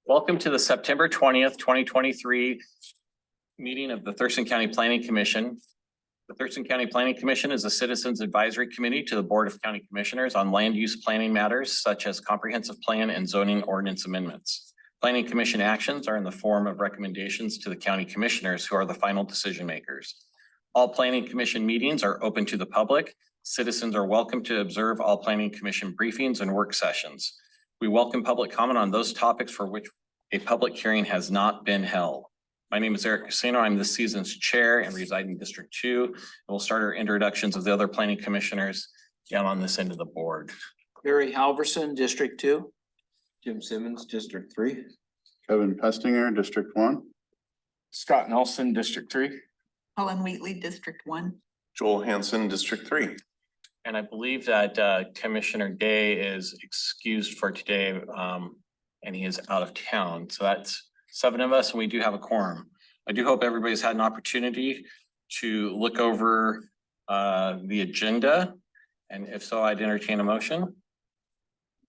Welcome to the September 20th, 2023 meeting of the Thurston County Planning Commission. The Thurston County Planning Commission is a citizens advisory committee to the Board of County Commissioners on land use planning matters such as comprehensive plan and zoning ordinance amendments. Planning Commission actions are in the form of recommendations to the county commissioners who are the final decision makers. All Planning Commission meetings are open to the public. Citizens are welcome to observe all Planning Commission briefings and work sessions. We welcome public comment on those topics for which a public hearing has not been held. My name is Eric Casino. I'm this season's chair and reside in District 2. And we'll start our introductions of the other planning commissioners down on this end of the board. Barry Halverson, District 2. Jim Simmons, District 3. Kevin Pestinger, District 1. Scott Nelson, District 3. Helen Wheatley, District 1. Joel Hanson, District 3. And I believe that Commissioner Day is excused for today and he is out of town. So that's 7 of us and we do have a quorum. I do hope everybody's had an opportunity to look over the agenda. And if so, I'd entertain a motion.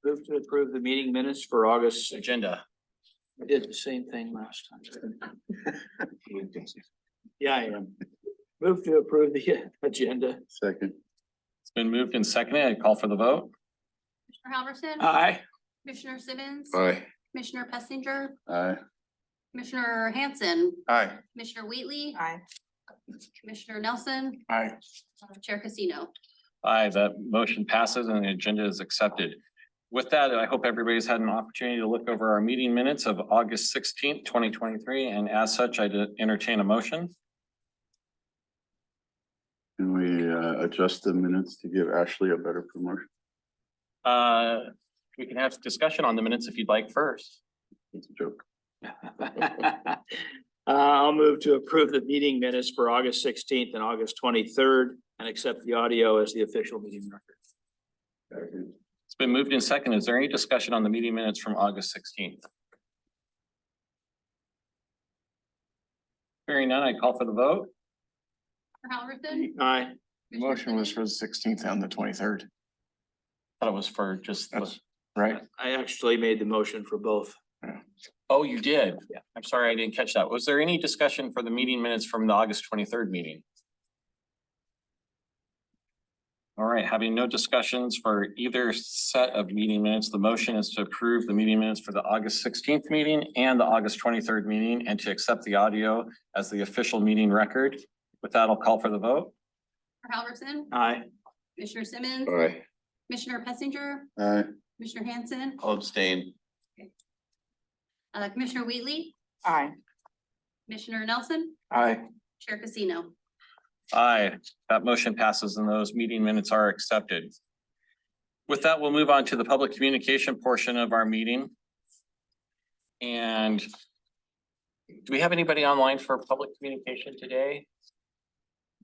Move to approve the meeting minutes for August. Agenda. I did the same thing last time. Yeah, I am. Move to approve the agenda. Second. It's been moved and seconded. I call for the vote. Commissioner Halverson. Aye. Commissioner Simmons. Aye. Commissioner Pessinger. Aye. Commissioner Hanson. Aye. Commissioner Wheatley. Aye. Commissioner Nelson. Aye. Chair Casino. Aye, that motion passes and the agenda is accepted. With that, I hope everybody's had an opportunity to look over our meeting minutes of August 16th, 2023. And as such, I entertain a motion. Can we adjust the minutes to give Ashley a better promotion? We can have discussion on the minutes if you'd like first. It's a joke. I'll move to approve the meeting minutes for August 16th and August 23rd and accept the audio as the official meeting record. It's been moved in second. Is there any discussion on the meeting minutes from August 16th? Hearing none, I call for the vote. Halverson. Aye. Motion was for the 16th and the 23rd. Thought it was for just the, That's right. I actually made the motion for both. oh, you did? Yeah. I'm sorry, I didn't catch that. Was there any discussion for the meeting minutes from the August 23rd meeting? All right, having no discussions for either set of meeting minutes, the motion is to approve the meeting minutes for the August 16th meeting and the August 23rd meeting and to accept the audio as the official meeting record. With that, I'll call for the vote. Halverson. Aye. Commissioner Simmons. Aye. Commissioner Pessinger. Aye. Commissioner Hanson. I'll abstain. Commissioner Wheatley. Aye. Commissioner Nelson. Aye. Chair Casino. Aye, that motion passes and those meeting minutes are accepted. With that, we'll move on to the public communication portion of our meeting. And do we have anybody online for public communication today?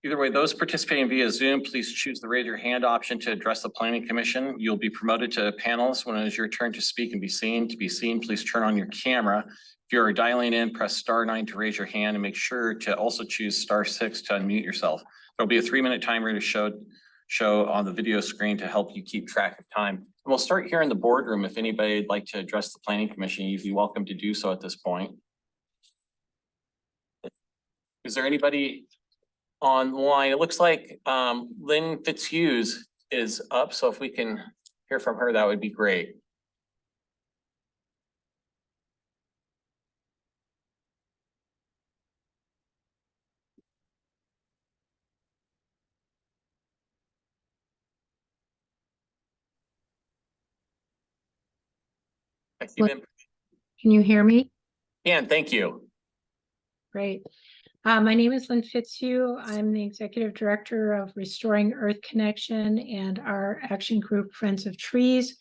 Either way, those participating via Zoom, please choose the raise your hand option to address the Planning Commission. You'll be promoted to a panelist when it is your turn to speak and be seen. To be seen, please turn on your camera. If you are dialing in, press *9 to raise your hand and make sure to also choose *6 to unmute yourself. There'll be a 3-minute timer to show on the video screen to help you keep track of time. And we'll start here in the boardroom. If anybody would like to address the Planning Commission, you'd be welcome to do so at this point. Is there anybody online? It looks like Lynn Fitzhughes is up. So if we can hear from her, that would be great. I see them. Can you hear me? And thank you. Great. My name is Lynn Fitzhugh. I'm the Executive Director of Restoring Earth Connection and our action group Friends of Trees.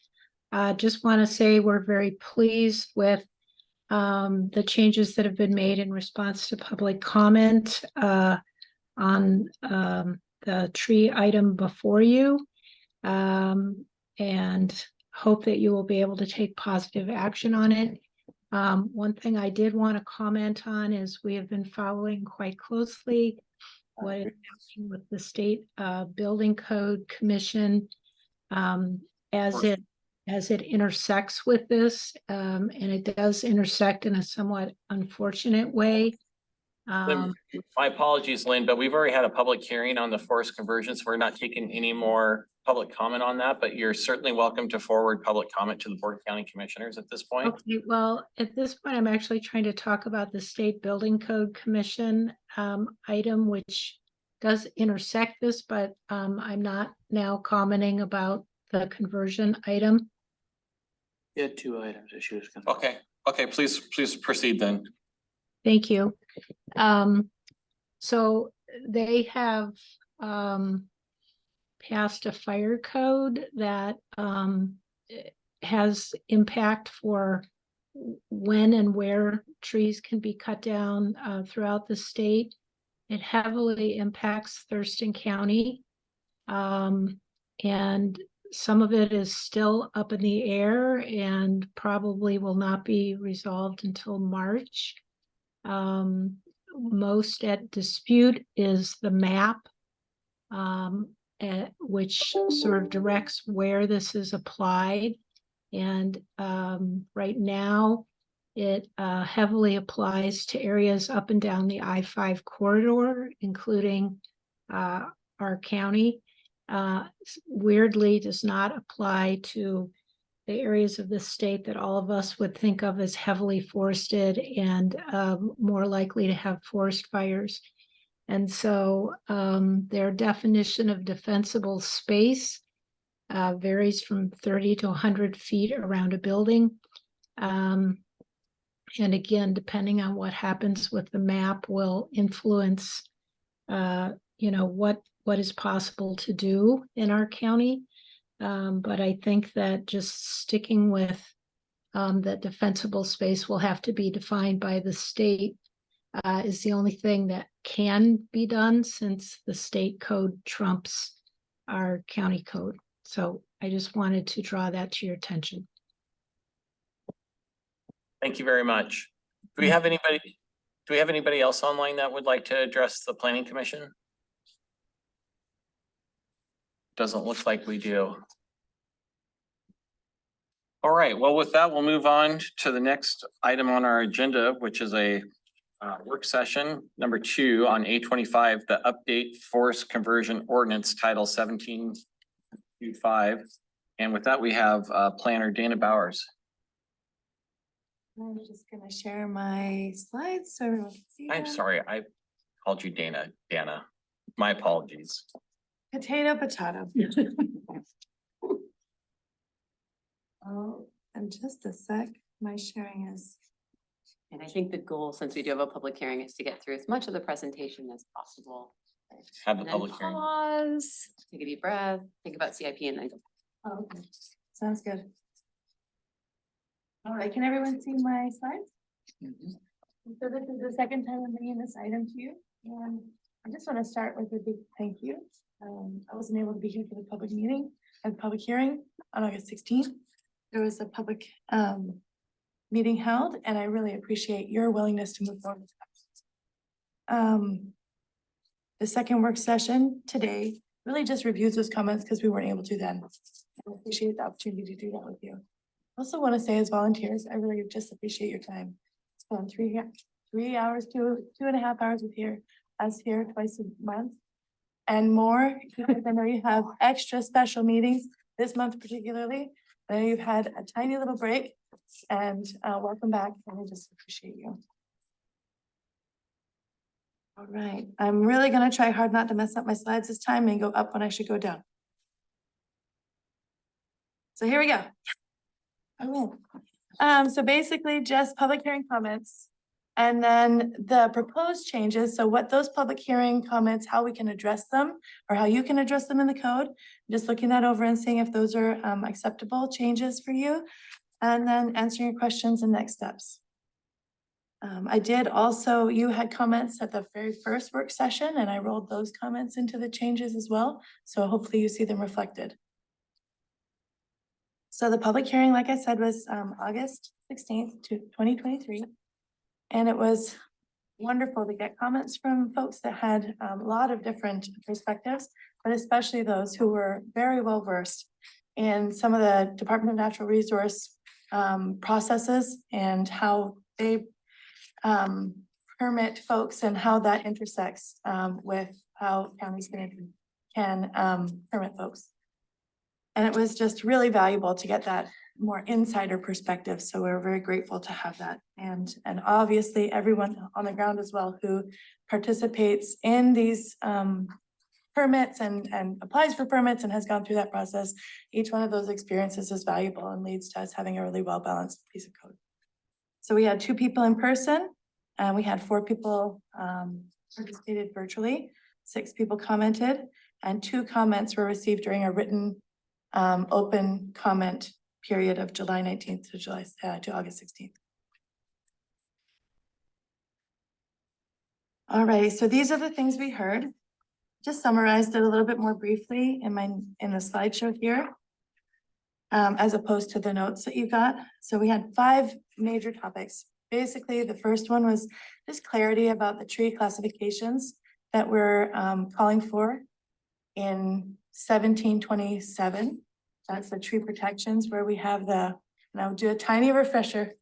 Just want to say we're very pleased with the changes that have been made in response to public comment on the tree item before you. And hope that you will be able to take positive action on it. One thing I did want to comment on is we have been following quite closely what is happening with the state building code commission as it as it intersects with this, and it does intersect in a somewhat unfortunate way. Lynn, my apologies, Lynn, but we've already had a public hearing on the forest conversions. We're not taking any more public comment on that, but you're certainly welcome to forward public comment to the Board of County Commissioners at this point. Okay, well, at this point, I'm actually trying to talk about the State Building Code Commission item, which does intersect this, but I'm not now commenting about the conversion item. You had two items that she was gonna. Okay, please proceed then. Thank you. So they have passed a fire code that has impact for when and where trees can be cut down throughout the state. It heavily impacts Thurston County. And some of it is still up in the air and probably will not be resolved until March. Most at dispute is the map, which sort of directs where this is applied. And right now, it heavily applies to areas up and down the I-5 corridor, including our county. Weirdly, does not apply to the areas of the state that all of us would think of as heavily forested and more likely to have forest fires. And so their definition of defensible space varies from 30 to 100 feet around a building. And again, depending on what happens with the map will influence, what is possible to do in our county. But I think that just sticking with that defensible space will have to be defined by the state is the only thing that can be done since the state code trumps our county code. So I just wanted to draw that to your attention. Thank you very much. Do we have anybody else online that would like to address the Planning Commission? Doesn't look like we do. All right, well, with that, we'll move on to the next item on our agenda, which is a work session number 2 on A25, the update forest conversion ordinance title 1725. And with that, we have planner Dana Bowers. I'm just gonna share my slides so everyone can see I'm them. sorry, I called you Dana. My apologies. Potato, potato. Oh, and just a sec, my sharing is. And I think the goal, since we do have a public hearing, is to get through as much of the presentation as possible. Have the And then public hearing. pause, take a deep breath, think about CIP and then go. Oh, okay, sounds good. All right, can everyone see my slides? So this is the second time I'm bringing this item to you, and I just want to start with a big thank you. I wasn't able to be here for the public meeting and public hearing on August 16th. There was a public meeting held, and I really appreciate your willingness to move forward. The second work session today really just reviews those comments because we weren't able to then. I appreciate the opportunity to do that with you. I also want to say as volunteers, I really just appreciate your time. Spend 3 hours, 2.5 hours with us here twice a month and more. Because I know you have extra special meetings this month particularly. I know you've had a tiny little break and welcome back. And I just appreciate you. All right, I'm really gonna try hard not to mess up my slides this time and go up when I should go down. So here we go. I win. So basically just public hearing comments. And then the proposed changes, so what those public hearing comments, how we can address them or how you can address them in the code. Just looking that over and seeing if those are acceptable changes for you. And then answering your questions and next steps. I did also, you had comments at the very first work session and I rolled those comments into the changes as well. So hopefully you see them reflected. So the public hearing, like I said, was August 16th, 2023. And it was wonderful to get comments from folks that had a lot of different perspectives, but especially those who were very well versed in some of the Department of Natural Resource processes and how they permit folks and how that intersects with how counties can permit folks. And it was just really valuable to get that more insider perspective. So we're very grateful to have that. And obviously everyone on the ground as well who participates in these permits and applies for permits and has gone through that process. Each one of those experiences is valuable and leads to us having a really well-balanced piece of code. So we had 2 people in person and we had 4 people participated virtually. 6 people commented and 2 comments were received during a written open comment period of July 19th to August 16th. All right, so these are the things we heard. Just summarized it a little bit more briefly in the slideshow here. As opposed to the notes that you got. So we had 5 major topics. Basically, the first one was just clarity about the tree classifications that we're calling for in 1727. That's the tree protections where we have and I'll do a tiny refresher.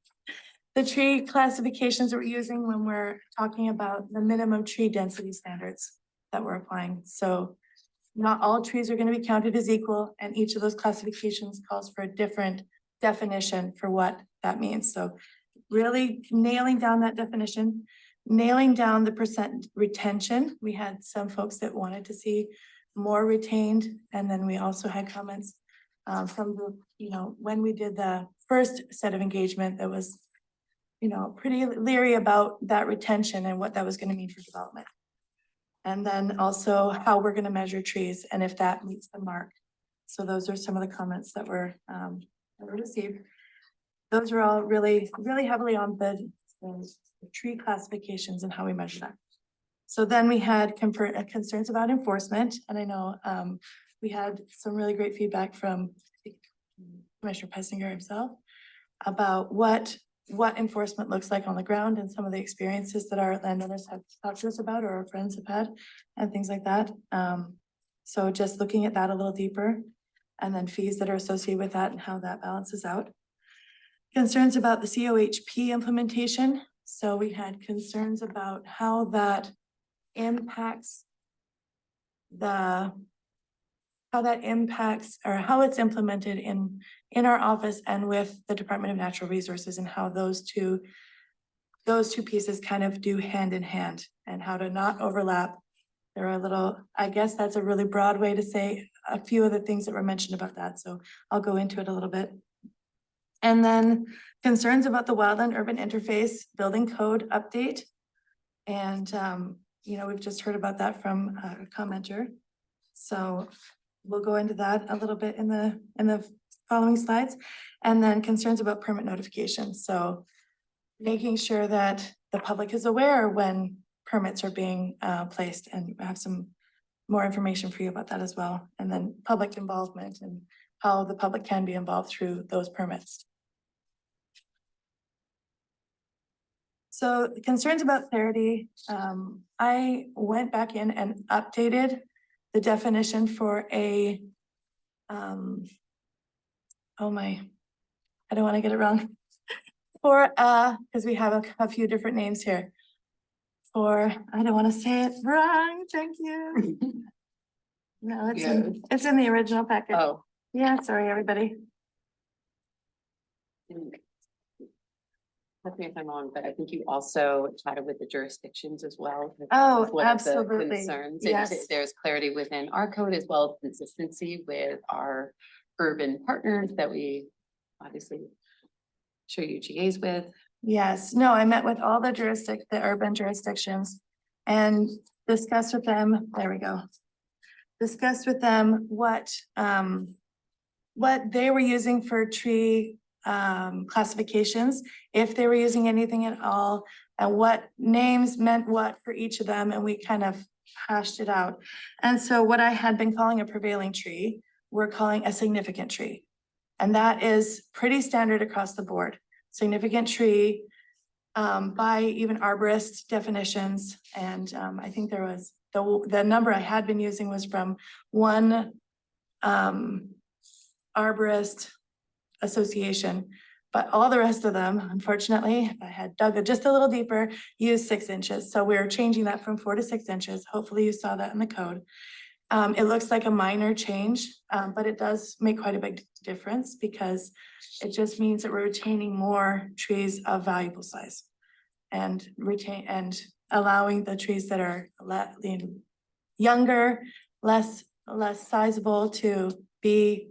The tree classifications that we're using when we're talking about the minimum tree density standards that we're applying. So not all trees are going to be counted as equal, and each of those classifications calls for a different definition for what that means. So really nailing down that definition, nailing down the percent retention. We had some folks that wanted to see more retained, and then we also had comments from when we did the first set of engagement that was, pretty leery about that retention and what that was going to mean for development. And then also how we're going to measure trees and if that meets the mark. So those are some of the comments that were received. Those are all really, really heavily on the tree classifications and how we measure that. So then we had concerns about enforcement, and I know we had some really great feedback from Commissioner Pessinger himself about what enforcement looks like on the ground and some of the experiences that our landowners have talked to us about or our friends have had and things like that. So just looking at that a little deeper, and then fees that are associated with that and how that balances out. Concerns about the COHP implementation. So we had concerns about how that impacts or how it's implemented in our office and with the Department of Natural Resources, and how those two pieces kind of do hand in hand and how to not overlap. There are I guess that's a really broad way to say a few of the things that were mentioned about that. So I'll go into it a little bit. And then concerns about the wildland urban interface building code update. And, we've just heard about that from a commenter. So we'll go into that a little bit in the following slides. And then concerns about permit notification. So making sure that the public is aware when permits are being placed, and I have some more information for you about that as well. And then public involvement and how the public can be involved through those permits. So concerns about clarity, I went back in and updated the definition for I don't want to get it wrong. Because we have a few different names here. I don't want to say it wrong, thank you. No, it's in the original package. Oh. Yeah, sorry, everybody. Correct me if I'm wrong, but I think you also chatted with the jurisdictions as well. Oh, With one of the absolutely. Concerns. Yes. There's clarity within our code as well as consistency with our urban partners that we obviously show UGAs with. Yes, no, I met with all the urban jurisdictions and discussed with them, there we go. Discussed with them what they were using for tree classifications, if they were using anything at all, and what names meant what for each of them, and we kind of hashed it out. And so what I had been calling a prevailing tree, we're calling a significant tree. And that is pretty standard across the board. Significant tree by even arborist definitions. And I think there was the number I had been using was from one arborist association. But all the rest of them, unfortunately, if I had dug it just a little deeper, use 6 inches. So we're changing that from 4 to 6 inches. Hopefully you saw that in the code. It looks like a minor change, but it does make quite a big difference because it just means that we're retaining more trees of valuable size. And allowing the trees that are younger, less sizable to be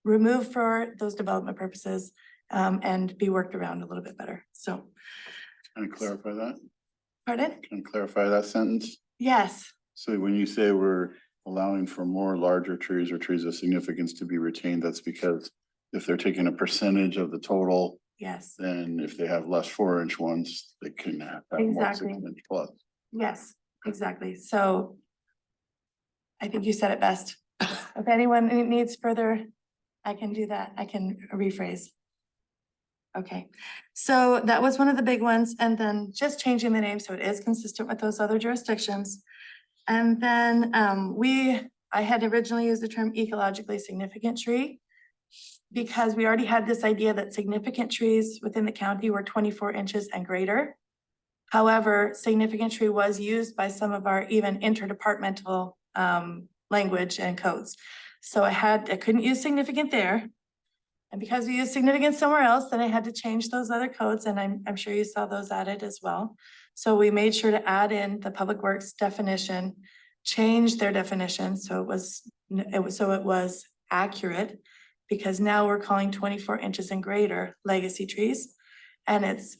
removed for those development purposes, and be worked around a little bit better. So, Can I clarify that? pardon? Can I clarify that sentence? Yes, So when you say we're allowing for more larger trees or trees of significance to be retained, that's because if they're taking a percentage of the total, yes, then if they have less 4-inch ones, they can have more Exactly. 6-inch plus. yes, exactly. So I think you said it best. If anyone needs further, I can do that. I can rephrase. Okay, so that was one of the big ones, and then just changing the name so it is consistent with those other jurisdictions. And then I had originally used the term ecologically significant tree because we already had this idea that significant trees within the county were 24 inches and greater. However, significant tree was used by some of our even interdepartmental language and codes. So I couldn't use significant there. And because we used significant somewhere else, then I had to change those other codes, and I'm sure you saw those added as well. So we made sure to add in the Public Works definition, change their definition, so it was accurate, because now we're calling 24 inches and greater legacy trees. And it's,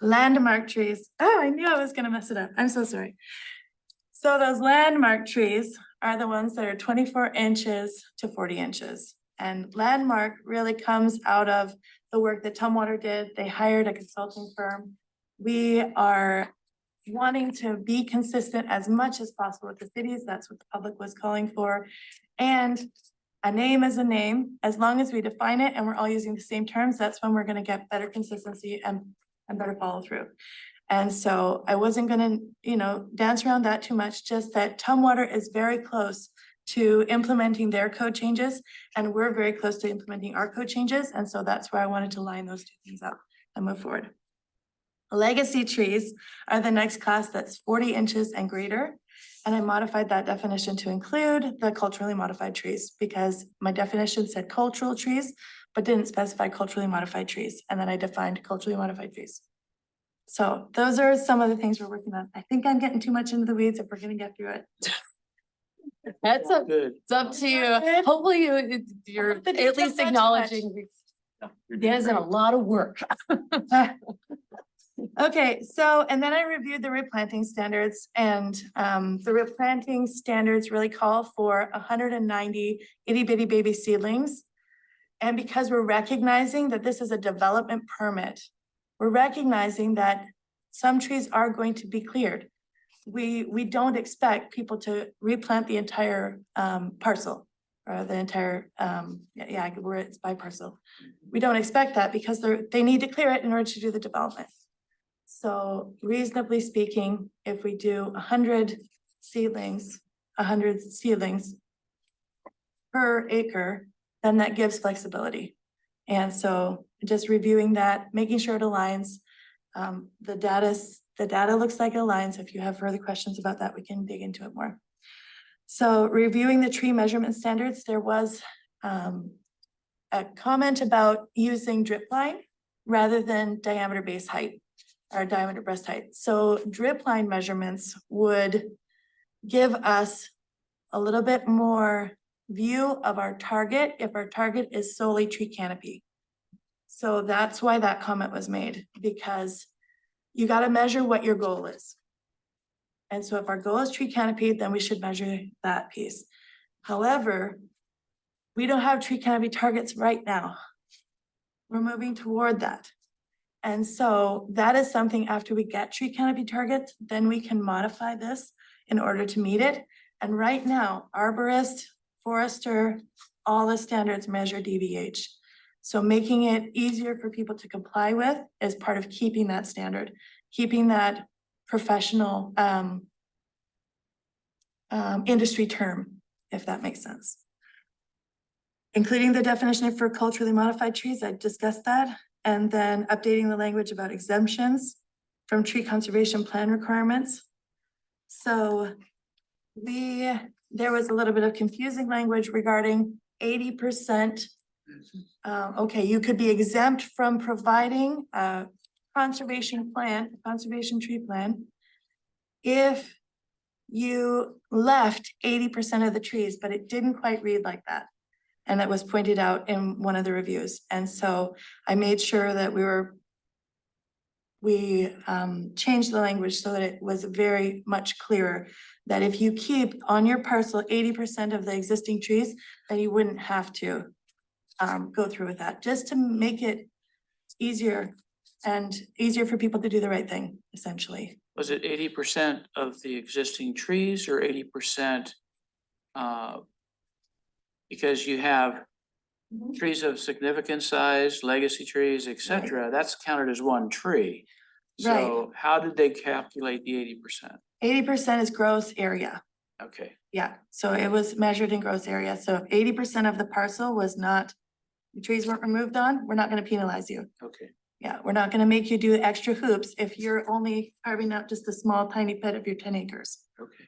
landmark trees. Oh, I knew I was gonna mess it up. I'm so sorry. So those landmark trees are the ones that are 24 inches to 40 inches. And landmark really comes out of the work that Tumwater did. They hired a consulting firm. We are wanting to be consistent as much as possible with the cities. That's what the public was calling for. And a name is a name. As long as we define it and we're all using the same terms, that's when we're gonna get better consistency and better follow through. And so I wasn't gonna, dance around that too much, just that Tumwater is very close to implementing their code changes, and we're very close to implementing our code changes. And so that's where I wanted to line those two things up and move forward. Legacy trees are the next class that's 40 inches and greater. And I modified that definition to include the culturally modified trees because my definition said cultural trees, but didn't specify culturally modified trees. And then I defined culturally modified trees. So those are some of the things we're working on. I think I'm getting too much into the weeds if we're gonna get through it. That's up, good. it's up to you. Good. Hopefully you're But it at doesn't least touch acknowledging there's a lot of work. Okay, so, and then I reviewed the replanting standards, and the replanting standards really call for 190 itty bitty baby seedlings. And because we're recognizing that this is a development permit, we're recognizing that some trees are going to be cleared. We don't expect people to replant the entire parcel or the entire, where it's by parcel. We don't expect that because they need to clear it in order to do the development. So reasonably speaking, if we do 100 seedlings per acre, then that gives flexibility. And so just reviewing that, making sure it aligns. The data looks like it aligns. If you have further questions about that, we can dig into it more. So reviewing the tree measurement standards, there was a comment about using drip line rather than diameter base height or diameter breast height. So drip line measurements would give us a little bit more view of our target if our target is solely tree canopy. So that's why that comment was made, because you got to measure what your goal is. And so if our goal is tree canopy, then we should measure that piece. However, we don't have tree canopy targets right now. We're moving toward that. And so that is something after we get tree canopy targets, then we can modify this in order to meet it. And right now, arborist, forester, all the standards measure DVH. So making it easier for people to comply with is part of keeping that standard, keeping that professional industry term, if that makes sense. including the definition for culturally modified trees, I discussed that. And then updating the language about exemptions from tree conservation plan requirements. So there was a little bit of confusing language regarding 80%. Okay, you could be exempt from providing a conservation tree plan if you left 80% of the trees, but it didn't quite read like that. And that was pointed out in one of the reviews. And so I made sure that we changed the language so that it was very much clearer that if you keep on your parcel 80% of the existing trees, then you wouldn't have to go through with that, just to make it easier for people to do the right thing, essentially. Was it 80% of the existing trees or 80%? Because you have trees of significant size, legacy trees, et cetera, that's counted as one tree. So how did they calculate the 80%? 80% is gross area. Okay, Yeah, so it was measured in gross area. So if 80% of the parcel was not, the trees weren't removed on, we're not gonna penalize you. okay. Yeah, we're not gonna make you do extra hoops if you're only carving out just a small tiny bit of your 10 acres. Okay.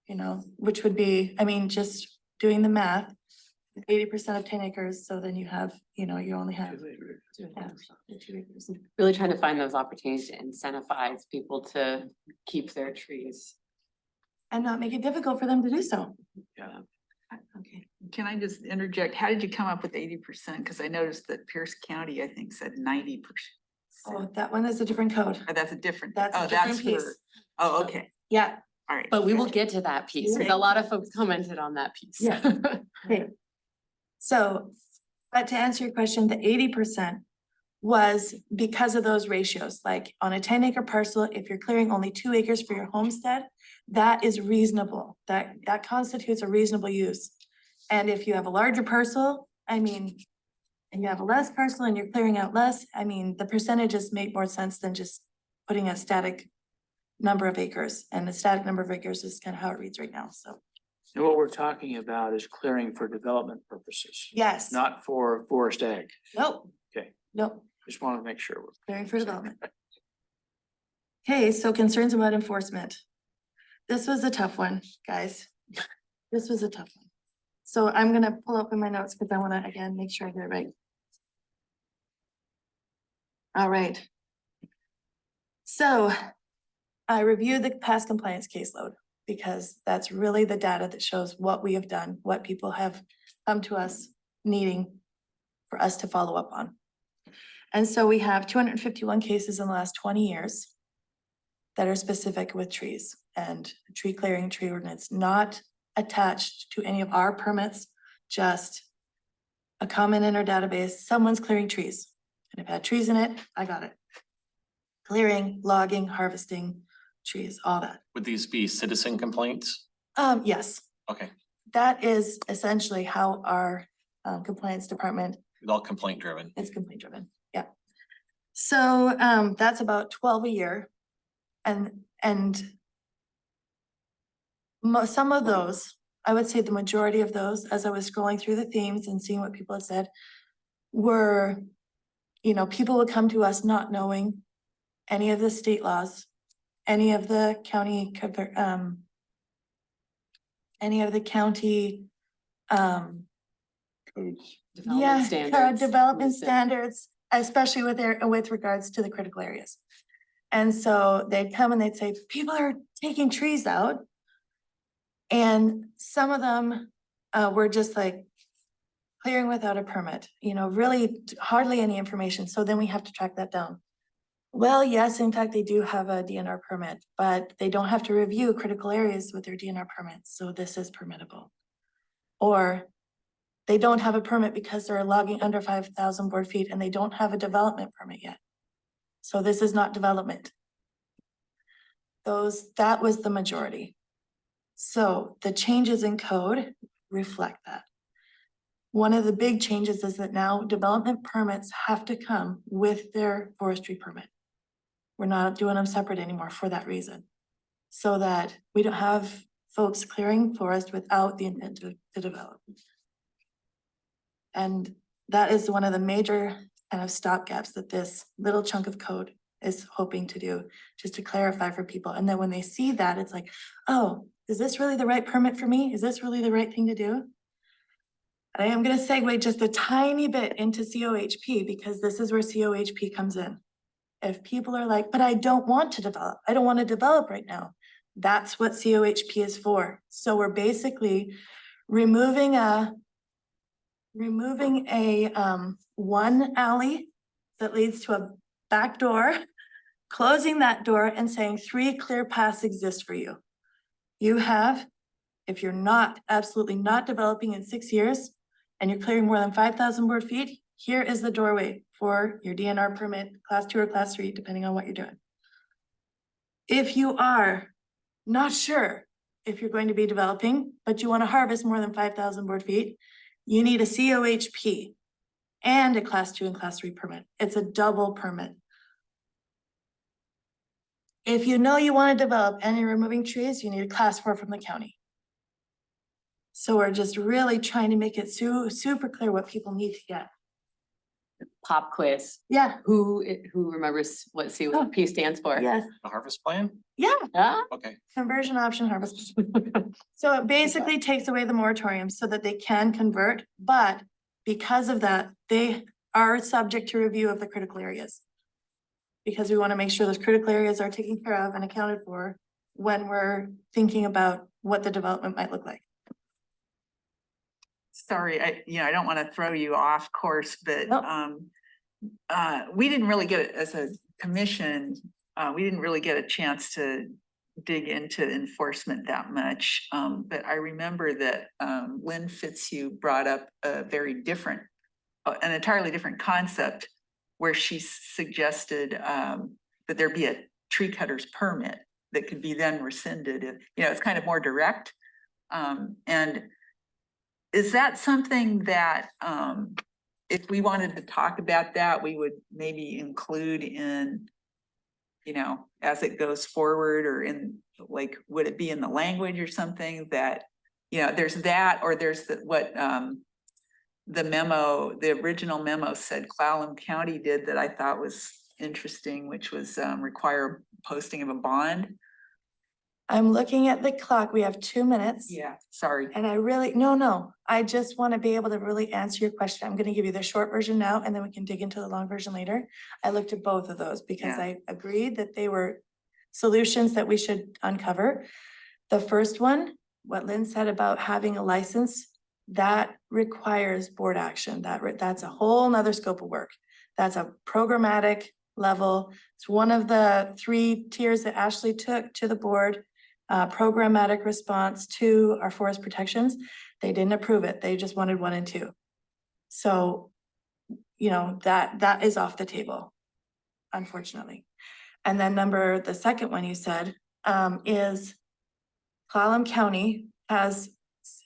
You know, which would be, I mean, just doing the math, 80% of 10 acres, so then you have, you know, you only have. Yeah, 2 acres. Really trying to find those opportunities to incentivize people to keep their trees. And not make it difficult for them to do so. Yeah. Okay, can I just interject? How did you come up with 80%? Because I noticed that Pierce County, I think, said 90%. Oh, that one is a different code. Oh, that's a different. That's a oh, different for- piece. Oh, okay, Yeah, all right. But we will get to that piece, because a lot of folks commented on that piece. Yeah. okay. So, but to answer your question, the 80% was because of those ratios, like on a 10-acre parcel, if you're clearing only 2 acres for your homestead, that is reasonable. That constitutes a reasonable use. And if you have a larger parcel, I mean, and you have a less parcel and you're clearing out less, I mean, the percentages make more sense than just putting a static number of acres. And the static number of acres is kind of how it reads right now, so. And what we're talking about is clearing for development purposes, Yes. not for forest ag. Nope. Okay. Nope. Just want to make sure we're. Clearing for development. Okay, so concerns about enforcement. This was a tough one, guys. This was a tough one. So I'm gonna pull up in my notes because I wanna, again, make sure I get it right. All right. So I reviewed the past compliance caseload because that's really the data that shows what we have done, what people have come to us needing for us to follow up on. And so we have 251 cases in the last 20 years that are specific with trees and tree clearing, tree ordinance, not attached to any of our permits, just a comment in our database, someone's clearing trees. And if it had trees in it, I got it. Clearing, logging, harvesting, trees, all that. Would these be citizen complaints? Yes, Okay, that is essentially how our compliance department it's all complaint driven. is complaint driven, yeah. So that's about 12 a year. And some of those, I would say the majority of those, as I was scrolling through the themes and seeing what people had said, were, you know, people would come to us not knowing any of the state laws, any of the county, Codes. development standards, especially with regards to the critical areas. And so they'd come and they'd say, people are taking trees out. And some of them were just like clearing without a permit, you know, really hardly any information. So then we have to track that down. Well, yes, in fact, they do have a DNR permit, but they don't have to review critical areas with their DNR permits. So this is permittable. Or they don't have a permit because they're logging under 5,000 board feet and they don't have a development permit yet. So this is not development. That was the majority. So the changes in code reflect that. One of the big changes is that now development permits have to come with their forestry permit. We're not doing them separate anymore for that reason. So that we don't have folks clearing forest without the intent to develop. And that is one of the major kind of stopgaps that this little chunk of code is hoping to do, just to clarify for people. And then when they see that, it's like, oh, is this really the right permit for me? Is this really the right thing to do? I am gonna segue just a tiny bit into COHP because this is where COHP comes in. If people are like, but I don't want to develop, I don't want to develop right now. That's what COHP is for. So we're basically removing a one alley that leads to a back door, closing that door and saying 3 clear paths exist for you. You have, if you're not, absolutely not developing in 6 years and you're clearing more than 5,000 board feet, here is the doorway for your DNR permit, class 2 or class 3, depending on what you're doing. If you are not sure if you're going to be developing, but you want to harvest more than 5,000 board feet, you need a COHP and a class 2 and class 3 permit. It's a double permit. If you know you want to develop and you're removing trees, you need a class 4 from the county. So we're just really trying to make it super clear what people need to get. Pop quiz. Yeah, Who remembers what COP stands for? yes, The harvest plan? yeah, Ah, Okay. conversion option harvest. So it basically takes away the moratorium so that they can convert, but because of that, they are subject to review of the critical areas. Because we want to make sure those critical areas are taken care of and accounted for when we're thinking about what the development might look like. Sorry, I don't want to throw you off course, but Nope. we didn't really get, as a commission, we didn't really get a chance to dig into enforcement that much. But I remember that Lynn Fitzhugh brought up a very different, an entirely different concept where she suggested that there be a tree cutter's permit that could be then rescinded. It's kind of more direct. And is that something that, if we wanted to talk about that, we would maybe include in, as it goes forward, or in, like, would it be in the language or something that, there's that, or there's what the memo, the original memo said Clallam County did that I thought was interesting, which was require posting of a bond. I'm looking at the clock. We have 2 minutes. Yeah, sorry. And I really, no, I just want to be able to really answer your question. I'm going to give you the short version now, and then we can dig into the long version later. I looked at both of those because Yeah. I agreed that they were solutions that we should uncover. The first one, what Lynn said about having a license, that requires board action. That's a whole nother scope of work. That's a programmatic level. It's one of the 3 tiers that Ashley took to the board. Programmatic response to our forest protections. They didn't approve it. They just wanted 1 and 2. So, that is off the table, unfortunately. And then the second one you said, is Clallam County has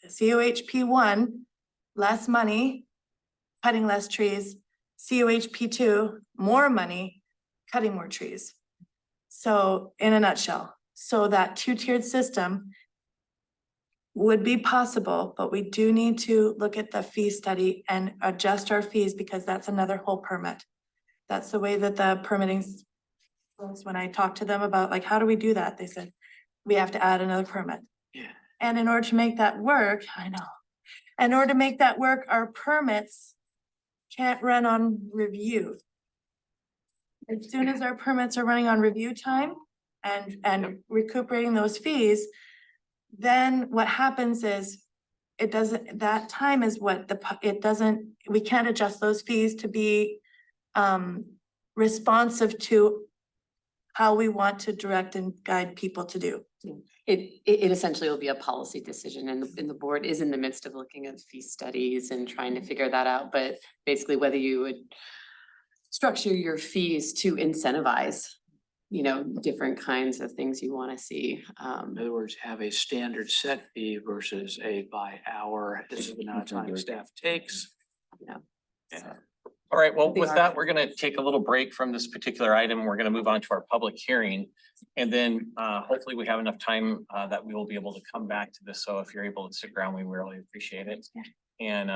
COHP 1, less money, cutting less trees, COHP 2, more money, cutting more trees. So in a nutshell, so that 2-tiered system would be possible, but we do need to look at the fee study and adjust our fees because that's another whole permit. That's the way that the permitting, when I talked to them about like, how do we do that? They said, we have to add another permit. Yeah. And in order to make that work, in order to make that work, our permits can't run on review. As soon as our permits are running on review time and recuperating those fees, then what happens is that time is what we can't adjust those fees to be responsive to how we want to direct and guide people to do. It essentially will be a policy decision, and the board is in the midst of looking at fee studies and trying to figure that out, but basically whether you would structure your fees to incentivize, different kinds of things you want to see. In other words, have a standard set fee versus a by hour, this is the amount of time staff takes. Yeah. Yeah. All right, well, They with are- that, we're gonna take a little break from this particular item. We're gonna move on to our public hearing. And then hopefully we have enough time that we will be able to come back to this. So if you're able to stick around, we really appreciate it. And,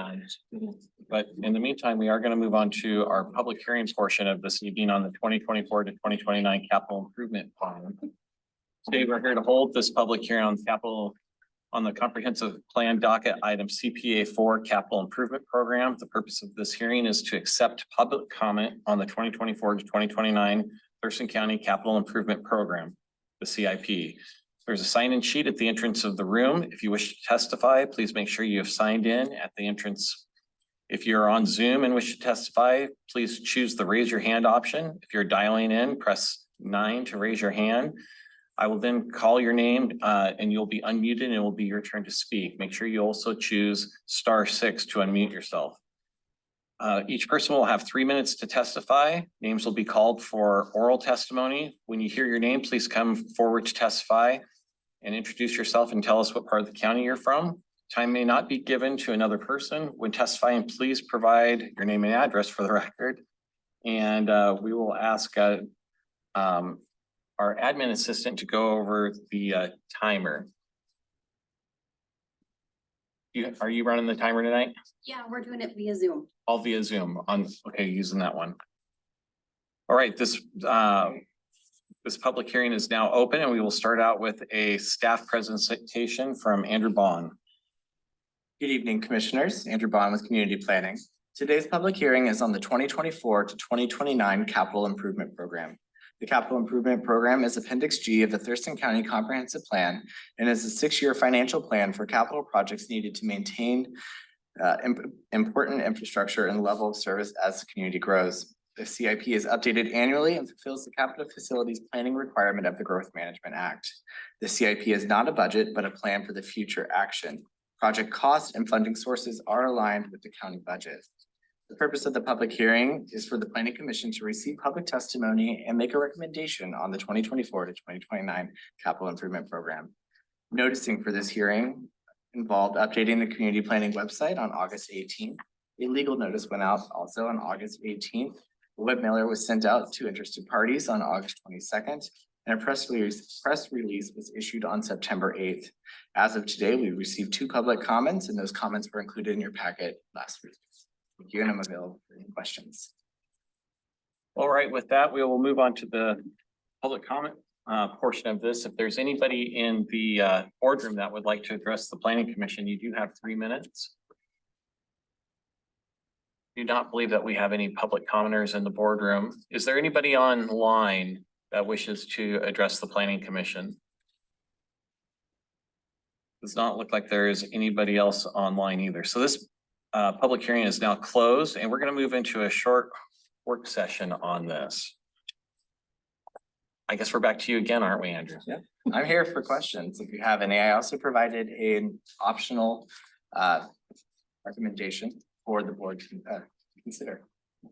but in the meantime, we are going to move on to our public hearings portion of this evening on the 2024 to 2029 capital improvement plan. Today, we're here to hold this public hearing on capital on the comprehensive plan docket item CPA 4 capital improvement program. The purpose of this hearing is to accept public comment on the 2024 to 2029 Thurston County Capital Improvement Program, the CIP. There's a sign-in sheet at the entrance of the room. If you wish to testify, please make sure you have signed in at the entrance. If you're on Zoom and wish to testify, please choose the raise your hand option. If you're dialing in, press 9 to raise your hand. I will then call your name and you'll be unmuted and it will be your turn to speak. Make sure you also choose *6 to unmute yourself. Each person will have 3 minutes to testify. Names will be called for oral testimony. When you hear your name, please come forward to testify and introduce yourself and tell us what part of the county you're from. Time may not be given to another person. When testifying, please provide your name and address for the record. And we will ask our admin assistant to go over the timer. Are you running the timer tonight? Yeah, we're doing it via Zoom. All via Zoom on, okay, using that one. All right, this public hearing is now open and we will start out with a staff presentation from Andrew Bond. Good evening, Commissioners. Andrew Bond with Community Planning. Today's public hearing is on the 2024 to 2029 Capital Improvement Program. The Capital Improvement Program is Appendix G of the Thurston County Comprehensive Plan and is a 6-year financial plan for capital projects needed to maintain important infrastructure and level of service as the community grows. The CIP is updated annually and fulfills the capital facilities planning requirement of the Growth Management Act. The CIP is not a budget, but a plan for the future action. Project costs and funding sources are aligned with the county budget. The purpose of the public hearing is for the Planning Commission to receive public testimony and make a recommendation on the 2024 to 2029 Capital Improvement Program. Noticing for this hearing involved updating the community planning website on August 18th. A legal notice went out also on August 18th. A web mailer was sent out to interested parties on August 22nd, and a press release was issued on September 8th. As of today, we received 2 public comments, and those comments were included in your packet last week. Thank you, and I'm available for any questions. All right, with that, we will move on to the public comment portion of this. If there's anybody in the boardroom that would like to address the Planning Commission, you do have 3 minutes. Do not believe that we have any public commenters in the boardroom. Is there anybody online that wishes to address the Planning Commission? Does not look like there is anybody else online either. So this public hearing is now closed and we're going to move into a short work session on this. I guess we're back to you again, aren't we, Andrew? Yeah, I'm here for questions if you have any. I also provided an optional recommendation for the board to consider.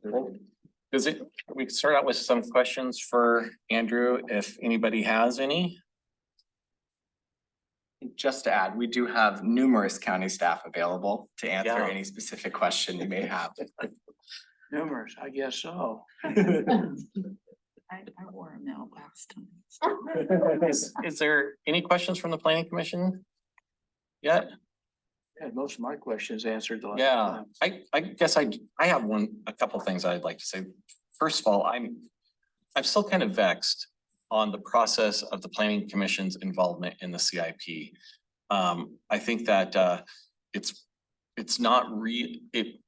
We can start out with some questions for Andrew, if anybody has any. Just to add, we do have numerous county staff available to answer Yeah. any specific question you may have. Numerous, I guess so. I wore them out last time. Is there any questions from the Planning Commission yet? Yeah, most of my questions answered. The Yeah, I guess I have a couple of things I'd like to say. First of all, I'm still kind of vexed on the process of the Planning Commission's involvement in the CIP. I think that it's not it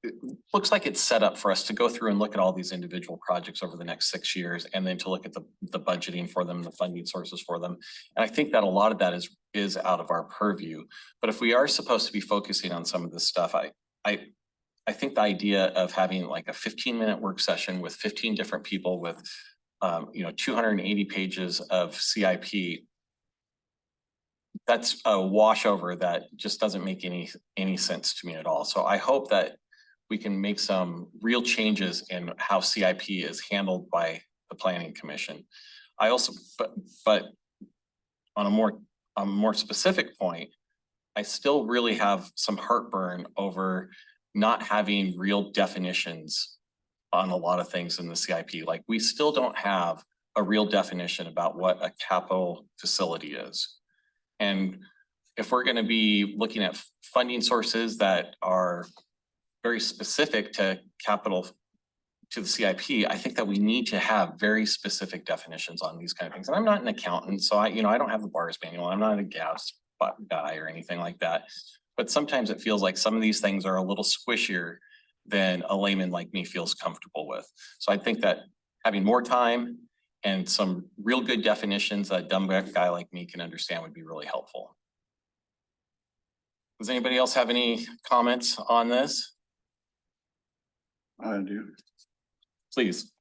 looks like it's set up for us to go through and look at all these individual projects over the next 6 years and then to look at the budgeting for them, the funding sources for them. And I think that a lot of that is out of our purview. But if we are supposed to be focusing on some of this stuff, I think the idea of having like a 15-minute work session with 15 different people with 280 pages of CIP, that's a washover that just doesn't make any sense to me at all. So I hope that we can make some real changes in how CIP is handled by the Planning Commission. I also, but on a more specific point, I still really have some heartburn over not having real definitions on a lot of things in the CIP. Like we still don't have a real definition about what a capital facility is. And if we're gonna be looking at funding sources that are very specific to capital, to the CIP, I think that we need to have very specific definitions on these kind of things. And I'm not an accountant, so I don't have the BARS manual. I'm not a gas guy or anything like that. But sometimes it feels like some of these things are a little squishier than a layman like me feels comfortable with. So I think that having more time and some real good definitions that a dumb guy like me can understand would be really helpful. Does anybody else have any comments on this? I do. Please.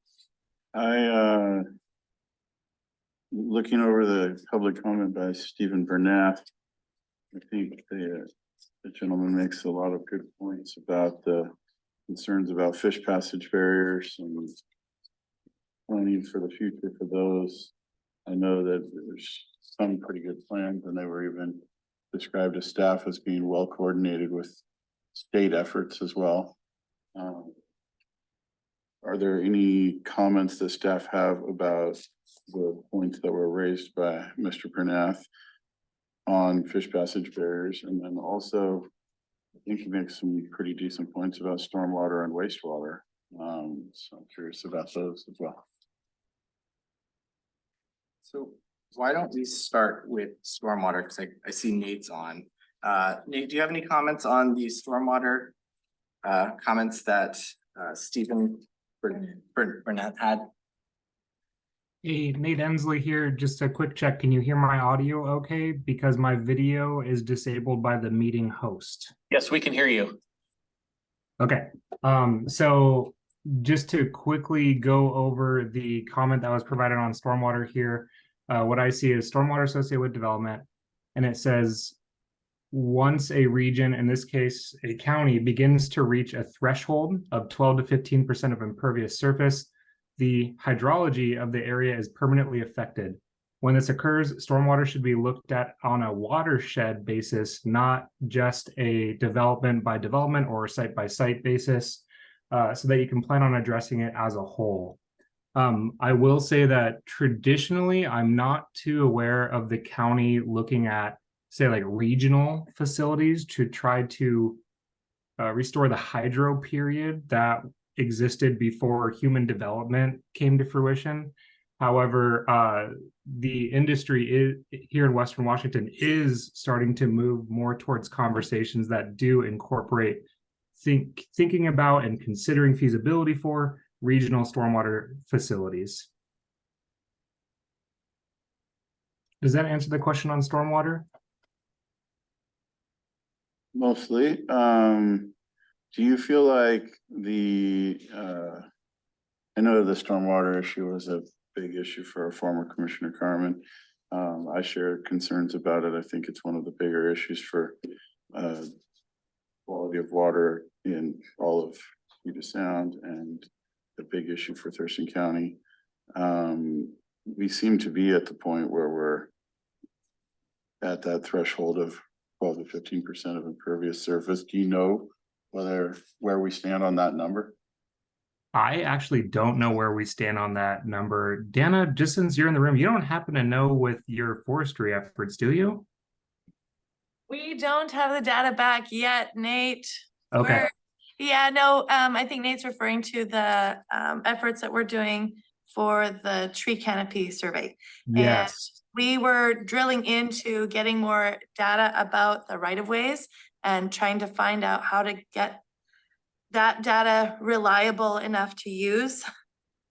Looking over the public comment by Stephen Bernath, I think the gentleman makes a lot of good points about the concerns about fish passage barriers and planning for the future for those. I know that there's some pretty good plans, and they were even described as staff as being well coordinated with state efforts as well. Are there any comments that staff have about the points that were raised by Mr. Bernath on fish passage barriers? And then also, I think he makes some pretty decent points about stormwater and wastewater. So I'm curious about those as well. So why don't we start with stormwater? Because I see Nate's on. Nate, do you have any comments on the stormwater comments that Stephen Burnett had? Hey, Nate Ensley here. Just a quick check. Can you hear my audio okay? Because my video is disabled by the meeting host. Yes, we can hear you. Okay. So just to quickly go over the comment that was provided on stormwater here, what I see is stormwater associated with development, and it says once a region, in this case a county, begins to reach a threshold of 12 to 15% of impervious surface, the hydrology of the area is permanently affected. When this occurs, stormwater should be looked at on a watershed basis, not just a development by development or site by site basis, so that you can plan on addressing it as a whole. I will say that traditionally, I'm not too aware of the county looking at, say, like regional facilities to try to restore the hydro period that existed before human development came to fruition. However, the industry here in Western Washington is starting to move more towards conversations that do incorporate thinking about and considering feasibility for regional stormwater facilities. Does that answer the question on stormwater? Mostly. Do you feel like I know the stormwater issue was a big issue for our former Commissioner Carmen. I share concerns about it. I think it's one of the bigger issues for quality of water in all of Puget Sound and the big issue for Thurston County. We seem to be at the point where we're at that threshold of 12 to 15% of impervious surface. Do you know where we stand on that number? I actually don't know where we stand on that number. Dana, just since you're in the room, you don't happen to know with your forestry efforts, do you? We don't have the data back yet, Nate. Okay. Yeah, no, I think Nate's referring to the efforts that we're doing for the tree canopy survey. Yes. And we were drilling into getting more data about the right of ways and trying to find out how to get that data reliable enough to use,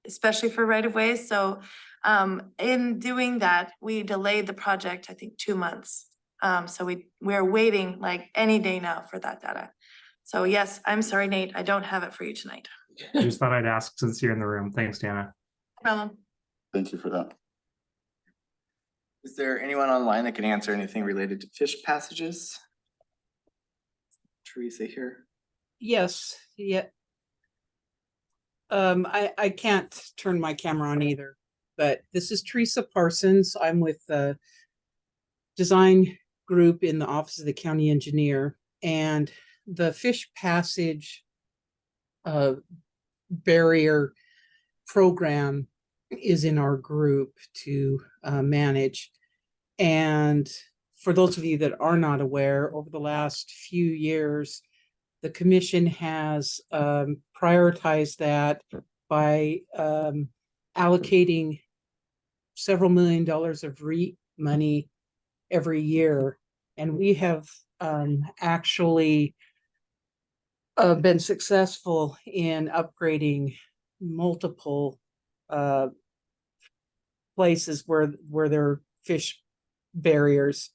especially for right of ways. So in doing that, we delayed the project, I think 2 months. So we're waiting like any day now for that data. So yes, I'm sorry, Nate, I don't have it for you tonight. I just thought I'd ask since you're in the room. Thanks, Dana. No problem. Thank you for that. Is there anyone online that can answer anything related to fish passages? Teresa here. Yes, yeah. I can't turn my camera on either, but this is Teresa Parsons. I'm with the design group in the Office of the County Engineer, and the fish passage barrier program is in our group to manage. And for those of you that are not aware, over the last few years, the commission has prioritized that by allocating several $1 million of REIT money every year. And we have actually been successful in upgrading multiple places where there are fish barriers.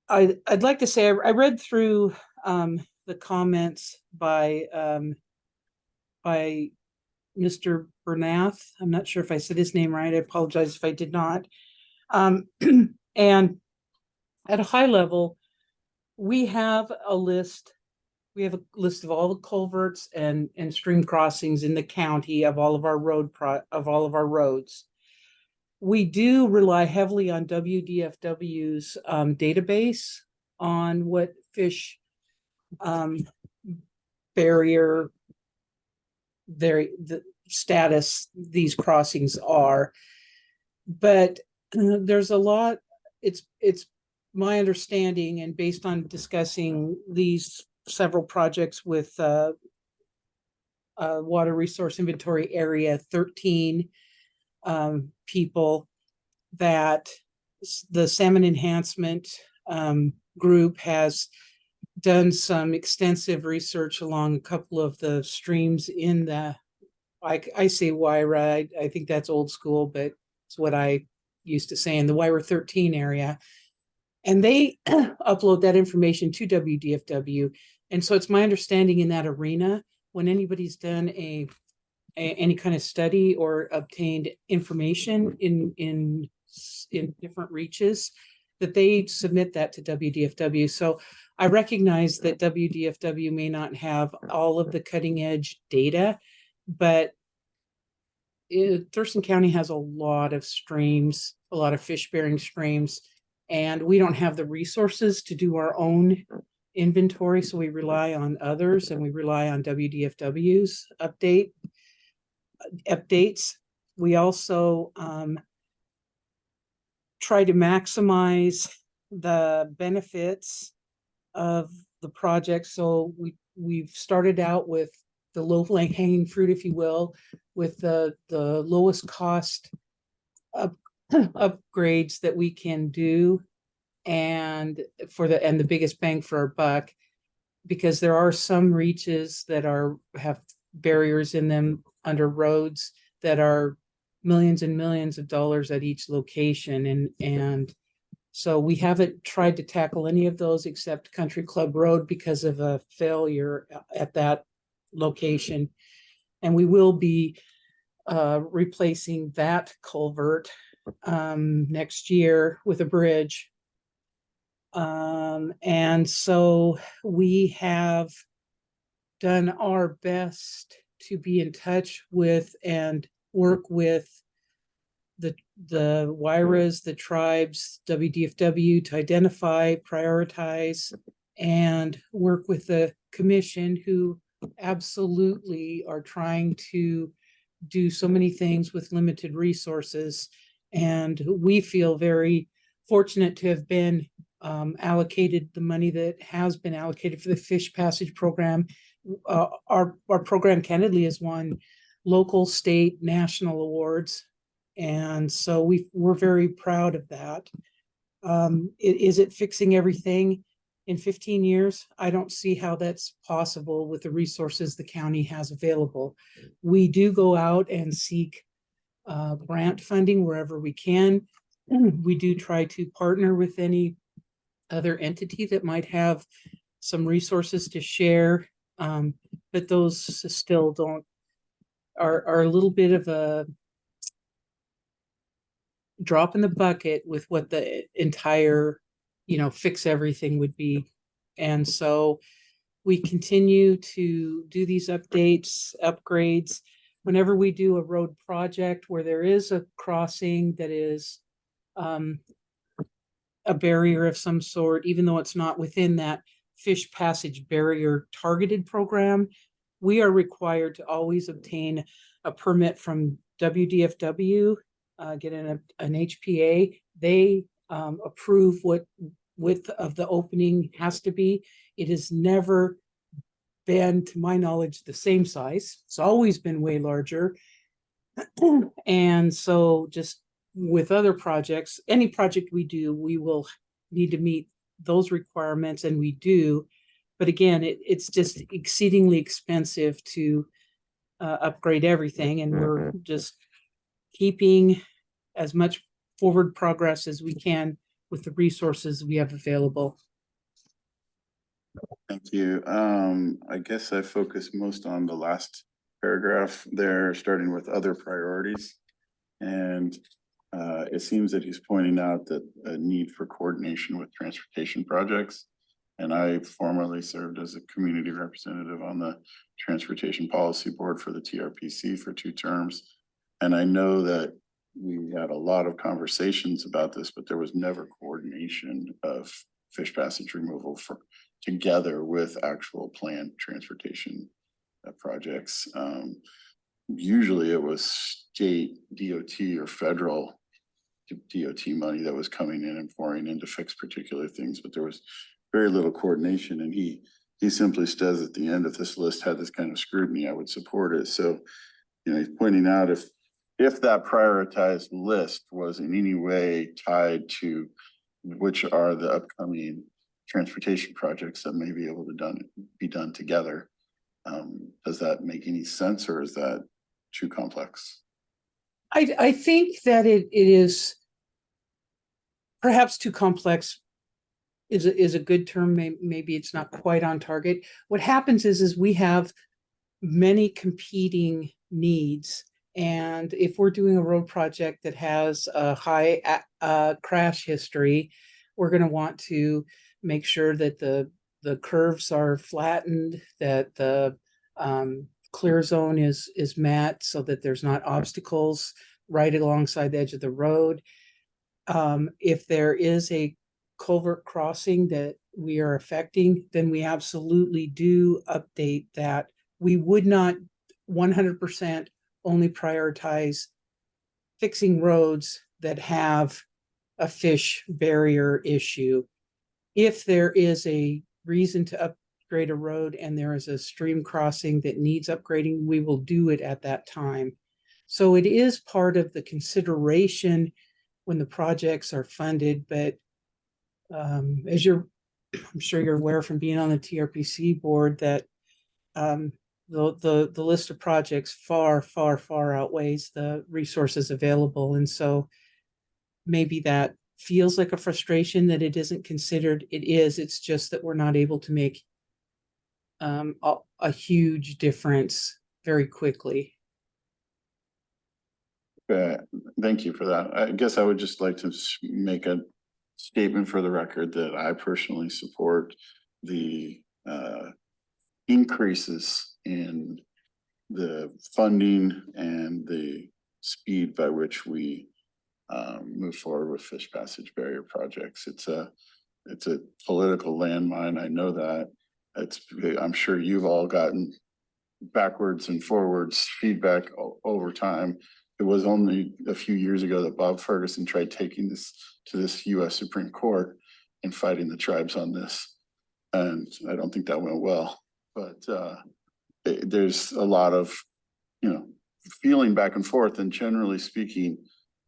I'd like to say I read through the comments by Mr. Bernath. I'm not sure if I said his name right. I apologize if I did not. And at a high level, we have a list. We have a list of all the culverts and stream crossings in the county of all of our roads. We do rely heavily on WDFW's database on what fish barrier the status these crossings are. But there's a lot, it's my understanding, and based on discussing these several projects with Water Resource Inventory Area 13 people, that the salmon enhancement group has done some extensive research along a couple of the streams in the, I say Wyra, I think that's old school, but it's what I used to say, in the Wyra 13 area. And they upload that information to WDFW. And so it's my understanding in that arena, when anybody's done any kind of study or obtained information in different reaches, that they submit that to WDFW. So I recognize that WDFW may not have all of the cutting edge data, but Thurston County has a lot of streams, a lot of fish bearing streams, and we don't have the resources to do our own inventory. So we rely on others, and we rely on WDFW's updates. We also try to maximize the benefits of the project. So we've started out with the low hanging fruit, if you will, with the lowest cost upgrades that we can do, and the biggest bang for our buck, because there are some reaches that have barriers in them under roads that are millions and millions of dollars at each location. And so we haven't tried to tackle any of those except Country Club Road because of a failure at that location. And we will be replacing that culvert next year with a bridge. And so we have done our best to be in touch with and work with the WIRAs, the tribes, WDFW, to identify, prioritize, and work with the commission, who absolutely are trying to do so many things with limited resources. And we feel very fortunate to have been allocated the money that has been allocated for the Fish Passage Program. Our program candidly has won local, state, national awards. And so we're very proud of that. Is it fixing everything in 15 years? I don't see how that's possible with the resources the county has available. We do go out and seek grant funding wherever we can. We do try to partner with any other entity that might have some resources to share, but those still are a little bit of a drop in the bucket with what the entire, fix everything would be. And so we continue to do these upgrades. Whenever we do a road project where there is a crossing that is a barrier of some sort, even though it's not within that fish passage barrier targeted program, we are required to always obtain a permit from WDFW, get an HPA. They approve what width of the opening has to be. It has never been, to my knowledge, the same size. It's always been way larger. And so just with other projects, any project we do, we will need to meet those requirements, and we do. But again, it's just exceedingly expensive to upgrade everything, and we're just keeping as much forward progress as we can with the resources we have available. Thank you. I guess I focus most on the last paragraph there, starting with other priorities. And it seems that he's pointing out that a need for coordination with transportation projects. And I formerly served as a community representative on the Transportation Policy Board for the TRPC for 2 terms. And I know that we had a lot of conversations about this, but there was never coordination of fish passage removal together with actual planned transportation projects. Usually it was state DOT or federal DOT money that was coming in and pouring in to fix particular things, but there was very little coordination. And he simply says at the end, if this list had this kind of scrutiny, I would support it. So, he's pointing out if that prioritized list was in any way tied to which are the upcoming transportation projects that may be able to be done together, does that make any sense, or is that too complex? I think that it is perhaps too complex is a good term. Maybe it's not quite on target. What happens is we have many competing needs. And if we're doing a road project that has a high crash history, we're going to want to make sure that the curves are flattened, that the clear zone is met so that there's not obstacles right alongside the edge of the road. If there is a culvert crossing that we are affecting, then we absolutely do update that. We would not 100% only prioritize fixing roads that have a fish barrier issue. If there is a reason to upgrade a road and there is a stream crossing that needs upgrading, we will do it at that time. So it is part of the consideration when the projects are funded, but I'm sure you're aware from being on the TRPC board that the list of projects far outweighs the resources available. And so maybe that feels like a frustration that it isn't considered. It is, it's just that we're not able to make a huge difference very quickly. Thank you for that. I guess I would just like to make a statement for the record that I personally support the increases in the funding and the speed by which we move forward with fish passage barrier projects. It's a political landmine. I know that. I'm sure you've all gotten backwards and forwards feedback over time. It was only a few years ago that Bob Ferguson tried taking this to this US Supreme Court and fighting the tribes on this. And I don't think that went well, but there's a lot of, feeling back and forth. And generally speaking,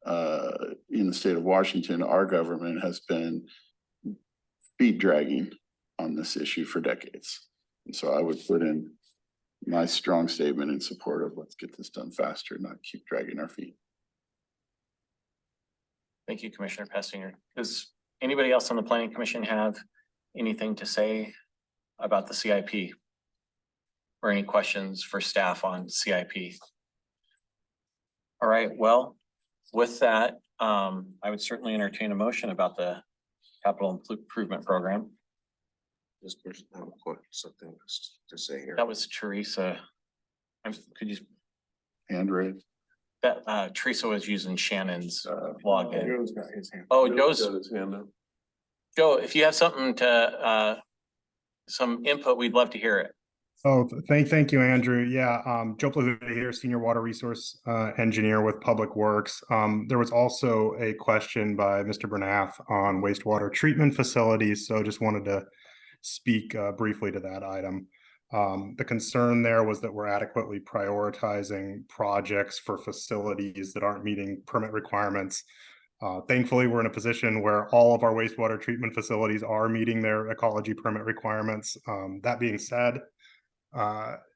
in the state of Washington, our government has been feet dragging on this issue for decades. And so I would put in my strong statement in support of let's get this done faster, not keep dragging our feet. Thank you, Commissioner Pessinger. Does anybody else on the Planning Commission have anything to say about the CIP? Or any questions for staff on CIP? All right, well, with that, I would certainly entertain a motion about the capital improvement program. This person have something to say here. That was Teresa. Could you, Hand raised. that Teresa was using Shannon's login. Joe's got his hand. Oh, Joe's, got his hand up. Joe, if you have something to, some input, we'd love to hear it. Oh, thank you, Andrew. Yeah, Joe Plazuti here, Senior Water Resource Engineer with Public Works. There was also a question by Mr. Bernath on wastewater treatment facilities, so just wanted to speak briefly to that item. The concern there was that we're adequately prioritizing projects for facilities that aren't meeting permit requirements. Thankfully, we're in a position where all of our wastewater treatment facilities are meeting their ecology permit requirements. That being said,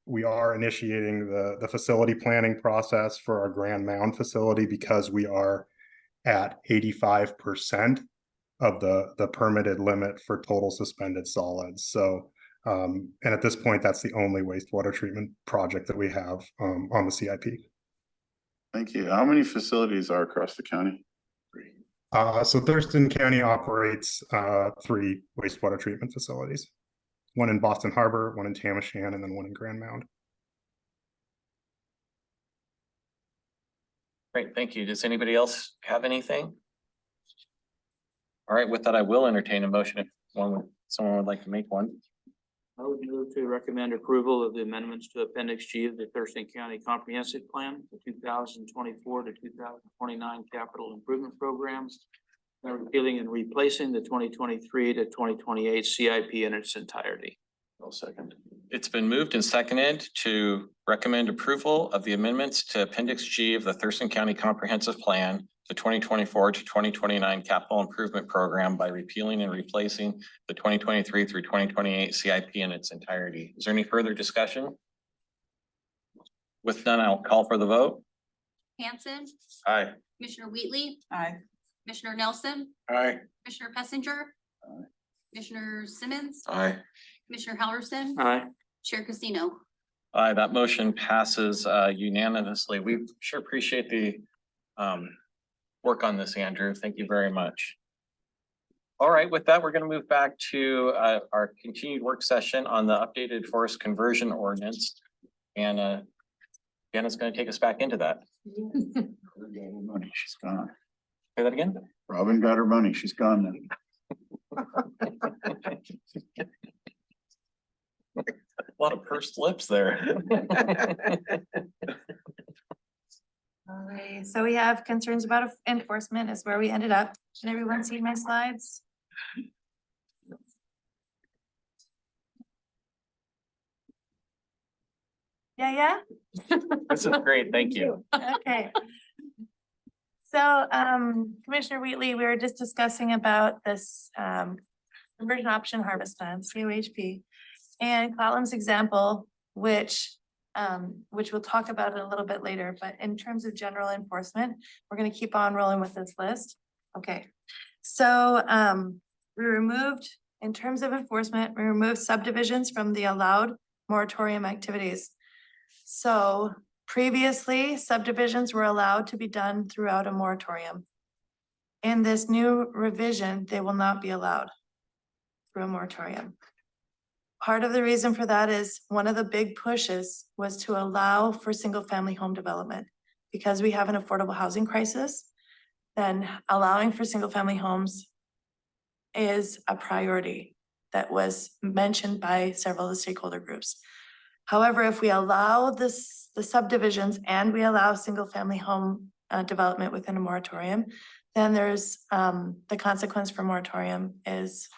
we are initiating the facility planning process for our Grand Mound facility because we are at 85% of the permitted limit for total suspended solids. So, and at this point, that's the only wastewater treatment project that we have on the CIP. Thank you. How many facilities are across the county? So Thurston County operates 3 wastewater treatment facilities. One in Boston Harbor, one in Tamishan, and then one in Grand Mound. Great, thank you. Does anybody else have anything? All right, with that, I will entertain a motion if someone would like to make one. I would move to recommend approval of the amendments to Appendix G of the Thurston County Comprehensive Plan for 2024 to 2029 Capital Improvement Programs, by repealing and replacing the 2023 to 2028 CIP in its entirety. I'll second. It's been moved and seconded to recommend approval of the amendments to Appendix G of the Thurston County Comprehensive Plan, the 2024 to 2029 Capital Improvement Program by repealing and replacing the 2023 through 2028 CIP in its entirety. Is there any further discussion? With none, I'll call for the vote. Hanson, Aye. Commissioner Wheatley, Aye. Commissioner Nelson, Aye. Commissioner Pessinger, Commissioner Simmons, Aye. Commissioner Helverson, Aye. Chair Casino. Aye, that motion passes unanimously. We sure appreciate the work on this, Andrew. Thank you very much. All right, with that, we're going to move back to our continued work session on the updated forest conversion ordinance. And Deanna's going to take us back into that. Robin got her money, she's gone. Say that again? Robin got her money, she's gone now. A lot of pursed lips there. All right, so we have concerns about enforcement is where we ended up. Can everyone see my slides? Yeah. This is great. Thank you. Okay. So, Commissioner Wheatley, we were just discussing about this, conversion option harvest plan, COHP. And Colin's example, which we'll talk about it a little bit later, but in terms of general enforcement, we're gonna keep on rolling with this list. Okay, so, we removed, in terms of enforcement, we removed subdivisions from the allowed moratorium activities. So previously, subdivisions were allowed to be done throughout a moratorium. In this new revision, they will not be allowed through a moratorium. Part of the reason for that is one of the big pushes was to allow for single-family home development. Because we have an affordable housing crisis, then allowing for single-family homes is a priority that was mentioned by several of the stakeholder groups. However, if we allow the subdivisions and we allow single-family home development within a moratorium, then there's the consequence for moratorium is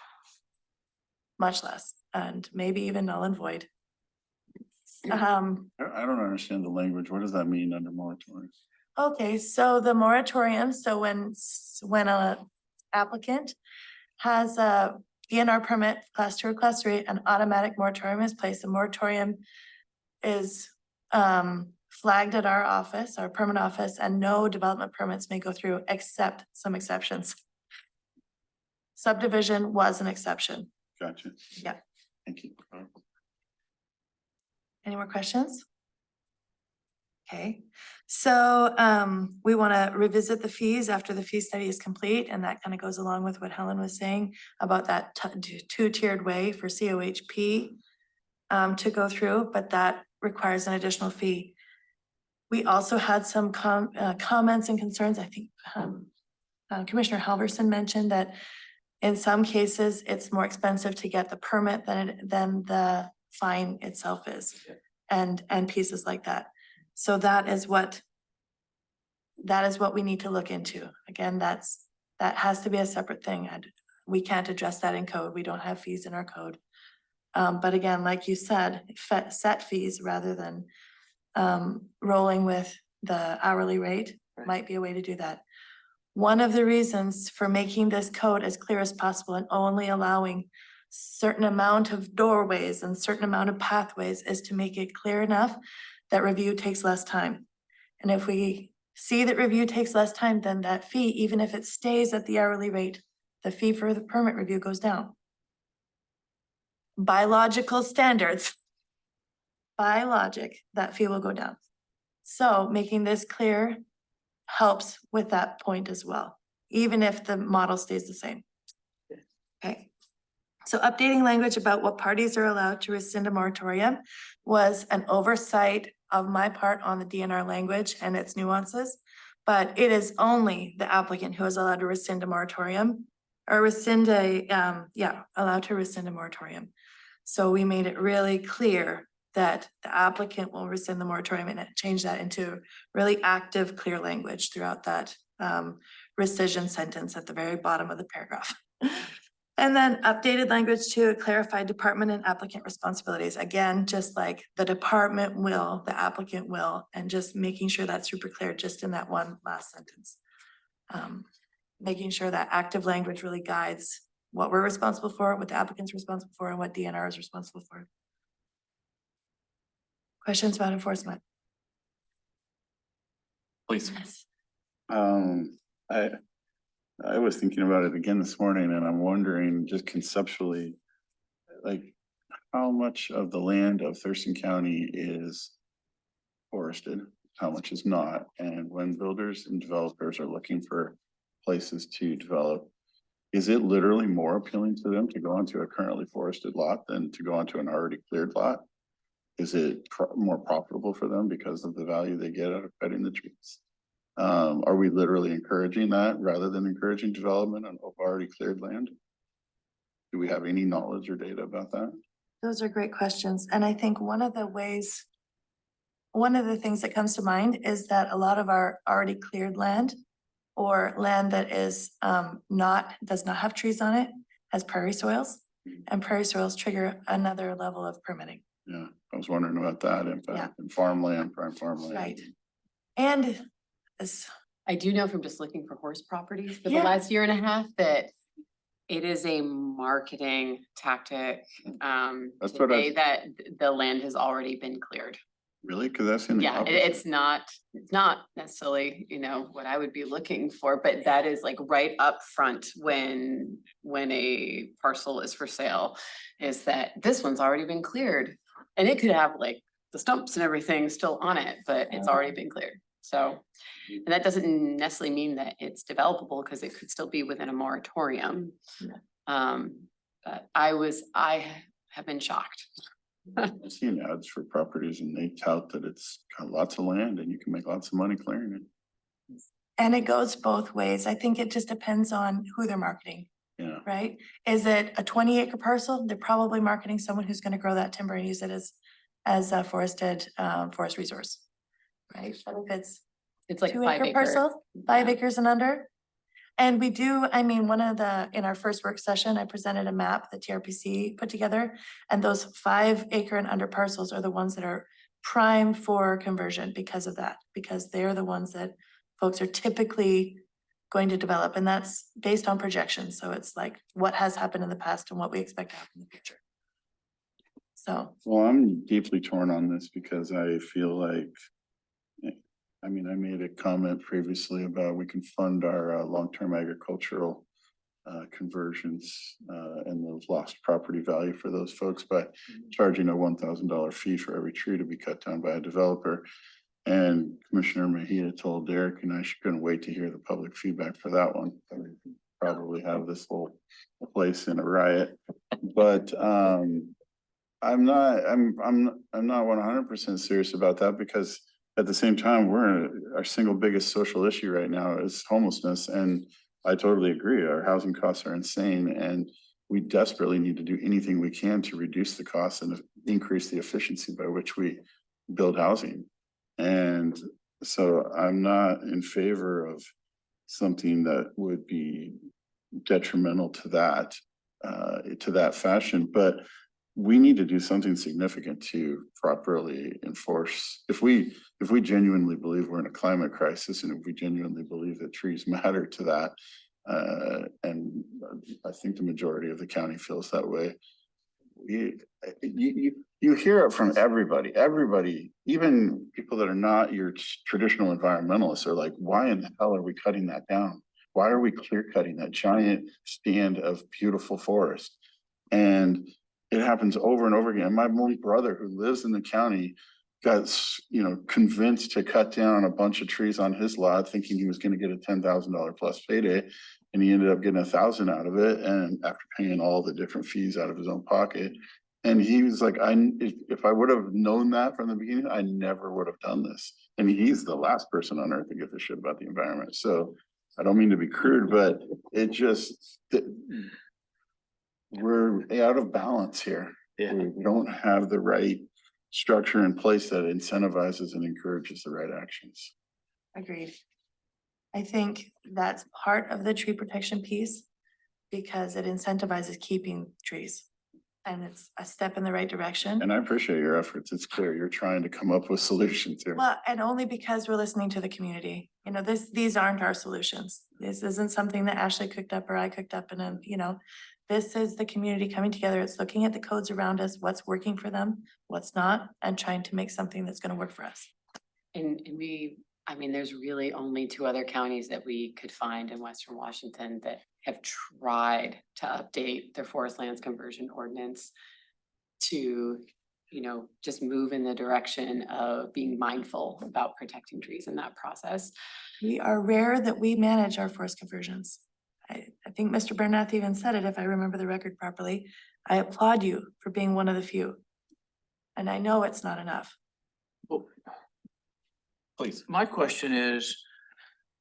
much less and maybe even null and void. I don't understand the language. What does that mean under moratorium? Okay, so the moratorium, so when a applicant has a DNR permit, class 2 or class 3, an automatic moratorium is placed. The moratorium is flagged at our office, our permanent office, and no development permits may go through except some exceptions. Subdivision was an exception. Gotcha. Yeah. Thank you. Any more questions? Okay, so we want to revisit the fees after the fee study is complete, and that kind of goes along with what Helen was saying about that two-tiered way for COHP to go through, but that requires an additional fee. We also had some comments and concerns. I think Commissioner Halverson mentioned that in some cases, it's more expensive to get the permit than the fine itself is. And pieces like that. So that is what we need to look into. Again, that has to be a separate thing. And we can't address that in code. We don't have fees in our code. But again, like you said, set fees rather than rolling with the hourly rate might be a way to do that. One of the reasons for making this code as clear as possible and only allowing certain amount of doorways and certain amount of pathways is to make it clear enough that review takes less time. And if we see that review takes less time, then that fee, even if it stays at the hourly rate, the fee for the permit review goes down. By logical standards, by logic, that fee will go down. So making this clear helps with that point as well, even if the model stays the same. Okay. So updating language about what parties are allowed to rescind a moratorium was an oversight of my part on the DNR language and its nuances. But it is only the applicant who is allowed to rescind a moratorium or allowed to rescind a moratorium. So we made it really clear that the applicant will rescind the moratorium and change that into really active, clear language throughout that rescission sentence at the very bottom of the paragraph. And then updated language to clarify department and applicant responsibilities. Again, just like the department will, the applicant will, and just making sure that's super clear just in that one last sentence. Making sure that active language really guides what we're responsible for, what the applicant's responsible for, and what DNR is responsible for. Questions about enforcement? Please. Yes. I was thinking about it again this morning and I'm wondering just conceptually, like how much of the land of Thurston County is forested, how much is not? And when builders and developers are looking for places to develop, is it literally more appealing to them to go onto a currently forested lot than to go onto an already cleared lot? Is it more profitable for them because of the value they get out of cutting the trees? Are we literally encouraging that rather than encouraging development on already cleared land? Do we have any knowledge or data about that? Those are great questions. And I think one of the things that comes to mind is that a lot of our already cleared land or land that is does not have trees on it, has prairie soils, and prairie soils trigger another level of permitting. Yeah, I was wondering about that impact in farmland, prime farmland. Right. And as I do know from just looking for horse properties for the Yeah. last year and a half that it is a marketing tactic That's to what say that the land has already been cleared. Really? Cause that's in the. Yeah, it's not necessarily, what I would be looking for, but that is like right up front when a parcel is for sale, is that this one's already been cleared. And it could have like the stumps and everything still on it, but it's already been cleared. So, and that doesn't necessarily mean that it's developable because it could still be within a moratorium. But I have been shocked. I've seen ads for properties and they tout that it's got lots of land and you can make lots of money clearing it. And it goes both ways. I think it just depends on who they're marketing, Yeah, right? Is it a 20-acre parcel? They're probably marketing someone who's gonna grow that timber and use it as a forested forest resource, right? But if It's like 2-acre 5 acre. parcel, 5 Yeah. acres and under. And we do, in our first work session, I presented a map that TRPC put together. And those 5-acre and under parcels are the ones that are prime for conversion because of that, because they're the ones that folks are typically going to develop. And that's based on projections. So it's like what has happened in the past and what we expect to happen in the future. So. well, I'm deeply torn on this because I feel like, I made a comment previously about we can fund our long-term agricultural conversions and those lost property value for those folks by charging a $1,000 fee for every tree to be cut down by a developer. And Commissioner Mejia told Derek and I couldn't wait to hear the public feedback for that one. Probably have this whole place in a riot, but I'm not 100% serious about that because at the same time, our single biggest social issue right now is homelessness. And I totally agree. Our housing costs are insane. And we desperately need to do anything we can to reduce the costs and increase the efficiency by which we build housing. And so I'm not in favor of something that would be detrimental to that fashion, but we need to do something significant to properly enforce. If we genuinely believe we're in a climate crisis, and if we genuinely believe that trees matter to that, and I think the majority of the county feels that way. You hear it from everybody, even people that are not your traditional environmentalists are like, why in the hell are we cutting that down? Why are we clear cutting that giant stand of beautiful forest? And it happens over and over again. My own brother who lives in the county got, convinced to cut down a bunch of trees on his lot, thinking he was going to get a $10,000 plus payday. And he ended up getting 1,000 out of it. And after paying all the different fees out of his own pocket. And he was like, if I would have known that from the beginning, I never would have done this. And he's the last person on earth to give a shit about the environment. So I don't mean to be crude, but it just, we're out of balance here. Yeah. We don't have the right structure in place that incentivizes and encourages the right actions. Agreed. I think that's part of the tree protection piece because it incentivizes keeping trees. And it's a step in the right direction. And I appreciate your efforts. It's clear you're trying to come up with solutions here. Well, and only because we're listening to the community. These aren't our solutions. This isn't something that Ashley cooked up or I cooked up this is the community coming together. It's looking at the codes around us, what's working for them, what's not, and trying to make something that's gonna work for us. And there's really only 2 other counties that we could find in Western Washington that have tried to update their forest lands conversion ordinance to, just move in the direction of being mindful about protecting trees in that process. We are rare that we manage our forest conversions. I think Mr. Bernath even said it, if I remember the record properly. I applaud you for being one of the few. And I know it's not enough. Well, Please. my question is,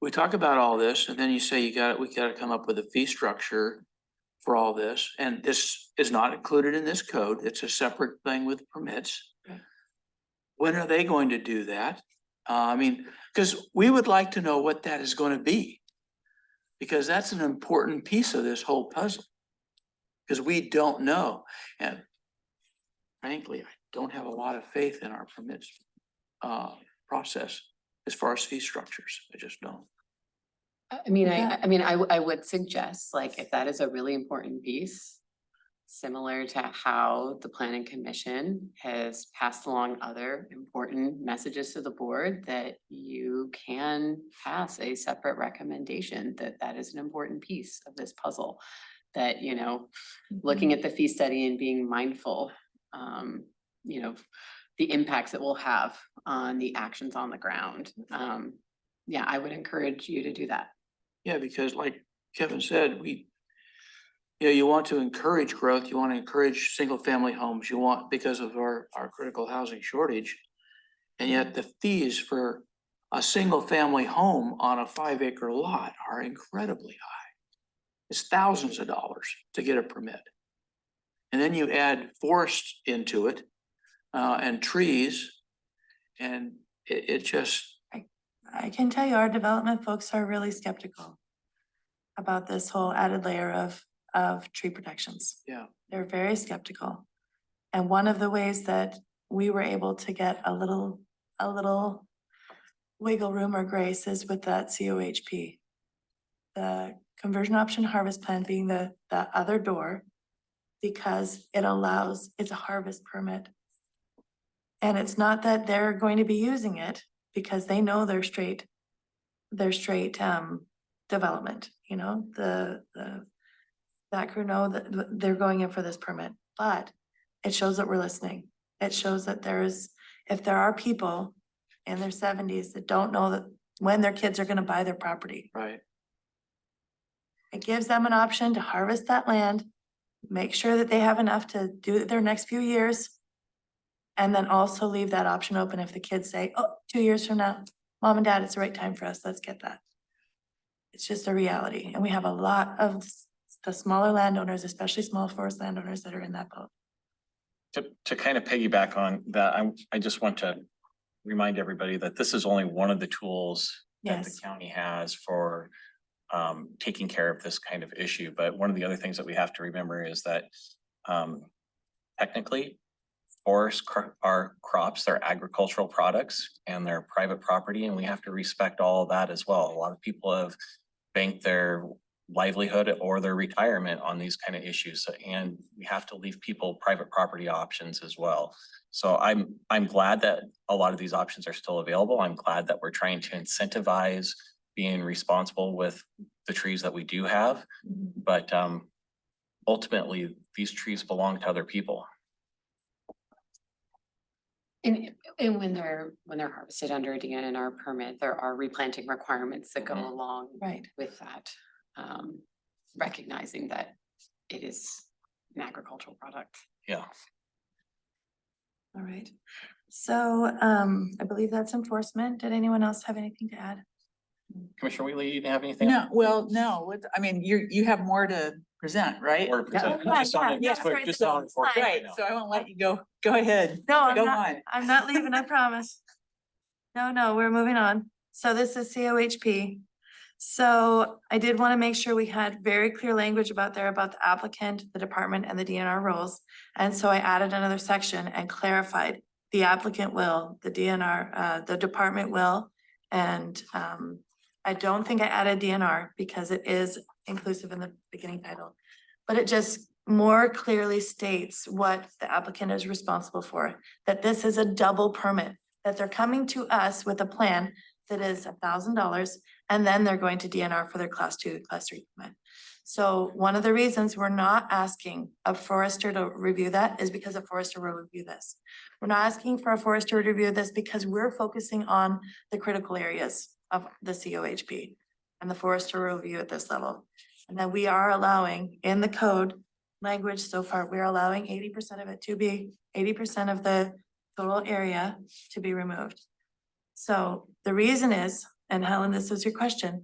we talk about all this and then you say we gotta come up with a fee structure for all this. And this is not included in this code. It's a separate thing with permits. Okay. When are they going to do that? Because we would like to know what that is going to be. Because that's an important piece of this whole puzzle. Because we don't know. And frankly, I don't have a lot of faith in our permits process as far as fee structures. I just don't. I would suggest, like, if that is a really important piece, similar to how the planning commission has passed along other important messages to the board, that you can pass a separate recommendation that is an important piece of this puzzle. That, looking at the fee study and being mindful, the impacts it will have on the actions on the ground. I would encourage you to do that. Yeah, because like Kevin said, you want to encourage growth, you want to encourage single family homes, because of our critical housing shortage. And yet the fees for a single family home on a 5-acre lot are incredibly high. It's thousands of dollars to get a permit. And then you add forest into it, and trees, and it just. I can tell you, our development folks are really skeptical about this whole added layer of tree protections. Yeah. They're very skeptical. And one of the ways that we were able to get a little wiggle room or grace is with that COHP. The conversion option harvest plan being the other door, because it's a harvest permit. And it's not that they're going to be using it because they know they're straight development, that crew know that they're going in for this permit, but it shows that we're listening. It shows that if there are people in their 70s that don't know that when their kids are gonna buy their property. Right. It gives them an option to harvest that land, make sure that they have enough to do it their next few years. And then also leave that option open if the kids say, oh, 2 years from now, mom and dad, it's the right time for us, let's get that. It's just a reality. And we have a lot of the smaller landowners, especially small forest landowners that are in that boat. To kind of piggyback on that, I just want to remind everybody that this is only one of the tools that the Yes. county has for taking care of this kind of issue. But one of the other things that we have to remember is that technically forests are crops, they're agricultural products and they're private property, and we have to respect all of that as well. A lot of people have banked their livelihood or their retirement on these kind of issues, and we have to leave people private property options as well. So I'm glad that a lot of these options are still available. I'm glad that we're trying to incentivize being responsible with the trees that we do have, but ultimately these trees belong to other people. And when they're harvested under a DNR permit, there are replanting requirements that go along Right. with that. Recognizing that it is an agricultural product. Yeah. All right. So I believe that's enforcement. Did anyone else have anything to add? Commissioner Wheatley, you have anything? No, well, no, I mean, you have more to present, right? Or present? Yeah, Just on- yeah, just sorry, just this on is enforcement fine. right Right, now. so I won't let you go ahead. No, Go on. I'm not leaving, I promise. No, we're moving on. So this is COHP. So I did want to make sure we had very clear language about the applicant, the department and the DNR roles. And so I added another section and clarified the applicant will, the DNR, the department will. And I don't think I added DNR because it is inclusive in the beginning title. But it just more clearly states what the applicant is responsible for, that this is a double permit, that they're coming to us with a plan that is $1,000, and then they're going to DNR for their class 2, class 3 permit. So one of the reasons we're not asking a forester to review that is because a forester will review this. We're not asking for a forester to review this because we're focusing on the critical areas of the COHP, and the forester will review at this level. And then we are allowing in the code language so far, we're allowing 80% of it to be, 80% of the total area to be removed. So the reason is, and Helen, this was your question.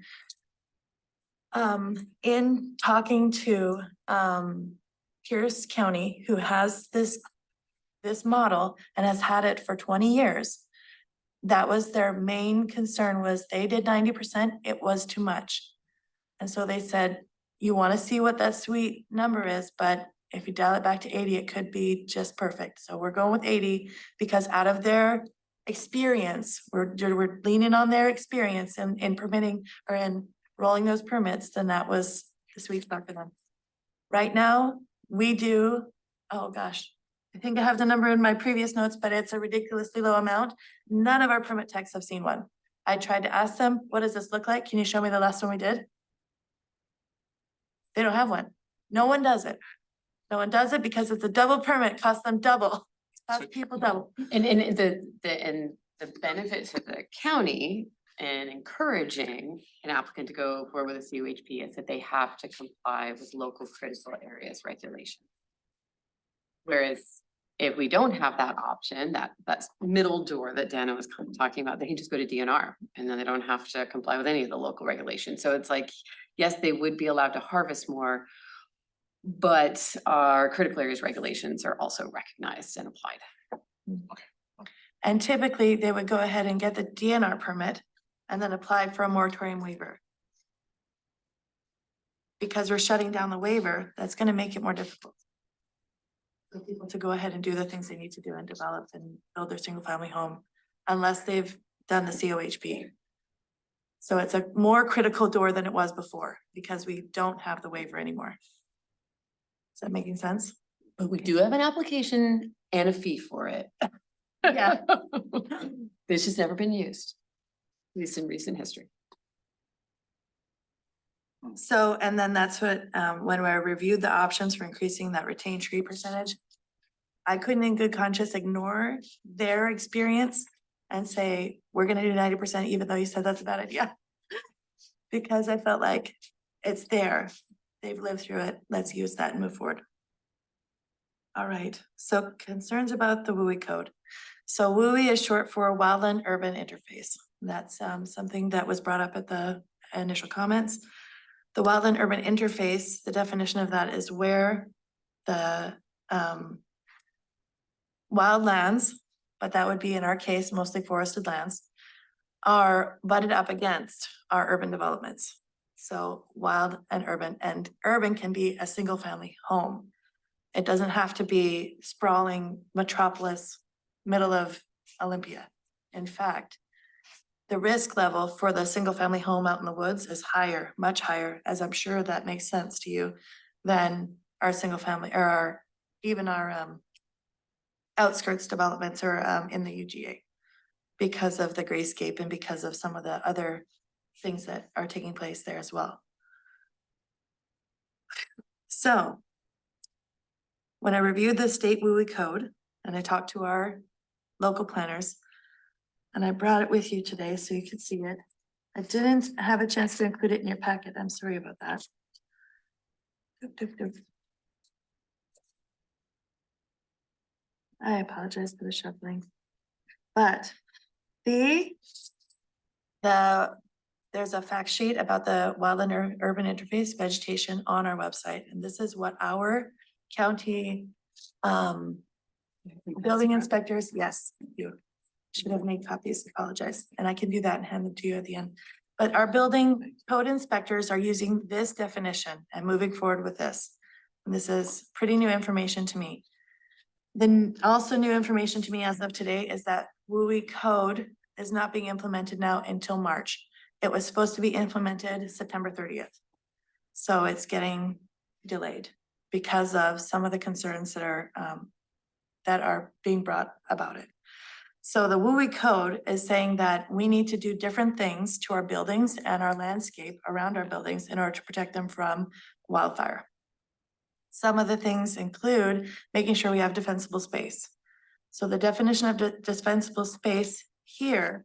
In talking to Pierce County, who has this model and has had it for 20 years, that was their main concern, was they did 90%, it was too much. And so they said, you want to see what that sweet number is, but if you dial it back to 80, it could be just perfect. So we're going with 80 because out of their experience, we're leaning on their experience in permitting or in rolling those permits, then that was the sweet spot for them. Right now, we do, oh gosh, I think I have the number in my previous notes, but it's a ridiculously low amount. None of our permit techs have seen one. I tried to ask them, what does this look like? Can you show me the last one we did? They don't have one. No one does it. No one does it because it's a double permit, costs them double, costs people double. And the benefit to the county and encouraging an applicant to go forward with a CUHP is that they have to comply with local critical areas regulation. Whereas if we don't have that option, that's middle door that Dana was kind of talking about, they can just go to DNR and then they don't have to comply with any of the local regulations. So it's like, yes, they would be allowed to harvest more, but our critical areas regulations are also recognized and applied. And typically, they would go ahead and get the DNR permit and then apply for a moratorium waiver. Because we're shutting down the waiver, that's gonna make it more difficult for people to go ahead and do the things they need to do and develop and build their single family home unless they've done the COHP. So it's a more critical door than it was before because we don't have the waiver anymore. Is that making sense? But we do have an application and a fee for it. Yeah. It's just never been used, at least in recent history. So, and then that's what, when we reviewed the options for increasing that retained tree percentage, I couldn't in good conscience ignore their experience and say, we're gonna do 90%, even though you said that's a bad idea. Because I felt like it's there, they've lived through it, let's use that and move forward. All right, so concerns about the WUI code. So WUI is short for Wildland Urban Interface. That's something that was brought up at the initial comments. The wildland urban interface, the definition of that is where the wildlands, but that would be in our case, mostly forested lands, are butted up against our urban developments. So wild and urban can be a single family home. It doesn't have to be sprawling metropolis, middle of Olympia. In fact, the risk level for the single family home out in the woods is higher, much higher, as I'm sure that makes sense to you, than our single family or our, even our outskirts developments or in the UGA because of the grayscape and because of some of the other things that are taking place there as well. So when I reviewed the state WUI code and I talked to our local planners, and I brought it with you today so you could see it. I didn't have a chance to include it in your packet. I'm sorry about that. I apologize for the shuffling. But there's a fact sheet about the wildland urban interface vegetation on our website, and this is what our county building inspectors, yes, you should have made copies, apologize, and I can do that and hand them to you at the end. But our building code inspectors are using this definition and moving forward with this. And this is pretty new information to me. Then also new information to me as of today is that WUI code is not being implemented now until March. It was supposed to be implemented September 30th. So it's getting delayed because of some of the concerns that are being brought about it. So the WUI code is saying that we need to do different things to our buildings and our landscape around our buildings in order to protect them from wildfire. Some of the things include making sure we have defensible space. So the definition of defensible space here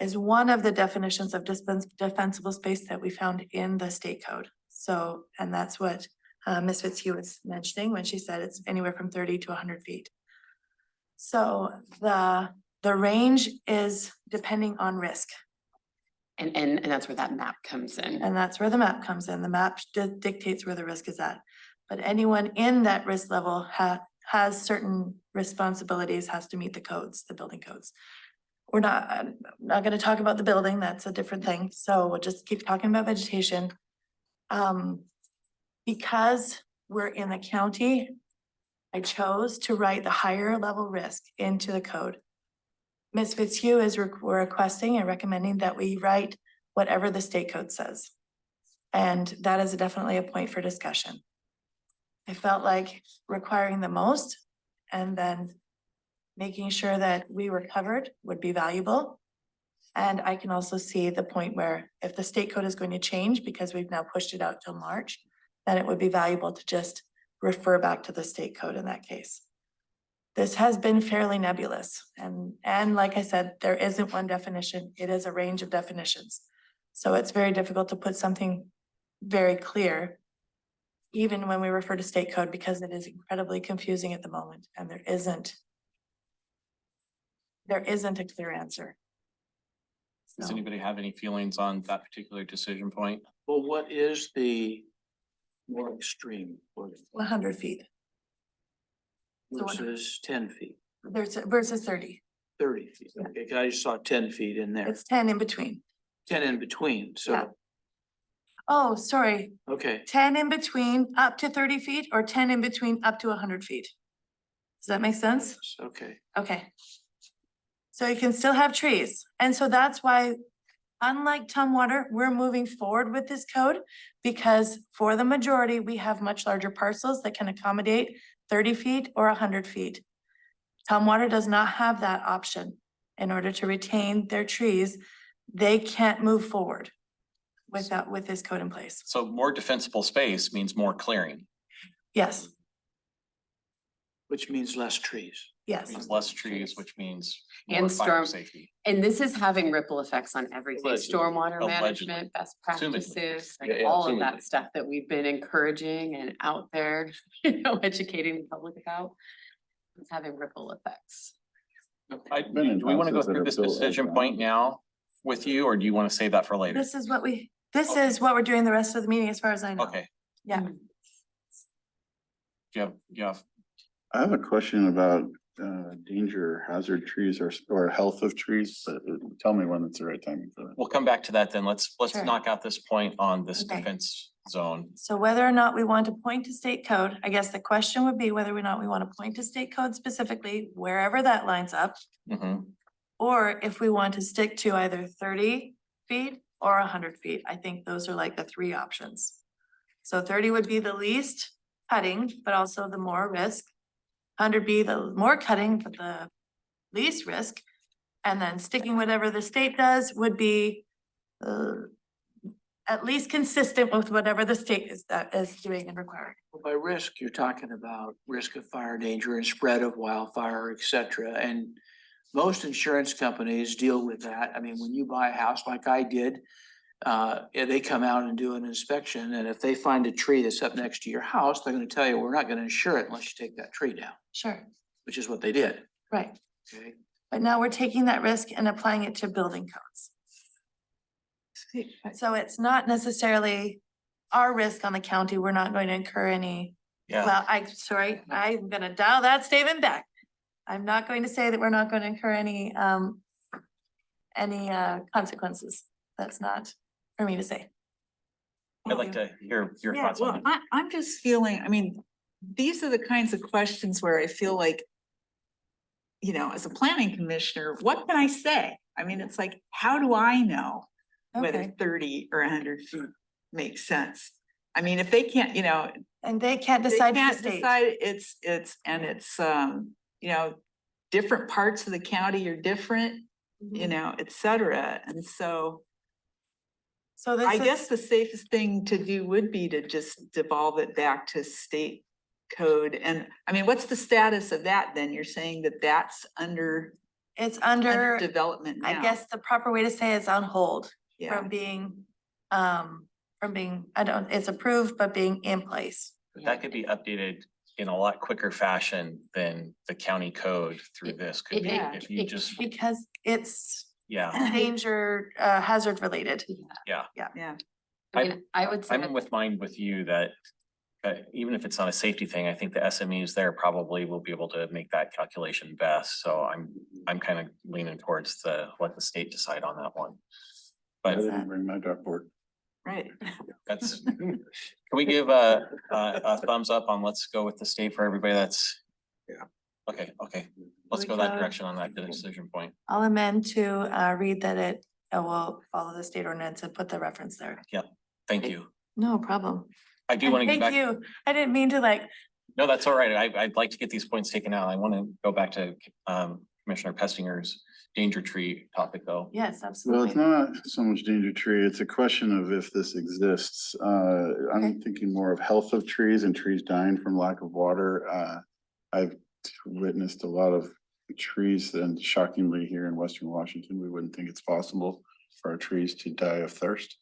is one of the definitions of defensible space that we found in the state code. So, and that's what Ms. Fitzhugh was mentioning when she said it's anywhere from 30 to 100 feet. So the range is depending on risk. And that's where that map comes in. And that's where the map comes in. The map dictates where the risk is at. But anyone in that risk level has certain responsibilities, has to meet the codes, the building codes. I'm not gonna talk about the building, that's a different thing. So we'll just keep talking about vegetation. Because we're in the county, I chose to write the higher level risk into the code. Ms. Fitzhugh is requesting and recommending that we write whatever the state code says. And that is definitely a point for discussion. I felt like requiring the most and then making sure that we were covered would be valuable. And I can also see the point where if the state code is going to change because we've now pushed it out till March, then it would be valuable to just refer back to the state code in that case. This has been fairly nebulous and like I said, there isn't one definition. It is a range of definitions. So it's very difficult to put something very clear even when we refer to state code because it is incredibly confusing at the moment and there isn't a clear answer. Does So, anybody have any feelings on that particular decision point? Well, what is the more extreme 100 feet So what- versus 10 feet, versus 30. 30 feet? Yeah. Okay, 'cause I just saw 10 feet in there, It's 10 in between. 10 in between, Yeah. so, Oh, sorry. okay. 10 in between up to 30 feet or 10 in between up to 100 feet? Does that make sense? Okay, Okay. So you can still have trees. And so that's why, unlike Tumwater, we're moving forward with this code because for the majority, we have much larger parcels that can accommodate 30 feet or 100 feet. Tumwater does not have that option. In order to retain their trees, they can't move forward with this code in place. So more defensible space means more clearing, Yes, which means less trees. yes. means less trees, which means more And fire storm- safety. And this is having ripple effects on everything, Allegedly. stormwater Allegedly. management, best Assumedly. practices, Yeah, like yeah, all of assumedly. that stuff that we've been encouraging and out there, educating the public about. It's having ripple effects. Do we want to go through this decision point now with you, or do you want to save that for later? This is what we This is what we're doing the rest of the meeting, as far as I know. Okay, Yeah. do you have, I have a question about danger, hazard trees or health of trees. Tell me when it's the right time for that. we'll come back to that then. Let's Sure. knock out this point on this Okay. defense zone. So whether or not we want to point to state code, I guess the question would be whether or not we want to point to state code specifically, wherever that lines up. Mhm. Or if we want to stick to either 30 feet or 100 feet. I think those are like the three options. So 30 would be the least cutting, but also the more risk. 100 be the more cutting, but the least risk. And then sticking whatever the state does would be at least consistent with whatever the state is doing and requiring. Well, by risk, you're talking about risk of fire danger and spread of wildfire, et cetera. And most insurance companies deal with that. I mean, when you buy a house like I did, they come out and do an inspection, and if they find a tree that's up next to your house, they're gonna tell you, we're not gonna insure it unless you take that tree down, Sure, which is what they did, right. okay? But now we're taking that risk and applying it to building codes. So it's not necessarily our risk on the county. We're not going to incur any, Yeah, well, I'm gonna dial that statement back. I'm not going to say that we're not going to incur any consequences. That's not for me to say. I'd like to hear your Yeah, thoughts on well, it. I'm just feeling, I mean, these are the kinds of questions where I feel like, you know, as a planning commissioner, what can I say? I mean, it's like, how do I know whether Okay. 30 or 100 feet makes sense? I mean, if they can't, you know, And they can't they decide for the can't state. decide, it's, you know, different parts of the county are different, you know, et cetera. And so So this I is, guess the safest thing to do would be to just devolve it back to state code. And I mean, what's the status of that then? You're saying that that's under it's under, development now? I guess the proper way to say it's on hold Yeah, from being, it's approved, but being in place. That could be updated in a lot quicker fashion than the county code through this could be, Yeah. if you just, Because it's yeah. danger, hazard related. yeah. I mean, I would say. I'm with mine with you that even if it's not a safety thing, I think the SMEs there probably will be able to make that calculation best. So I'm kind of leaning towards let the state decide on that one. I But didn't bring my dartboard. Right. that's, can we give a thumbs up on let's go with the state for everybody that's? Yeah. Okay, let's We go that go- direction on that decision point. I'll amend to read that it will follow the state ordinance and put the reference there. Thank you. No problem. I do And want to get thank back. you. I didn't mean to No, that's all right. I'd like to get these points taken out. I want to go back to Commissioner Pestinger's danger tree topic though. yes, Well, it's absolutely. not so much danger tree. It's a question of if this exists. I'm thinking more of health of trees and trees dying from lack of water. I've witnessed a lot of trees, and shockingly here in Western Washington, we wouldn't think it's possible for our trees to die of thirst.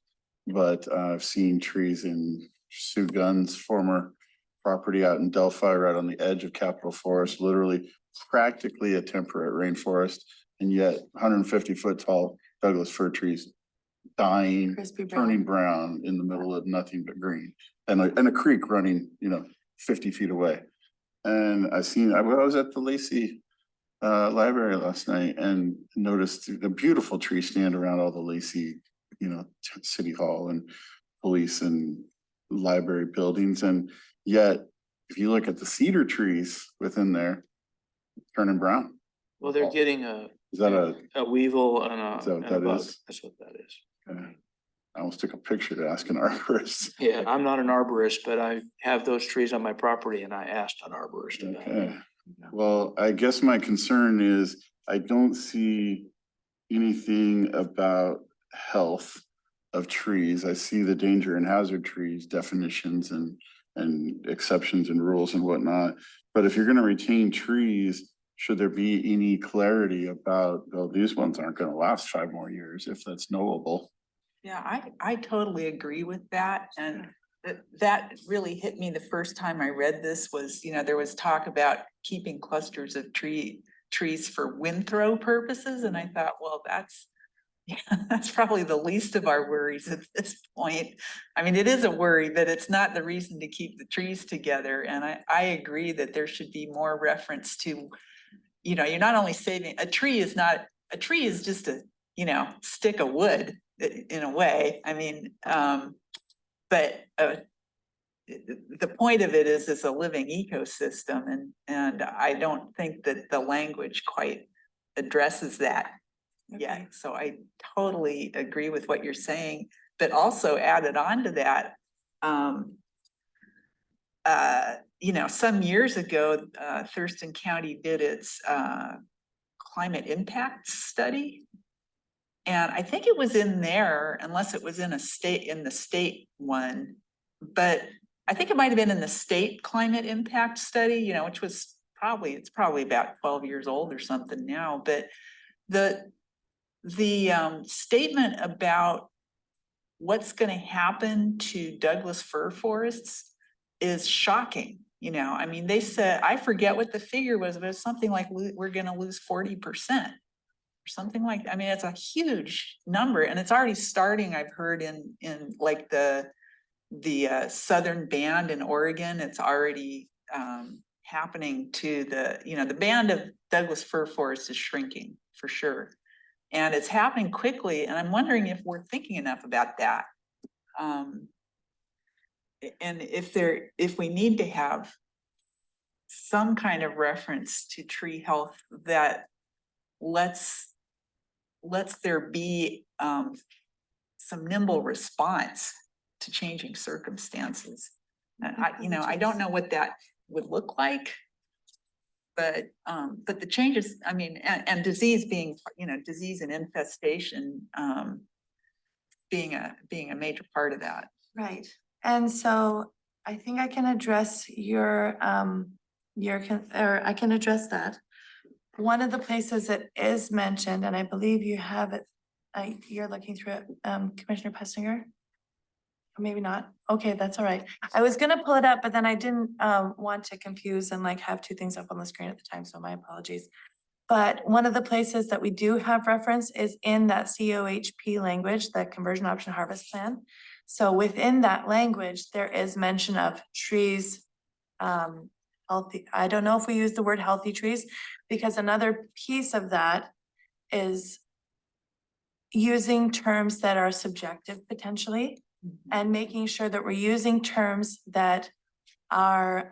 But I've seen trees in Sue Gunn's former property out in Delphi, right on the edge of Capitol Forest, literally practically a temperate rainforest. And yet 150-foot tall Douglas fir trees dying, Crispy brown. turning brown in the middle of nothing but green. And a creek running, 50 feet away. And I was at the Lacey library last night and noticed the beautiful tree stand around all the Lacey, city hall and police and library buildings. And yet, if you look at the cedar trees within there, turning brown. Well, they're getting a Is that a weevil and Is that what a that bug. is? That's what that is. I almost took a picture to ask an arborist. Yeah, I'm not an arborist, but I have those trees on my property and I asked an arborist about it. Okay, well, I guess my concern is I don't see anything about health of trees. I see the danger and hazard trees definitions and exceptions and rules and whatnot. But if you're gonna retain trees, should there be any clarity about, oh, these ones aren't gonna last 5 more years if that's knowable? Yeah, I totally agree with that. And that really hit me the first time I read this was, there was talk about keeping clusters of trees for wind throw purposes. And I thought, well, that's Yeah, that's probably the least of our worries at this point. I mean, it is a worry, but it's not the reason to keep the trees together. And I agree that there should be more reference to, you know, you're not only saving, a tree is just a, you know, stick of wood in a way. I mean, but the point of it is it's a living ecosystem, and I don't think that the language quite addresses that yet. So I totally agree with what you're saying, but also added on to that, you know, some years ago, Thurston County did its climate impact study. And I think it was in there, unless it was in the state one, but I think it might have been in the state climate impact study, you know, which was it's probably about 12 years old or something now, but the statement about what's going to happen to Douglas fir forests is shocking. You know, I mean, they said, I forget what the figure was, but it's something like we're going to lose 40% or something like that. I mean, it's a huge number, and it's already starting. I've heard in like the southern band in Oregon, it's already happening to the band of Douglas fir forest is shrinking for sure. And it's happening quickly, and I'm wondering if we're thinking enough about that. And if we need to have some kind of reference to tree health that lets there be some nimble response to changing circumstances. And I don't know what that would look like. But the changes, I mean, and disease being, disease and infestation being a major part of that. Right. And so I think I can address or I can address that. One of the places that is mentioned, and I believe you have it, you're looking through it, Commissioner Pessinger? Or maybe not. Okay, that's all right. I was gonna pull it up, but then I didn't want to confuse and like have two things up on the screen at the time, so my apologies. But one of the places that we do have reference is in that COHP language, the Conversion Option Harvest Plan. So within that language, there is mention of trees, healthy. I don't know if we use the word healthy trees, because another piece of that is using terms that are subjective potentially, and making sure that we're using terms that are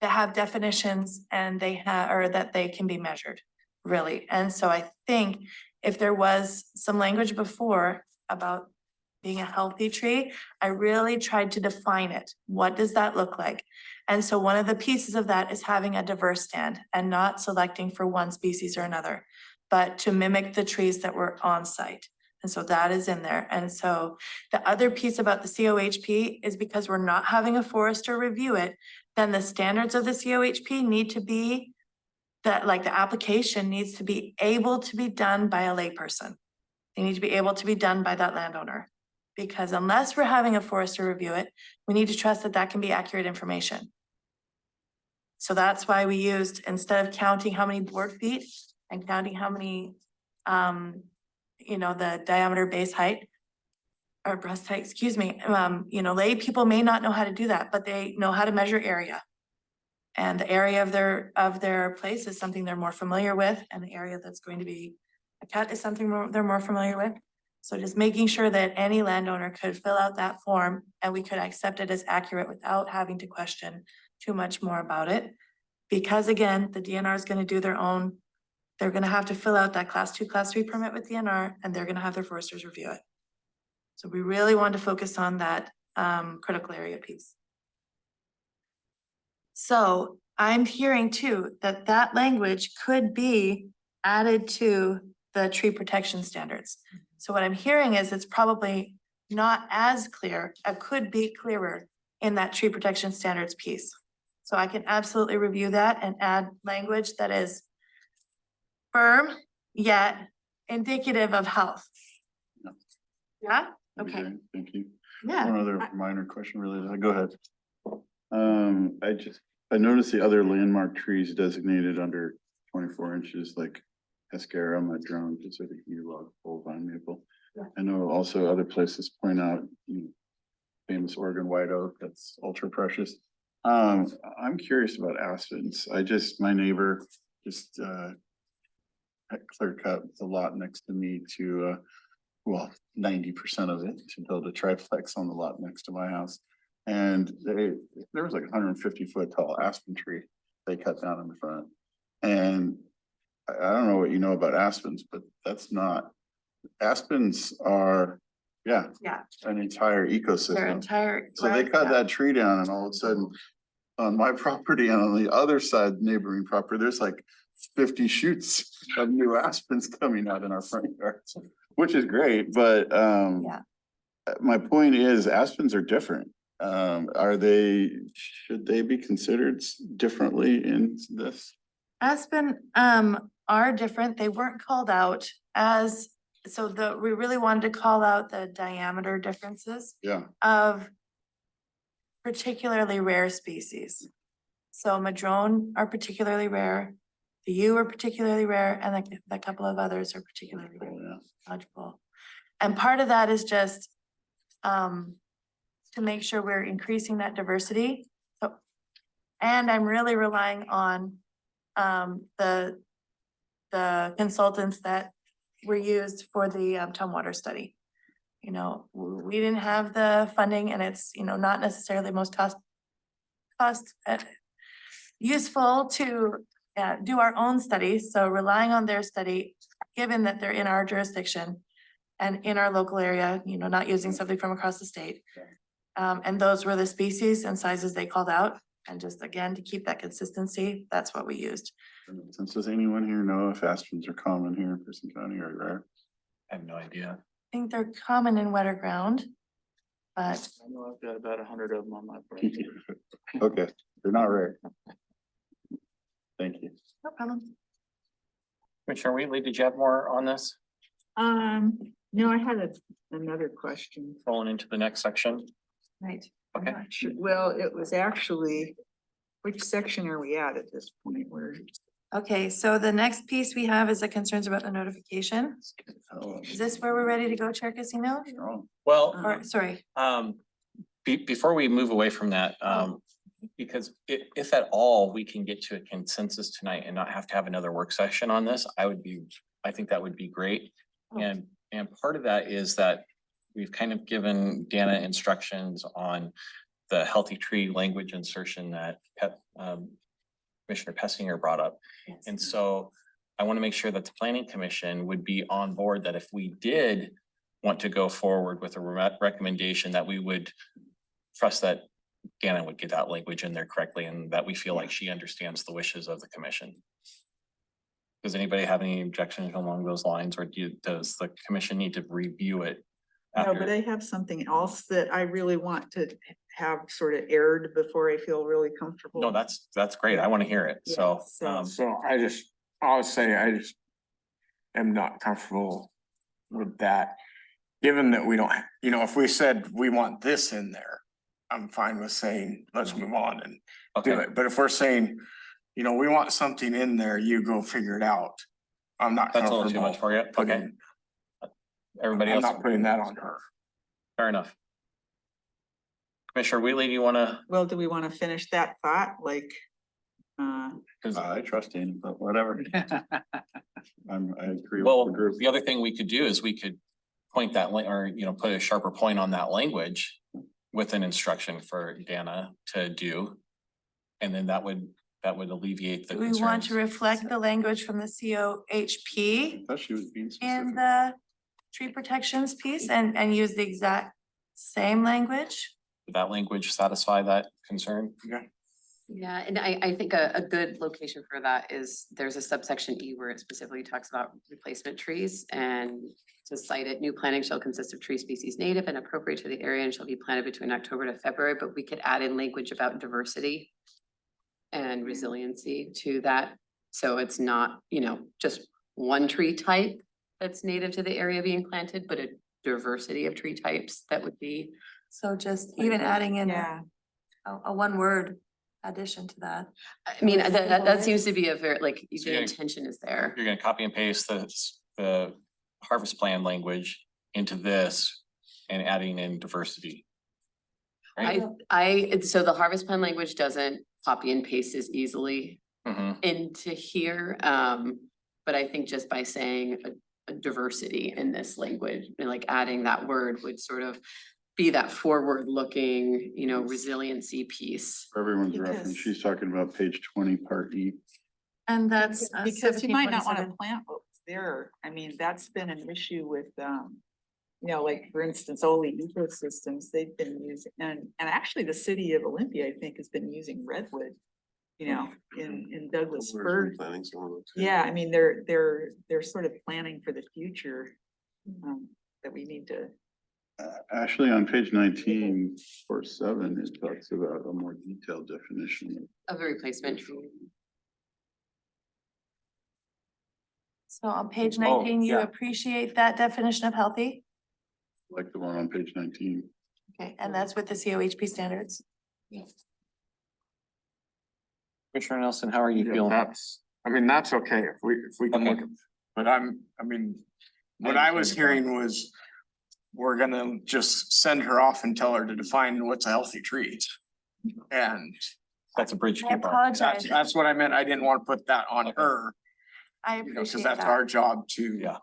that have definitions and that they can be measured, really. And so I think if there was some language before about being a healthy tree, I really tried to define it. What does that look like? And so one of the pieces of that is having a diverse stand and not selecting for one species or another, but to mimic the trees that were on site. And so that is in there. And so the other piece about the COHP is because we're not having a forester review it, then the standards of the COHP need to be that, like, the application needs to be able to be done by a layperson. They need to be able to be done by that landowner. Because unless we're having a forester review it, we need to trust that that can be accurate information. So that's why we used, instead of counting how many board feet and counting how many the diameter base height or breast height, excuse me, lay people may not know how to do that, but they know how to measure area. And the area of their place is something they're more familiar with, and the area that's going to be a cut is something they're more familiar with. So just making sure that any landowner could fill out that form and we could accept it as accurate without having to question too much more about it. Because again, the DNR is going to do their own. They're gonna have to fill out that class 2, class 3 permit with DNR, and they're gonna have their foresters review it. So we really want to focus on that critical area piece. So I'm hearing too, that language could be added to the tree protection standards. So what I'm hearing is it's probably not as clear, it could be clearer in that tree protection standards piece. So I can absolutely review that and add language that is firm, yet indicative of health. Yeah, okay. Thank you. Yeah. One other minor question related, go ahead. I noticed the other landmark trees designated under 24 inches, like Pescara, Madrone, Pacific Yew Log, Old Vine Maple. I know also other places point out famous Oregon white oak, that's ultra precious. I'm curious about aspens. My neighbor just had clear cut the lot next to me to 90% of it to build a triplex on the lot next to my house. And there was like 150-foot tall aspen tree they cut down in the front. And I don't know what you know about aspens, but aspens are, Yeah. an entire Their ecosystem. entire. So they cut that tree down and all of a sudden on my property and on the other side neighboring property, there's like 50 shoots of new aspens coming out in our front yards, which is great, but my point is aspens are different. Should they be considered differently in this? Aspen are different. They weren't called out as, we really wanted to call out the diameter differences Yeah, of particularly rare species. So Madrone are particularly rare, the yew are particularly rare, and a couple of others are particularly yeah. lodgepole. And part of that is just to make sure we're increasing that diversity. So, and I'm really relying on the consultants that were used for the Tumwater study. You know, we didn't have the funding, and it's, you know, not necessarily most cost useful to do our own studies. So relying on their study, given that they're in our jurisdiction and in our local area, you know, not using something from across the state. And those were the species and sizes they called out. And just again, to keep that consistency, that's what we used. Does anyone here know if aspens are common here in Thurston County or rare? I have no idea. I think they're common in wetter ground, but I know I've got about 100 of them on my property. Okay, they're not rare. Thank you. no problem. Commissioner Wheatley, did you have more on this? No, I had another question. Rolling into the next section. Right. I'm Okay. not sure. Well, it was actually, which section are we at this point? Okay, so the next piece we have is the concerns about the notification. Is this where we're ready to go, Chair Casino? Well, Or, sorry, before we move away from that, because if at all we can get to a consensus tonight and not have to have another work session on this, I think that would be great. And part of that is that we've kind of given Dana instructions on the healthy tree language insertion that Commissioner Pessinger brought up. Yes. And so I want to make sure that the planning commission would be on board that if we did want to go forward with a recommendation, that we would trust that Dana would get that language in there correctly and that we feel like she understands the wishes of the commission. Does anybody have any objections along those lines, or does the commission need to review it? No, but I have something else that I really want to have sort of aired before I feel really comfortable. No, that's great. I want to hear it. So, Yeah, So I would say I just am not comfortable with that. Given that we don't, if we said we want this in there, I'm fine with saying, let's move on and do okay, it. But if we're saying, we want something in there, you go figure it out. I'm not that's a little too much comfortable for you. Okay, putting, everybody I'm else, not putting that on her. fair enough. Commissioner Wheatley, do you want to? well, do we want to finish that thought? Like, I trust him, but whatever. I agree with Well, the group. the other thing we could do is we could point that or, put a sharper point on that language with an instruction for Dana to do. And then that would alleviate the do we want to concerns. reflect the language from the COHP I thought she was being in specific. the tree protections piece and use the exact same language? Would that language satisfy that concern? Yeah, and I think a good location for that is there's a subsection E where it specifically talks about replacement trees, and to cite it, new planting shall consist of tree species native and appropriate to the area and shall be planted between October to February, but we could add in language about diversity and resiliency to that. So it's not, just one tree type that's native to the area being planted, but a diversity of tree types that would be. So just even adding in yeah, a one word addition to that. I mean, Or that second seems to be a very, like, So the you're- intention is there. You're gonna copy and paste the harvest plan language into this and adding in diversity. Right? So the harvest plan language doesn't copy and paste as easily Mhm. into here. But I think just by saying a diversity in this language, and like adding that word would sort of be that forward-looking, resiliency piece. For everyone's Because- reference, she's talking about page 20, part E. And that's. Because you might not want to 1727. plant what's there. I mean, that's been an issue with, like, for instance, Ole ecosystems, they've been using, and actually the city of Olympia, I think, has been using redwood, in Douglas fir. Yeah, I mean, they're sort of planning for the future, that we need to. Actually, on page 19, or 7, it talks about a more detailed definition. Of a replacement tree. So on page Oh, 19, you yeah. appreciate that definition of healthy? Like the one on page 19. Okay, and that's with the COHP standards. Commissioner Nelson, how are you Yeah, feeling? that's okay if we can look, Okay. at. But what I was hearing was we're gonna just send her off and tell her to define what's a healthy tree. And That's a bridge. I too far. apologize. that's what I meant. I didn't want to put that on Okay. her, I because appreciate that's that. our job to Yeah.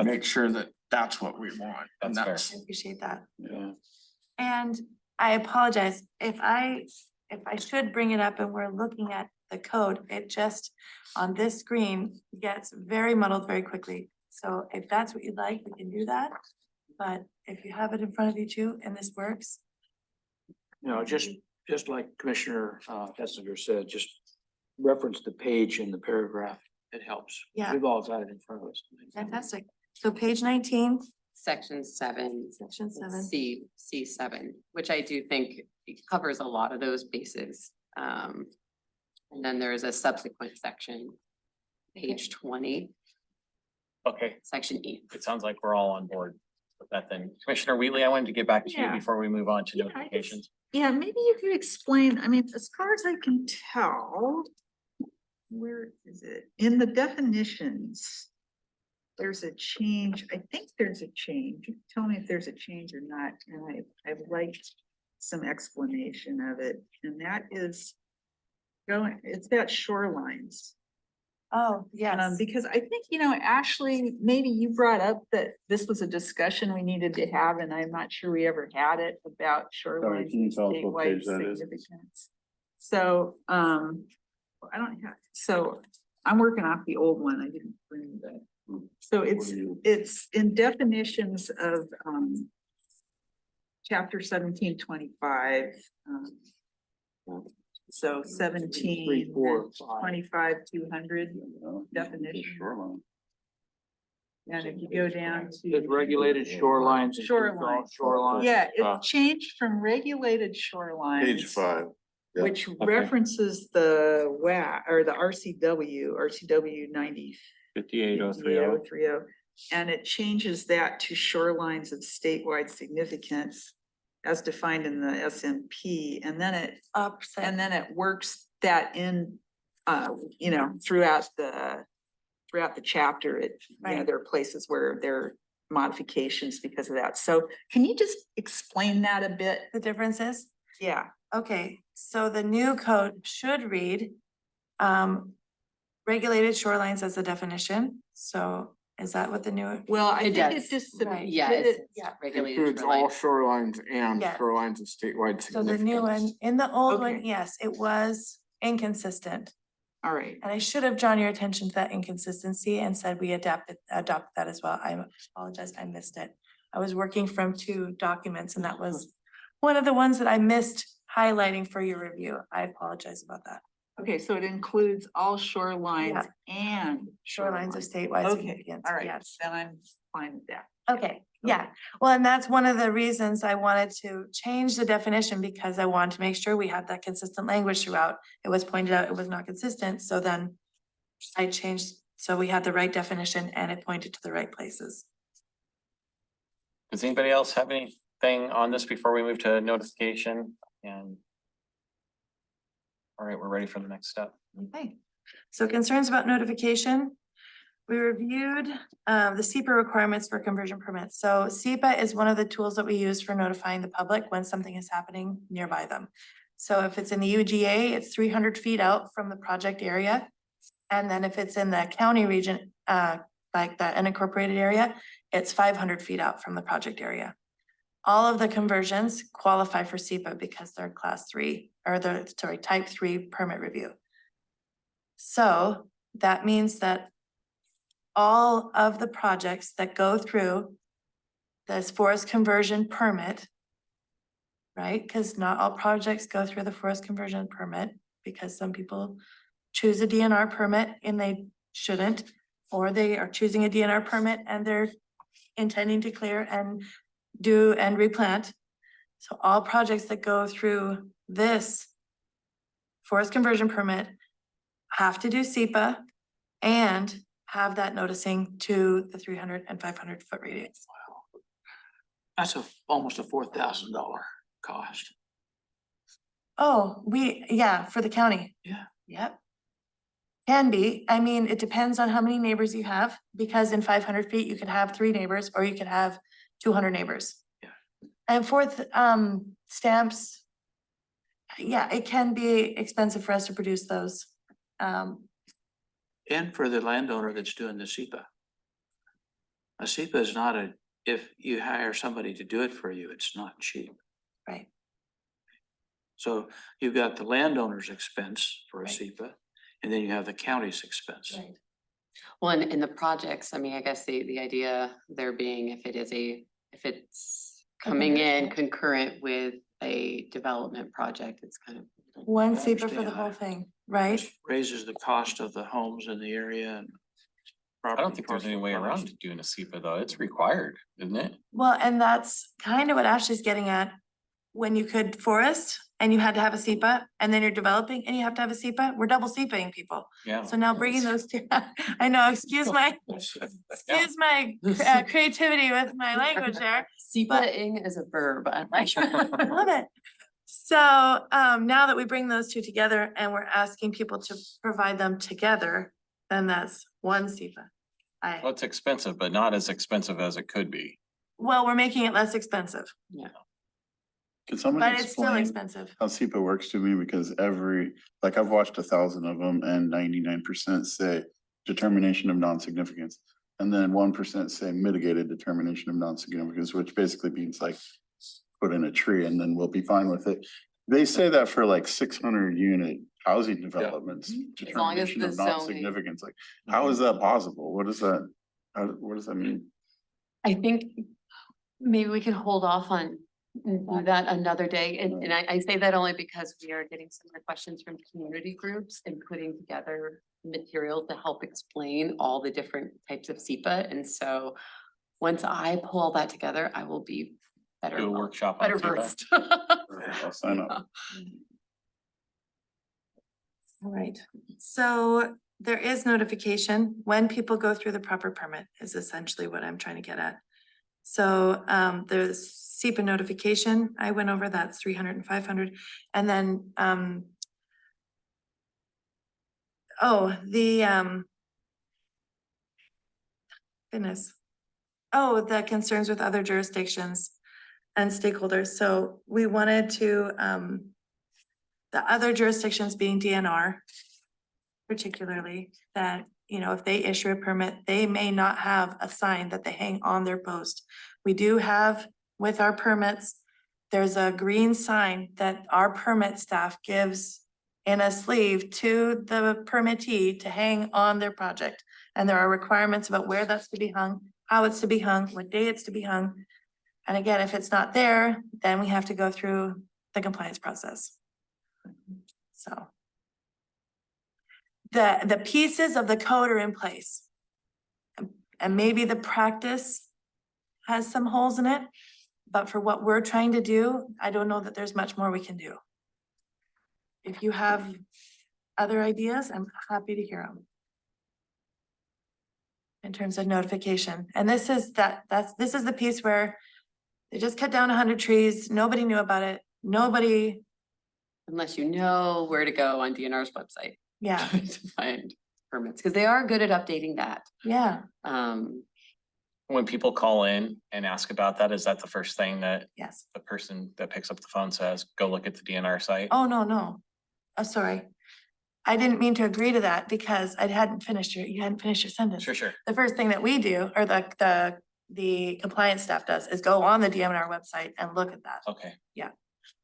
make sure that that's what we want. And That's I appreciate that. Yeah. And I apologize if I should bring it up and we're looking at the code, it just on this screen gets very muddled very quickly. So if that's what you'd like, we can do that. But if you have it in front of you too, and this works, Just like Commissioner Essinger said, just reference the page in the paragraph. It helps. Yeah. We've all got it in front of us. fantastic. So page 19, Section 7. section 7. C7, which I do think it covers a lot of those bases. And then there's a subsequent section, page 20, Okay, section E. it sounds like we're all on board with that then. Commissioner Wheatley, I wanted to get back to you Yeah. before we move on to Yeah, I just- notifications. Yeah, maybe you could explain, I mean, as far as I can tell, where is it? In the definitions, there's a change, I think there's a change. You Tell me if there's a change or not, and I'd like some explanation of it, and that is it's about shorelines. Oh, yes. Because I think, Ashley, maybe you brought up that this was a discussion we needed to have, and I'm not sure we ever had it about shorelines can you and tell us what statewide page that is? significance. So, I don't have, so I'm working off the old one. I didn't bring that. So it's in definitions of, chapter 1725. So 17, 25, 200 definition. Shoreline. And if you go down It's to. regulated shorelines. and Shoreline. Shoreline. Yeah, it's changed from regulated shorelines. Page 5. Yeah. Which references the or the RCW 90. 58030. And it changes that to shorelines of statewide significance as defined in the SMP, and then it works that in, throughout the chapter. Right. There are places where there are modifications because of that. So can you just explain that a bit? The differences? Yeah. Okay, so the new code should read, regulated shorelines as a definition. So is that what the new? Well, I It think does. it just. Right. Yeah, it- it's Yeah. regulated includes all shoreline. shorelines and Yes. shorelines of statewide So the new one, significance. in the old one, Okay. yes, it was inconsistent. All right. And I should have drawn your attention to that inconsistency and said we adopt that as well. I apologize, I missed it. I was working from 2 documents and that was one of the ones that I missed highlighting for your review. I apologize about that. Okay, so it includes all shorelines Yeah. and. Shorelines of statewide Okay, significance, all right, yes. then I'm fine with that. Okay, yeah, well, and that's one of the reasons I wanted to change the definition because I wanted to make sure we have that consistent language throughout. It was pointed out it was not consistent, so then I changed, so we had the right definition and it pointed to the right places. Does anybody else have anything on this before we move to notification and? All right, we're ready for the next step. Okay, so concerns about notification. We reviewed the SEPA requirements for conversion permits. So SEPA is one of the tools that we use for notifying the public when something is happening nearby them. So if it's in the UGA, it's 300 feet out from the project area. And then if it's in the county region, like the unincorporated area, it's 500 feet out from the project area. All of the conversions qualify for SEPA because they're class 3 or type 3 permit review. So that means that all of the projects that go through this forest conversion permit, right? Because not all projects go through the forest conversion permit because some people choose a DNR permit and they shouldn't, or they are choosing a DNR permit and they're intending to clear and do and replant. So all projects that go through this forest conversion permit have to do SEPA and have that noticing to the 300 and 500 foot radius. That's almost a $4,000 cost. Oh, yeah, for the county. Yeah. Yep. Can be. I mean, it depends on how many neighbors you have, because in 500 feet, you could have 3 neighbors or you could have 200 neighbors. Yeah. And fourth, stamps. Yeah, it can be expensive for us to produce those. And for the landowner that's doing the SEPA. A SEPA is not if you hire somebody to do it for you, it's not cheap. Right. So you've got the landowner's expense for a Right. SEPA, and then you have the county's expense. Right. Well, and in the projects, I mean, I guess the idea there being if it's coming in concurrent with a development project, it's kind of. One I SEPA for the understand whole that. thing, right? Which raises the cost of the homes in the area and. I don't think there's any way around doing a SEPA though. It's required, isn't it? Well, and that's kind of what Ashley's getting at. When you could forest and you had to have a SEPA and then you're developing and you have to have a SEPA, we're double SEPAing people. Yeah. So now bringing those two, I know, excuse my creativity with my language there. SEPA-ing is a verb. I like. I love it. So now that we bring those two together and we're asking people to provide them together, then that's one SEPA. Well, it's expensive, but not as expensive as it could be. Well, we're making it less expensive, Can someone but it's still explain expensive. how SEPA works to me? Because I've watched 1,000 of them and 99% say determination of non-significance. And then 1% say mitigated determination of non-significance, which basically means like put in a tree and then we'll be fine with it. They say that for like 600 unit housing developments. As long as Determination the of zoning. non-significance, like, how is that possible? What does that mean? I think maybe we can hold off on that another day. And I say that only because we are getting some of the questions from community groups and putting together material to help explain all the different types of SEPA. And so once I pull all that together, I will be better. Do a workshop on Better SEPA. versed. I'll sign up. All right, so there is notification when people go through the proper permit is essentially what I'm trying to get at. So there's SEPA notification, I went over, that's 300 and 500, and then the concerns with other jurisdictions and stakeholders. So we wanted to the other jurisdictions being DNR, particularly, that, you know, if they issue a permit, they may not have a sign that they hang on their post. We do have with our permits, there's a green sign that our permit staff gives in a sleeve to the permittee to hang on their project. And there are requirements about where that's to be hung, how it's to be hung, what day it's to be hung. And again, if it's not there, then we have to go through the compliance process. So the pieces of the code are in place. And maybe the practice has some holes in it, but for what we're trying to do, I don't know that there's much more we can do. If you have other ideas, I'm happy to hear them. In terms of notification, and this is the piece where they just cut down 100 trees, nobody knew about it, nobody Unless you know where to go on DNR's website Yeah, to find permits, because they are good at updating that. yeah, When people call in and ask about that, is that the first thing that yes. the person that picks up the phone says, go look at the DNR site? Oh, no, no. Oh, sorry. I didn't mean to agree to that because you hadn't finished your sentence. Sure. The first thing that we do, or the compliance staff does, is go on the DMR website and look at that. Okay.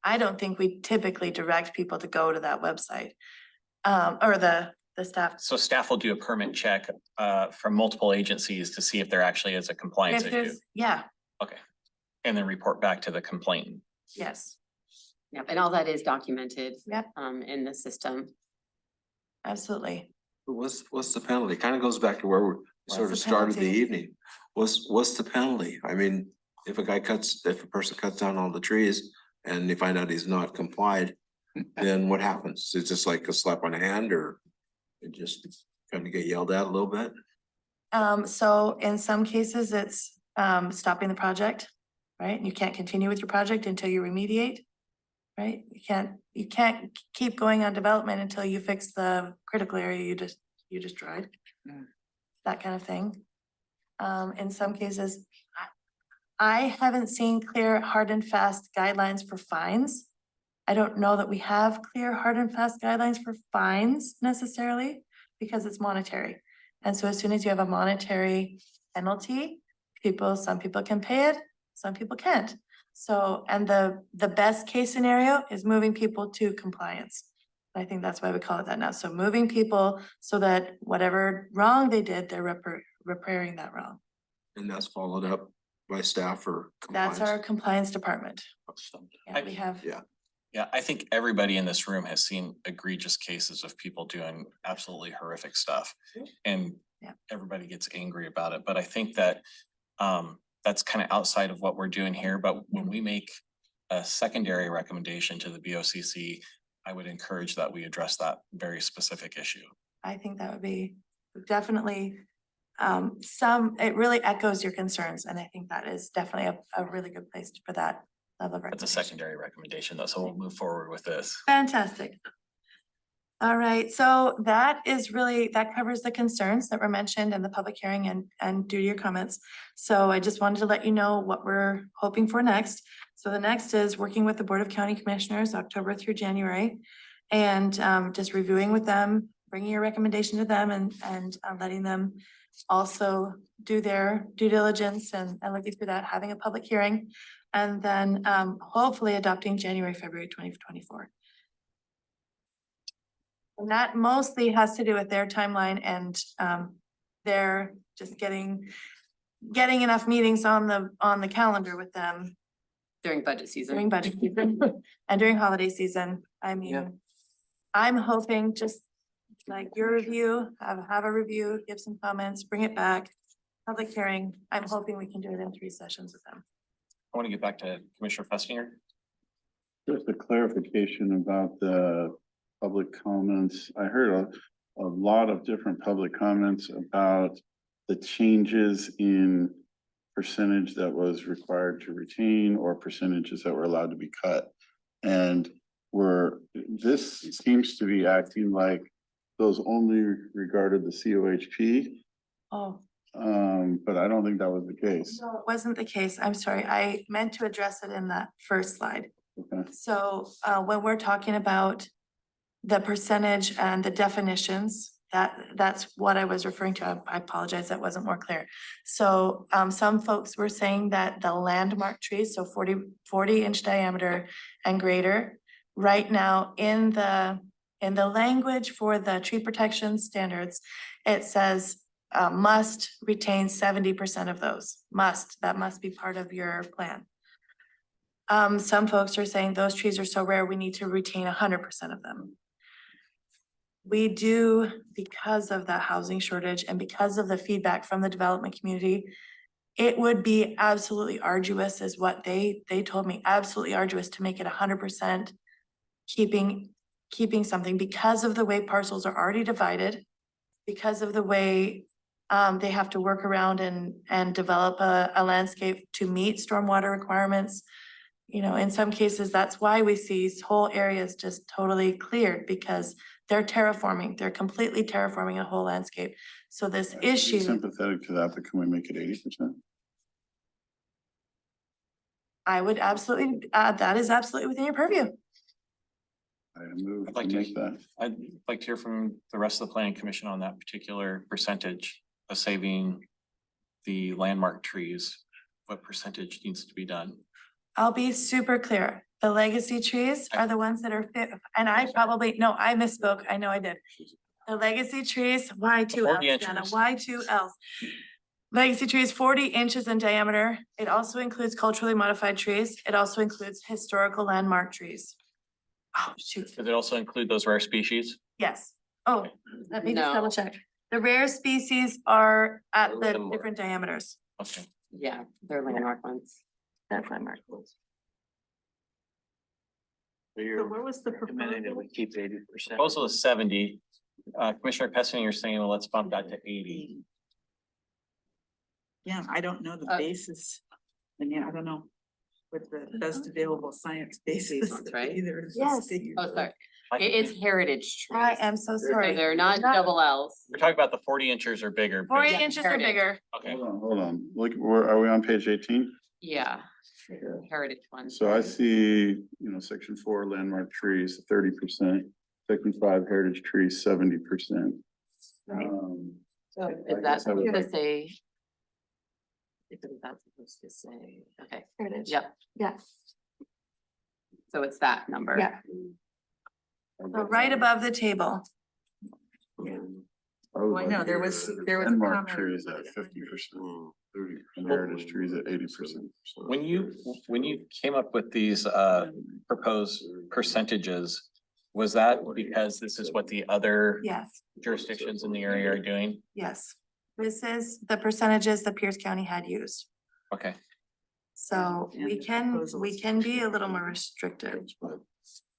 I don't think we typically direct people to go to that website. Or the staff. So staff will do a permit check from multiple agencies to see if there actually is a compliance If issue. there's, yeah, Okay. And then report back to the complainant. yes, Yep, and all that is documented. Yep. In the system. absolutely. What's the penalty? Kind of goes back to where we What's sort the of started the penalty? evening. What's the penalty? I mean, if a person cuts down all the trees and they find out he's not complied, then what happens? It's just like a slap on the hand, or it just kind of get yelled at a little bit? So in some cases, it's stopping the project, right? You can't continue with your project until you remediate. Right? You can't keep going on development until you fix the critical area you destroyed. That kind of thing. In some cases, I haven't seen clear, hard and fast guidelines for fines. I don't know that we have clear, hard and fast guidelines for fines necessarily, because it's monetary. And so as soon as you have a monetary penalty, some people can pay it, some people can't. So, and the best case scenario is moving people to compliance. I think that's why we call it that now. So moving people so that whatever wrong they did, they're repairing that wrong. And that's followed up by staff or That's our compliance? compliance department. Yeah, we have. Yeah. Yeah, I think everybody in this room has seen egregious cases of people doing absolutely horrific stuff. And Yeah. everybody gets angry about it, but I think that that's kind of outside of what we're doing here. But when we make a secondary recommendation to the BOCC, I would encourage that we address that very specific issue. I think that would be definitely it really echoes your concerns, and I think that is definitely a really good place for that level of That's a recommendation. secondary recommendation though, so we'll move forward with this. Fantastic. All right, so that covers the concerns that were mentioned in the public hearing and due to your comments. So I just wanted to let you know what we're hoping for next. So the next is working with the Board of County Commissioners, October through January. And just reviewing with them, bringing your recommendation to them and letting them also do their due diligence and looking through that, having a public hearing. And then hopefully adopting January, February 2024. And that mostly has to do with their timeline and they're just getting enough meetings on the calendar with them During budget season. during budget season and during holiday season. I mean, I'm hoping just like your review, have a review, give some comments, bring it back, public hearing. I'm hoping we can do it in 3 sessions with them. I want to get back to Commissioner Festinger. Just a clarification about the public comments. I heard a lot of different public comments about the changes in percentage that was required to retain or percentages that were allowed to be cut. And this seems to be acting like those only regarded the COHP. Oh, But I don't think that was the case. no, it wasn't the case. I'm sorry. I meant to address it in that first slide. Okay. So when we're talking about the percentage and the definitions, that's what I was referring to. I apologize, that wasn't more clear. So some folks were saying that the landmark trees, so 40-inch diameter and greater, right now in the language for the tree protection standards, it says must retain 70% of those. That must be part of your plan. Some folks are saying those trees are so rare, we need to retain 100% of them. We do, because of the housing shortage and because of the feedback from the development community, it would be absolutely arduous is what they told me, absolutely arduous to make it 100% keeping something because of the way parcels are already divided, because of the way they have to work around and develop a landscape to meet stormwater requirements. You know, in some cases, that's why we see whole areas just totally cleared because they're terraforming, they're completely terraforming a whole landscape. So this issue, Sympathetic to that, but can we make it 80%? I would absolutely, that is absolutely within your purview. I move I'd to like to- make that. I'd like to hear from the rest of the planning commission on that particular percentage of saving the landmark trees. What percentage needs to be done? I'll be super clear. The legacy trees are the ones that are fit, and I probably, no, I misspoke. I know I did. The legacy trees, why two Ls, 40 Dana? inches. Why two Ls? Legacy trees 40 inches in diameter. It also includes culturally modified trees. It also includes historical landmark trees. Oh, shoot, Does it also include those rare species? yes. Oh, let me just No. double check. The rare species are at the Landmark. different diameters. Okay. Yeah, they're landmark ones. That's landmark. So So what was the recommending that proposal? we keep 80%. Proposal is 70. Commissioner Pessing, you're saying, well, let's bump that to 80. Yeah, I don't know the Uh, basis. And yeah, I don't know what the best available science basis. ones, right? Either of those Yes. figures. Oh, sorry. It's heritage trees. I am so So sorry. they're not double Ls. We're talking about the 40 inches or bigger. 40 Yeah, inches or heritage. bigger. Okay. Hold on, look, where, are we on page 18? Yeah, heritage ones. So I see, section 4 landmark trees, 30%, section 5 heritage trees, 70%. Right. So I is that guess I would supposed to like- say? Is that supposed to say, okay, Heritage. yep, Yeah, so it's that number. yeah. So right above the table. Well, I know, there was a Landmark comment trees about at it. 50%, 30, and heritage trees at 80%. When you came up with these proposed percentages, was that because this is what the other Yes, jurisdictions in the area are doing? yes. This is the percentages that Pierce County had used. Okay. So And we the can, proposal we is can be a little more restrictive.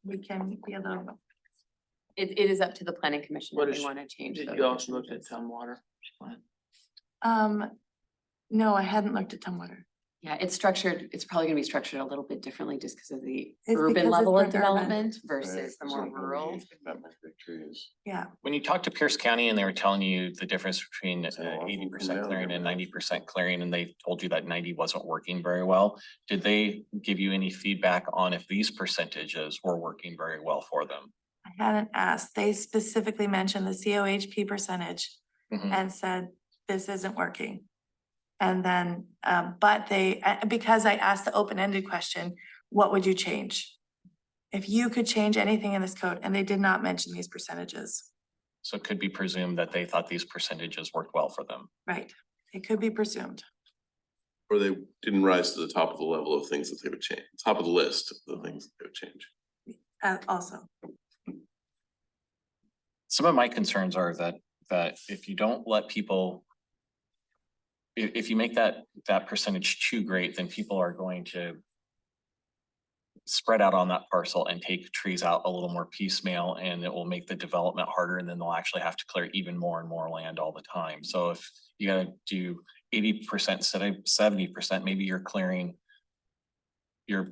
We can be a little, It is up to the planning commission What if they is- want to change. Did those. you also look at Tumwater? no, I hadn't looked at Tumwater. Yeah, it's structured, it's probably gonna be structured a little bit differently just because of the because urban it's level of urban. development versus the more rural. That much big trees. Yeah, When you talked to Pierce County and they were telling you the difference between So I'll 80% come down clearing here. and 90% clearing, and they told you that 90 wasn't working very well, did they give you any feedback on if these percentages were working very well for them? I hadn't asked. They specifically mentioned the COHP percentage Mhm. and said, this isn't working. And then, but they, because I asked the open-ended question, what would you change? If you could change anything in this code, and they did not mention these percentages, So it could be presumed that they thought these percentages worked well for them. right? It could be presumed. Or they didn't rise to the top of the level of things that they would change, top of the list of the things that they would change. Also, Some of my concerns are that if you don't let people. If you make that percentage too great, then people are going to. Spread out on that parcel and take trees out a little more piecemeal, and it will make the development harder, and then they'll actually have to clear even more and more land all the time. So if you gotta do 80% instead of 70%, maybe you're clearing. You're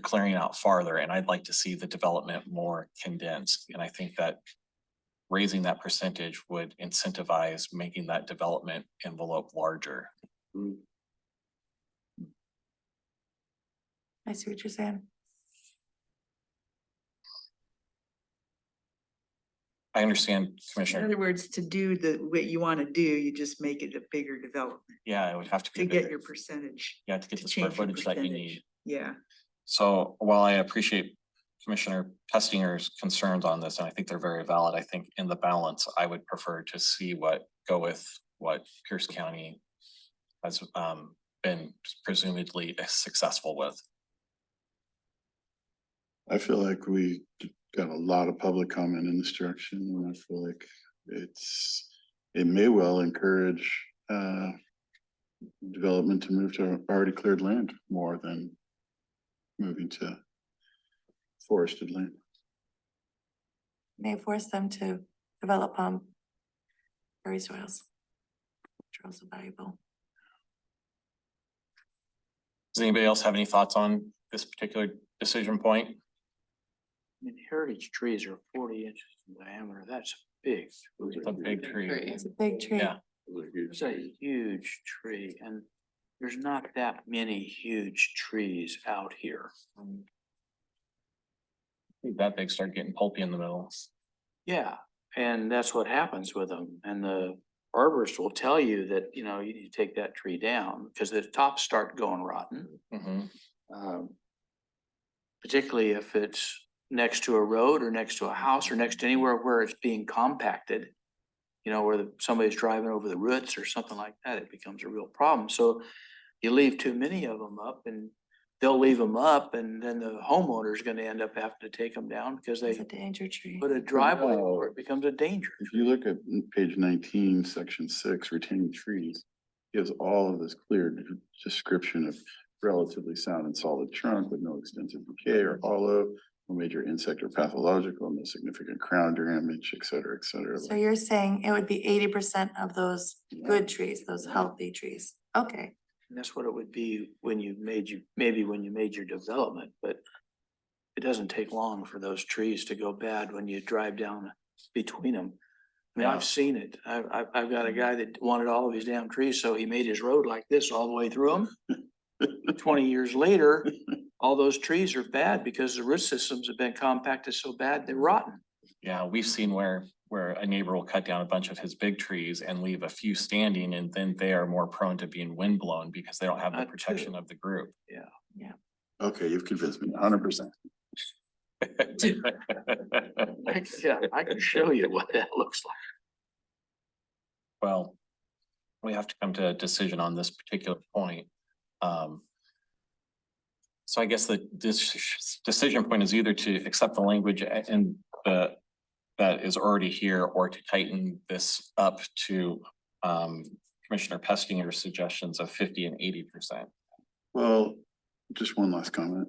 clearing out farther, and I'd like to see the development more condensed, and I think that. Raising that percentage would incentivize making that development envelope larger. I see what you're saying. I understand, In Commissioner. other words, to do what you want to do, you just make it a bigger development Yeah, it would have to be. to get bigger. your percentage. Yeah, to get to the square change your footage that you percentage. need. Yeah. So while I appreciate Commissioner Pestinger's concerns on this, and I think they're very valid, I think in the balance, I would prefer to see go with what Pierce County has been presumably successful with. I feel like we got a lot of public comment in this direction, and I feel like it may well encourage development to move to already cleared land more than moving to forested land. May force them to develop prairie soils, which are also valuable. Does anybody else have any thoughts on this particular decision point? I mean, heritage trees are 40 inches in diameter. That's big. It's a big tree. It's a big tree. Yeah, It's a huge tree and there's not that many huge trees out here. I think that big start getting pulpy in the middle. Yeah, and that's what happens with them. And the arborist will tell you that, you know, you need to take that tree down because the tops start going rotten. Mhm. Particularly if it's next to a road or next to a house or next to anywhere where it's being compacted. You know, where somebody's driving over the roots or something like that, it becomes a real problem. So you leave too many of them up and they'll leave them up and then the homeowner is gonna end up having to take them down because It's they a danger tree. put a driveway where it becomes a danger. If you look at page 19, section 6, retaining trees, gives all of this clear description of relatively sound and solid trunk with no extensive decay or hollow, no major insect or pathological, no significant crown damage, et cetera, et cetera. So you're saying it would be 80% of those good trees, those healthy trees? Okay. And that's what it would be when you made your development, but it doesn't take long for those trees to go bad when you drive down between them. I mean, Yeah. I've seen it. I've got a guy that wanted all of his damn trees, so he made his road like this all the way through them. 20 years later, all those trees are bad because the root systems have been compacted so bad they're rotten. Yeah, we've seen where a neighbor will cut down a bunch of his big trees and leave a few standing, and then they are more prone to being wind blown because they don't have the That protection too. of the group. Okay, you've convinced me 100%. Yeah, I can show you what that looks like. Well, we have to come to a decision on this particular point. So I guess this decision point is either to accept the language and that is already here, or to tighten this up to Commissioner Pestinger's suggestions of 50 and 80%. Well, just one last comment.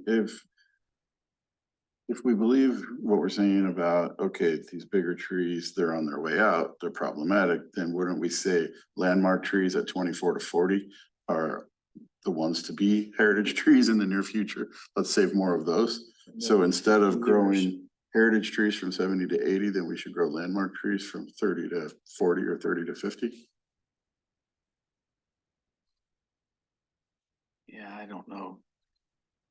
If we believe what we're saying about, okay, these bigger trees, they're on their way out, they're problematic, then wouldn't we say landmark trees at 24 to 40 are the ones to be heritage trees in the near future? Let's save more of those. So instead of growing heritage trees from 70 to 80, then we should grow landmark trees from 30 to 40 or 30 to 50. Yeah, I don't know.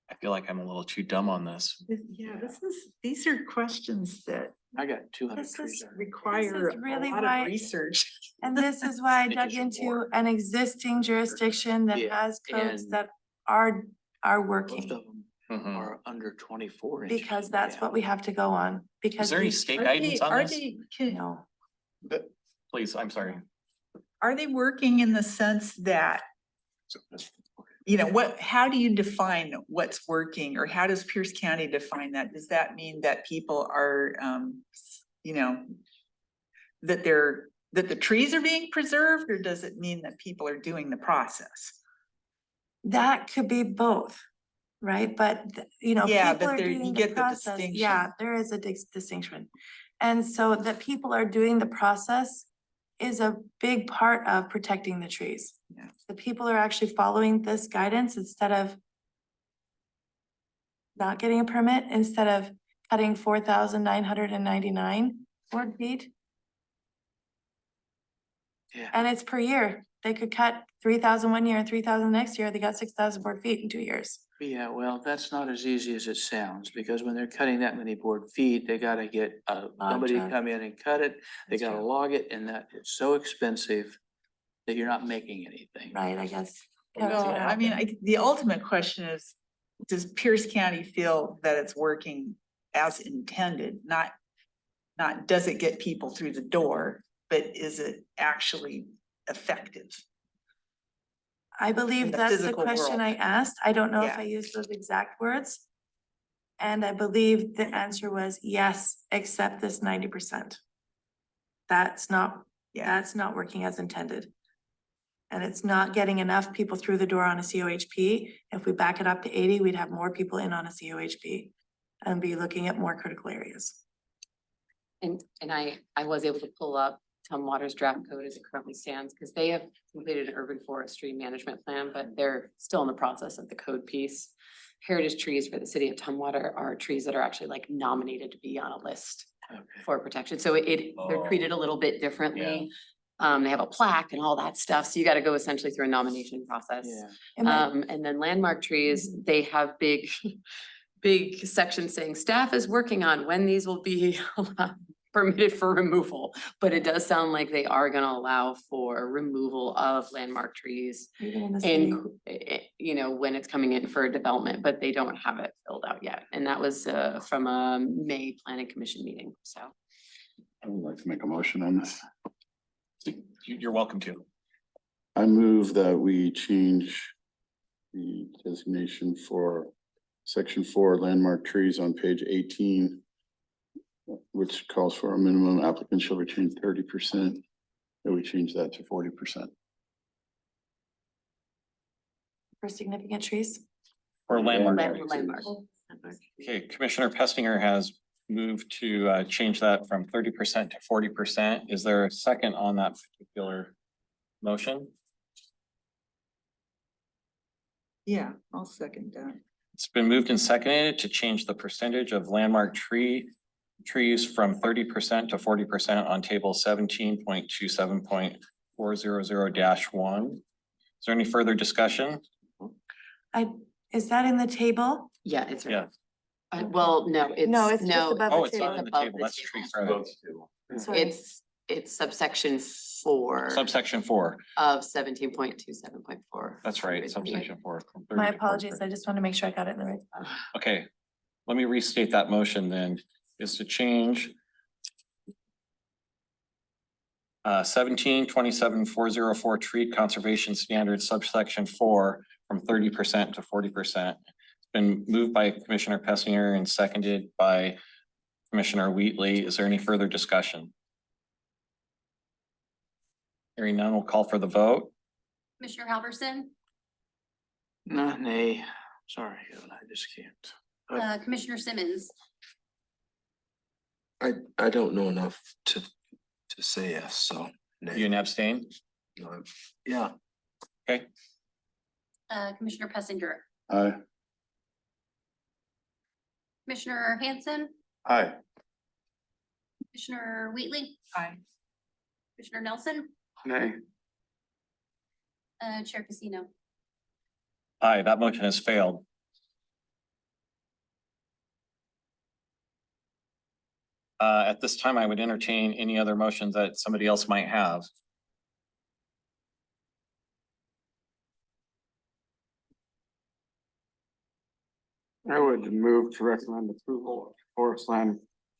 I feel like I'm a little too dumb on this. Yeah, these are questions that I got 200 This trees. is- out here. require a really lot why- of research. And this is why I It dug is into more. an existing jurisdiction that Yeah, has codes and that are Most working. of them Mhm. are under 24 inches. Because that's what Yeah. we have to go on, Is because there any we, state guidance on this? no. Please, I'm sorry. Are they working in the sense that, you know, how do you define what's working, or how does Pierce County define that? Does that mean that people are, you know, that the trees are being preserved, or does it mean that people are doing the process? That could be both, right? But, you know, Yeah, people but are there you doing the get the process. Yeah, distinction. there is a distinction. And so that people are doing the process is a big part of protecting the trees. Yeah. The people are actually following this guidance instead of not getting a permit, instead of cutting 4,999 board feet. Yeah. And it's per year. They could cut 3,000 one year and 3,000 next year. They got 6,000 board feet in 2 years. Yeah, well, that's not as easy as it sounds, because when they're cutting that many board feet, they gotta get somebody to truck. come in and cut it. They That's gotta true. log it, and that it's so expensive that you're not making anything. Right, I guess. Well, I mean, the ultimate question is, does Pierce County feel that it's working as intended? Not does it get people through the door, but is it actually effective? I in believe the that's the physical question world. I asked. I don't know if Yeah. I used those exact words. And I believe the answer was yes, except this 90%. That's not working as intended. And it's not getting enough people through the door on a COHP. If we back it up to 80, we'd have more people in on a COHP and be looking at more critical areas. And I was able to pull up Tumwater's draft code as it currently stands, because they have completed an urban forestry management plan, but they're still in the process of the code piece. Heritage trees for the city of Tumwater are trees that are actually like nominated to be on a list for protection. So they're treated a little bit differently. They have a plaque and all that stuff. So you gotta go essentially through a nomination process. Am I- And then landmark trees, they have big, big sections saying staff is working on when these will be permitted for removal. But it does sound like they are gonna allow for removal of landmark trees Even in the city? and, you know, when it's coming in for development, but they don't have it filled out yet. And that was from a May Planning Commission meeting, so. I would like to make a motion on this. You're welcome to. I move that we change the designation for section 4 landmark trees on page 18, which calls for a minimum applicant shall retain 30%. That we change that to 40%. For significant trees? For landmark. Landmark. Okay, Commissioner Pestinger has moved to change that from 30% to 40%. Is there a second on that particular motion? Yeah, I'll second that. It's been moved and seconded to change the percentage of landmark trees from 30% to 40% on table 17.27.400-1. Is there any further discussion? Is that in the table? Yeah, it's. Yeah. Well, no, it's. No, it's just above Oh, the it's table. not in the above table. the That's table. tree credit. Sorry. It's subsection 4 Subsection 4. of 17.27.4. That's right, subsection 4. from 30 My to 40%. apologies. I just want to make sure I got it in the right. Okay, let me restate that motion then, is to change 17.27.404 tree conservation standards subsection 4 from 30% to 40%. It's been moved by Commissioner Pessinger and seconded by Commissioner Wheatley. Is there any further discussion? Hearing none, we'll call for the vote. Commissioner Halverson, Nay, sorry, I just can't. Commissioner Simmons, I don't know enough to say yes, so. nay. You and abstain? No, Yeah. Okay, Commissioner Pessinger, Aye. Commissioner Hanson, Aye. Commissioner Wheatley, Aye. Commissioner Nelson, Nay. Chair Casino. aye, that motion has failed. At this time, I would entertain any other motions that somebody else might have. I would move to recommend approval of forest land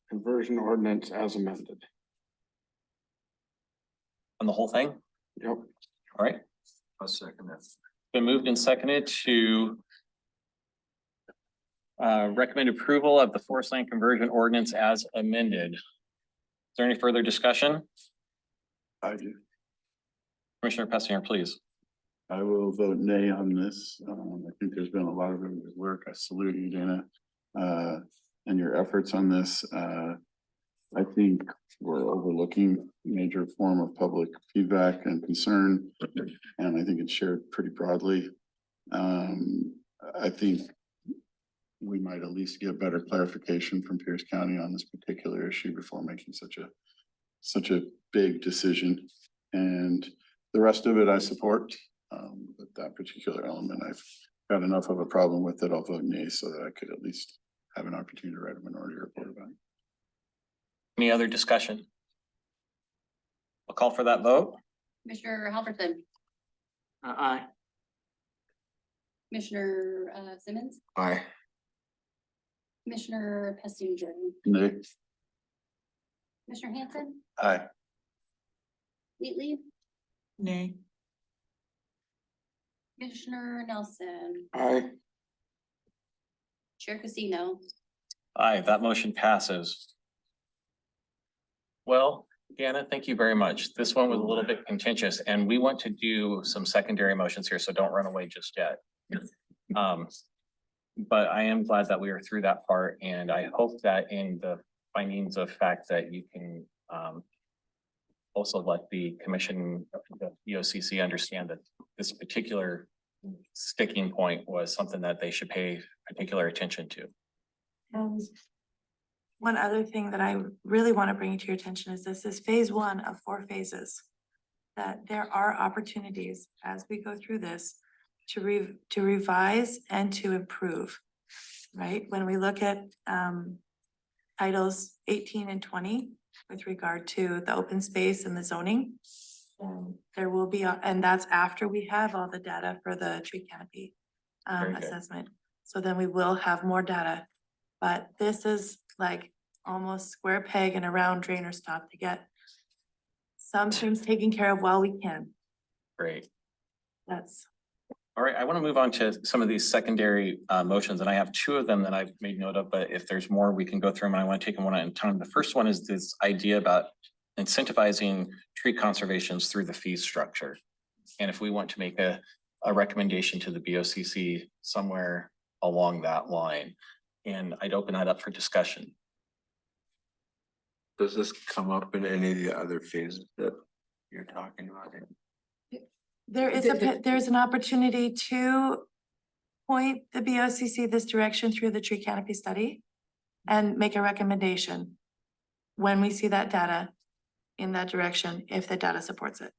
conversion ordinance as amended. On the whole thing? Yep. All right, I'll second that. been moved and seconded to recommend approval of the forest land conversion ordinance as amended. Is there any further discussion? I do. Commissioner Pessinger, please. I will vote nay on this. I think there's been a lot of really good work. I salute you, Dana, and your efforts on this. I think we're overlooking major form of public feedback and concern, and I think it's shared pretty broadly. I think we might at least get better clarification from Pierce County on this particular issue before making such a big decision. And the rest of it I support. But that particular element, I've got enough of a problem with it. I'll vote nay so that I could at least have an opportunity to write a minority report about it. Any other discussion? I'll call for that vote. Commissioner Halverson, Aye. Commissioner Simmons, Aye. Commissioner Pessinger, Nay. Commissioner Hanson, Aye. Wheatley, Nay. Commissioner Nelson, Aye. Chair Casino. Aye, that motion passes. Well, Deanna, thank you very much. This one was a little bit contentious and we want to do some secondary motions here, so don't run away just yet. But I am glad that we are through that part and I hope that in the findings of fact that you can also let the commission, the EOCC understand that this particular sticking point was something that they should pay particular attention to. And one other thing that I really want to bring to your attention is this is phase one of 4 phases. That there are opportunities as we go through this to revise and to improve. Right? When we look at titles 18 and 20 with regard to the open space and the zoning. There will be, and that's after we have all the data for the tree canopy Very good. assessment. So then we will have more data. But this is like almost square peg in a round drainer stop to get some things taken care of while we can. Great. That's. All right, I want to move on to some of these secondary motions, and I have 2 of them that I've made note of, but if there's more, we can go through them, and I want to take them one at a time. The first one is this idea about incentivizing tree conservations through the fee structure. And if we want to make a recommendation to the BOCC somewhere along that line, and I'd open that up for discussion. Does this come up in any of the other phases that you're talking about? There is there's an opportunity to point the BOCC this direction through the tree canopy study and make a recommendation when we see that data in that direction, if the data supports it.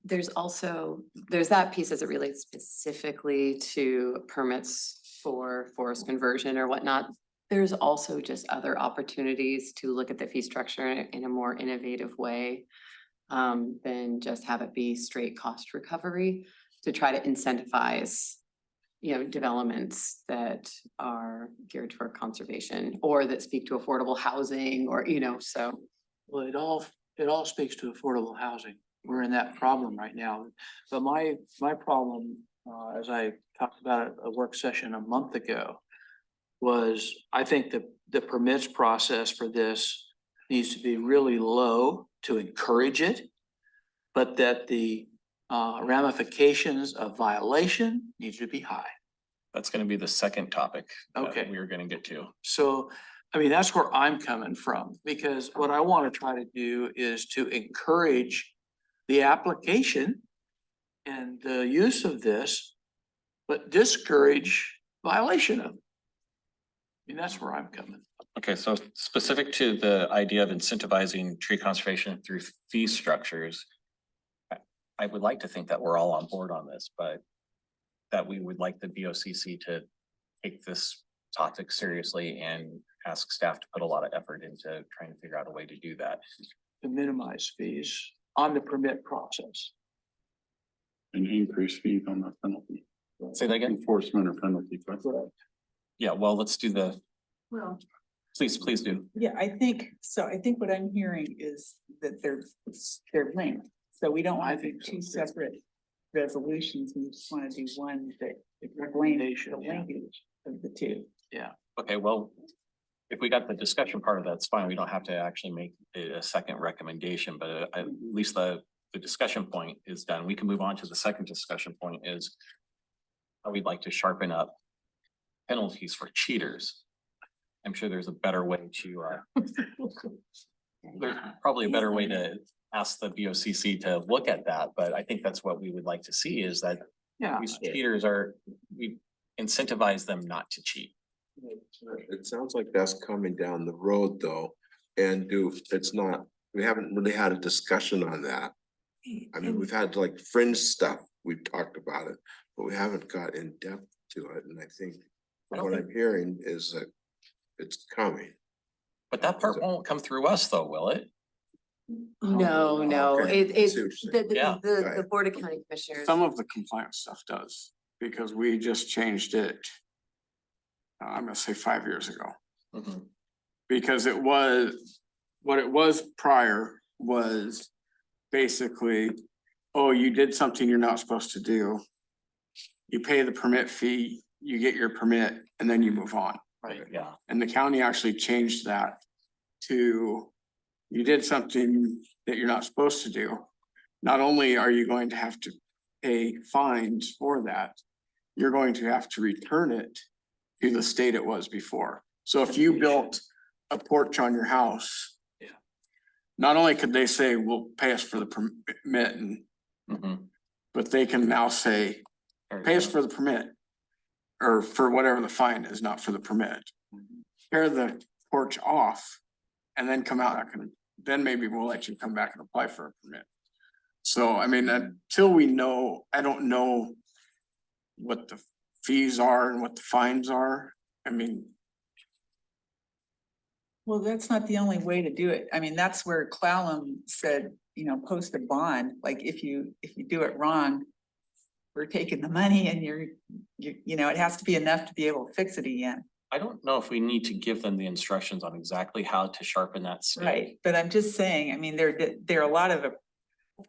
There's that piece as it relates specifically to permits for forest conversion or whatnot. There's also just other opportunities to look at the fee structure in a more innovative way than just have it be straight cost recovery, to try to incentivize, developments that are geared toward conservation or that speak to affordable housing or, so. Well, it all speaks to affordable housing. We're in that problem right now. But my problem, as I talked about at a work session a month ago, was I think the permits process for this needs to be really low to encourage it, but that the ramifications of violation need to be high. That's going to be the second topic Okay. that we are going to get to. So, I mean, that's where I'm coming from, because what I want to try to do is to encourage the application and the use of this, but discourage violation of it. I mean, that's where I'm coming. Okay, so specific to the idea of incentivizing tree conservation through fee structures, I would like to think that we're all on board on this, but that we would like the BOCC to take this topic seriously and ask staff to put a lot of effort into trying to figure out a way to do that. To minimize fees on the permit process. And increase fees on the penalty. Say that again? Enforcement or penalty. Yeah, well, let's do Well, please do. yeah, I think what I'm hearing is that they're linked. So we don't want to do 2 separate resolutions. We just want to do one that explains the linkage of the 2. Okay, well, if we got the discussion part of that, it's fine. We don't have to actually make a second recommendation, but at least the discussion point is done. We can move on to the second discussion point is how we'd like to sharpen up penalties for cheaters. I'm sure there's a better way to, there's probably a better way to ask the BOCC to look at that, but I think that's what we would like to see is that these cheaters we incentivize them not to cheat. It sounds like that's coming down the road though, and we haven't really had a discussion on that. I mean, we've had like fringe stuff, we've talked about it, but we haven't got in depth to it, and I think what I'm hearing is that it's coming. But that part won't come through us though, will it? No, Okay. it's I see what you're saying. Yeah. the Board of County Commissioners. Some of the compliance stuff does, because we just changed it. I'm gonna say 5 years ago, Mhm. because what it was prior was basically, oh, you did something you're not supposed to do. You pay the permit fee, you get your permit, and then you move on. Right. Yeah, And the county actually changed that to, you did something that you're not supposed to do. Not only are you going to have to pay fines for that, you're going to have to return it to the state it was before. So if you built a porch on your house, not only could they say, well, pay us for the permit and, but they can now say, pay us for the permit. Or for whatever the fine is, not for the permit. Tear the porch off and then come out, then maybe we'll let you come back and apply for a permit. So, I mean, until we know, I don't know what the fees are and what the fines are. I mean, Well, that's not the only way to do it. I mean, that's where Clallam said, you know, post a bond, like if you do it wrong, we're taking the money and you know, it has to be enough to be able to fix it again. I don't know if we need to give them the instructions on exactly how to sharpen that scale. Right, but I'm just saying, I mean, there are a lot of,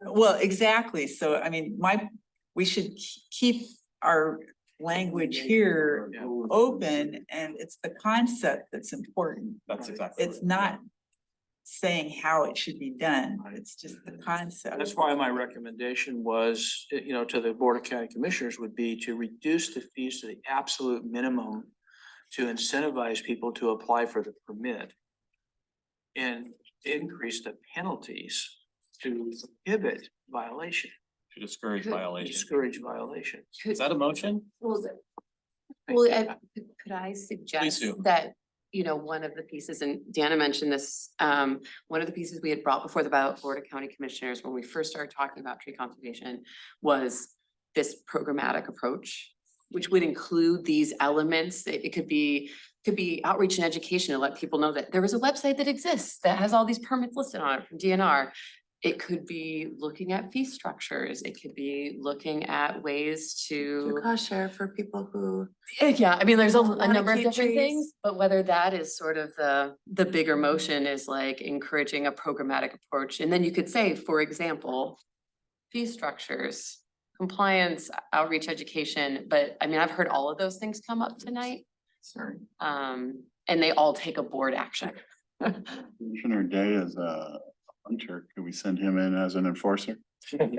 well, exactly, so I mean, we should keep our language here open, and it's the concept that's important. That's exactly. It's not saying how it should be done, it's just the concept. That's why my recommendation was, you know, to the Board of County Commissioners would be to reduce the fees to the absolute minimum to incentivize people to apply for the permit and increase the penalties to prohibit violation. To discourage violation. Discourage violation. Is that a motion? Well, could I suggest do. that, you know, one of the pieces, and Deanna mentioned this, one of the pieces we had brought before the Board of County Commissioners when we first started talking about tree conservation was this programmatic approach, which would include these elements. It could be outreach and education to let people know that there is a website that exists that has all these permits listed on it from DNR. It could be looking at fee structures. It could be looking at ways to. Cost share for people who. Yeah, I mean, there's a wanna number of keep different trees. things, but whether that is sort of the bigger motion is like encouraging a programmatic approach. And then you could say, for example, fee structures, compliance, outreach, education, but I mean, I've heard all of those things come up tonight. Sorry. And they all take a board action. Commissioner Day is a hunter. Could we send him in as an enforcer? You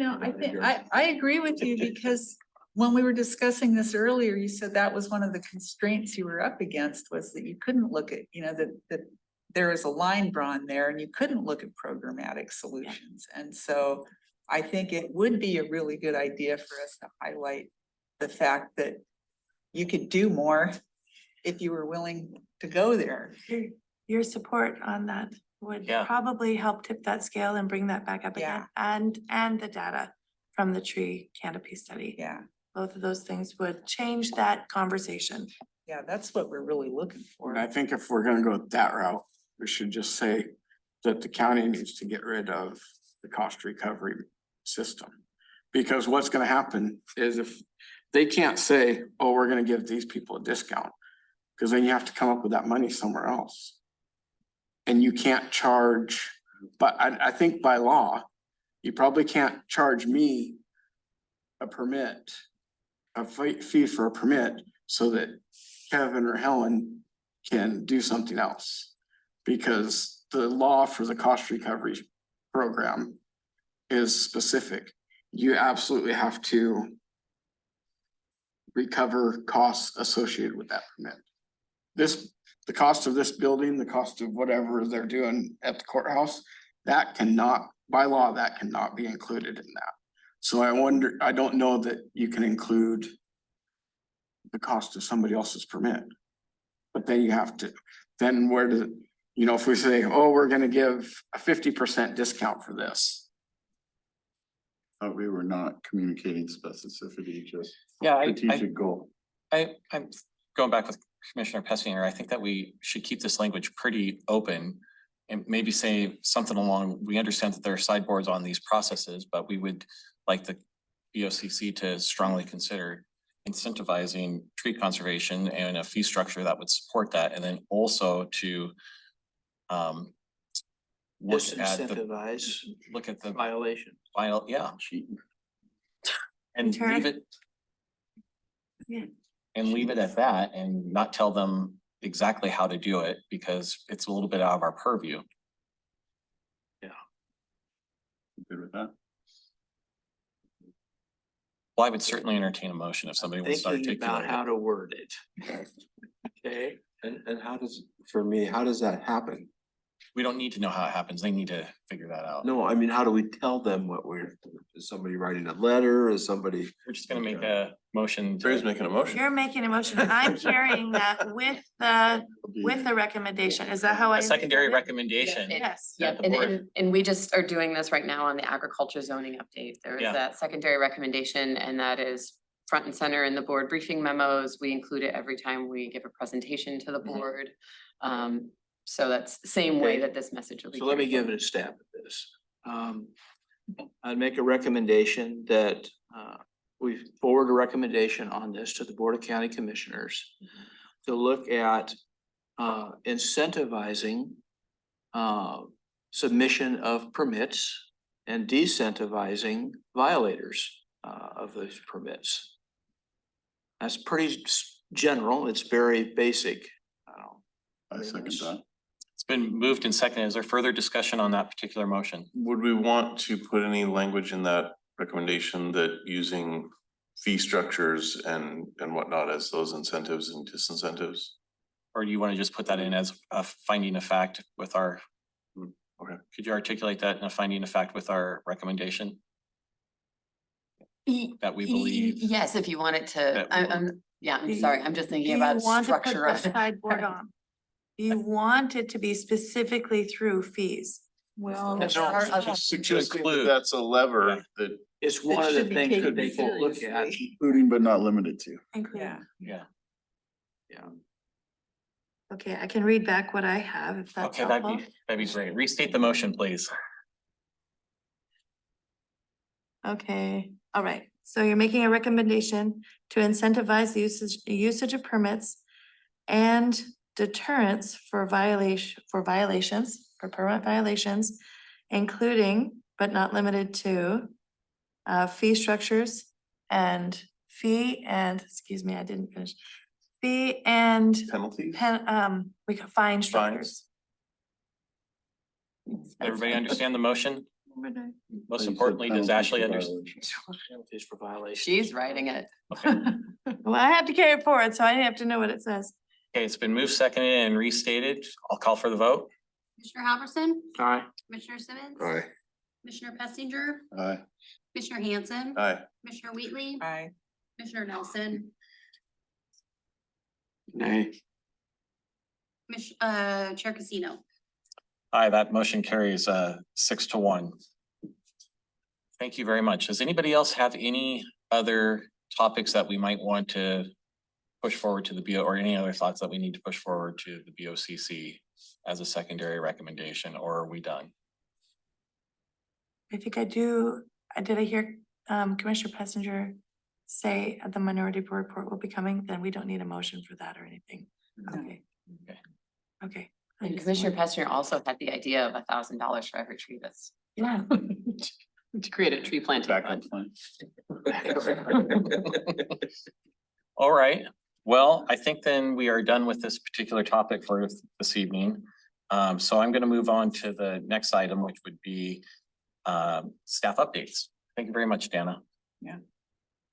know, I think, I agree with you, because when we were discussing this earlier, you said that was one of the constraints you were up against, was that you couldn't look at, you know, that there is a line drawn there and you couldn't look at programmatic solutions. And so I think it would be a really good idea for us to highlight the fact that you could do more if you were willing to go there. Your support on that would Yeah. probably help tip that scale and bring that back up again. And the data from the tree canopy study. Yeah, Both of those things would change that conversation. yeah, that's what we're really looking for. and I think if we're gonna go that route, we should just say that the county needs to get rid of the cost recovery system. Because what's gonna happen is if they can't say, oh, we're gonna give these people a discount, because then you have to come up with that money somewhere else. And you can't charge, but I think by law, you probably can't charge me a permit, a fee for a permit, so that Kevin or Helen can do something else. Because the law for the cost recovery program is specific. You absolutely have to recover costs associated with that permit. The cost of this building, the cost of whatever they're doing at the courthouse, that cannot, by law, that cannot be included in that. So I wonder, I don't know that you can include the cost of somebody else's permit. But then you have to, then where does, you know, if we say, oh, we're gonna give a 50% discount for this. Thought we were not communicating specificity, just Yeah, strategic goal. I'm going back with Commissioner Pessinger. I think that we should keep this language pretty open and maybe say something along, we understand that there are sideboards on these processes, but we would like the BOCC to strongly consider incentivizing tree conservation and a fee structure that would support that. And then also to look at the Violation. yeah. And leave it. Yeah. And leave it at that and not tell them exactly how to do it, because it's a little bit out of our purview. Good with that? Well, I would certainly entertain a motion if somebody wants to Thinking about articulate how it. to word it. Okay, And how does, for me, how does that happen? We don't need to know how it happens. They need to figure that out. No, I mean, how do we tell them what is somebody writing a letter? Is somebody? We're just gonna make a motion. Trey's making a motion. You're making a motion. I'm carrying that with the recommendation. Is that how I? A secondary understand it? recommendation. Yes. Yeah, Yep, the and, board- and we just are doing this right now on the agriculture zoning update. There is Yeah. that secondary recommendation, and that is front and center in the board briefing memos. We include it every time we give a presentation to the board. So that's the same way Okay. that this message will be. So let me carried give forward. it a stab at this. I'd make a recommendation that we forward a recommendation on this to the Board of County Commissioners to look at incentivizing submission of permits and decentivizing violators of those permits. That's pretty general. It's very basic. I second that. It's been moved and seconded. Is there further discussion on that particular motion? Would we want to put any language in that recommendation that using fee structures and whatnot as those incentives and disincentives? Or do you want to just put that in as a finding of fact with our? Okay. Could you articulate that in a finding of fact with our recommendation that we believe? Yes, if you want it to, that we I'm, yeah, Do I'm you- sorry, I'm just Do thinking you about want to put structure the of it. sideboard on? Do you want it to be specifically through fees? Well. No, our other- Just suggesting that include- that's a lever that It's one of the should be things that taken they can look at. seriously. Including but not limited to. Including. Yeah. Yeah. Okay, I can read back what I have if that's Okay, helpful. that'd be great. Restate the motion, please. Okay, all right. So you're making a recommendation to incentivize the usage of permits and deterrence for permit violations, including but not limited to fee structures and excuse me, I didn't finish. Fee and penalties. we got fine structures. Everybody understand the motion? Most importantly, does Ashley understand? Penalties for violation. She's writing it. Well, I have to carry it forward, so I have to know what it says. Okay, it's been moved, seconded, and restated. I'll call for the vote. Commissioner Halverson, Aye. Commissioner Simmons. Aye. Commissioner Pessinger, Aye. Commissioner Hanson. Aye. Commissioner Wheatley, Aye. Commissioner Nelson, Nay. Chair Casino. Aye, that motion carries 6-1. Thank you very much. Does anybody else have any other topics that we might want to push forward to the BO, or any other thoughts that we need to push forward to the BOCC as a secondary recommendation, or are we done? I think I do, did I hear Commissioner Pessinger say the minority report will be coming? Then we don't need a motion for that or anything. Okay. Okay. Okay. And Commissioner Pessinger also had the idea of $1,000 for every tree that's Yeah. to create a tree planting Backup fund. plan. All right, well, I think then we are done with this particular topic for this evening. So I'm gonna move on to the next item, which would be staff updates. Thank you very much, Dana.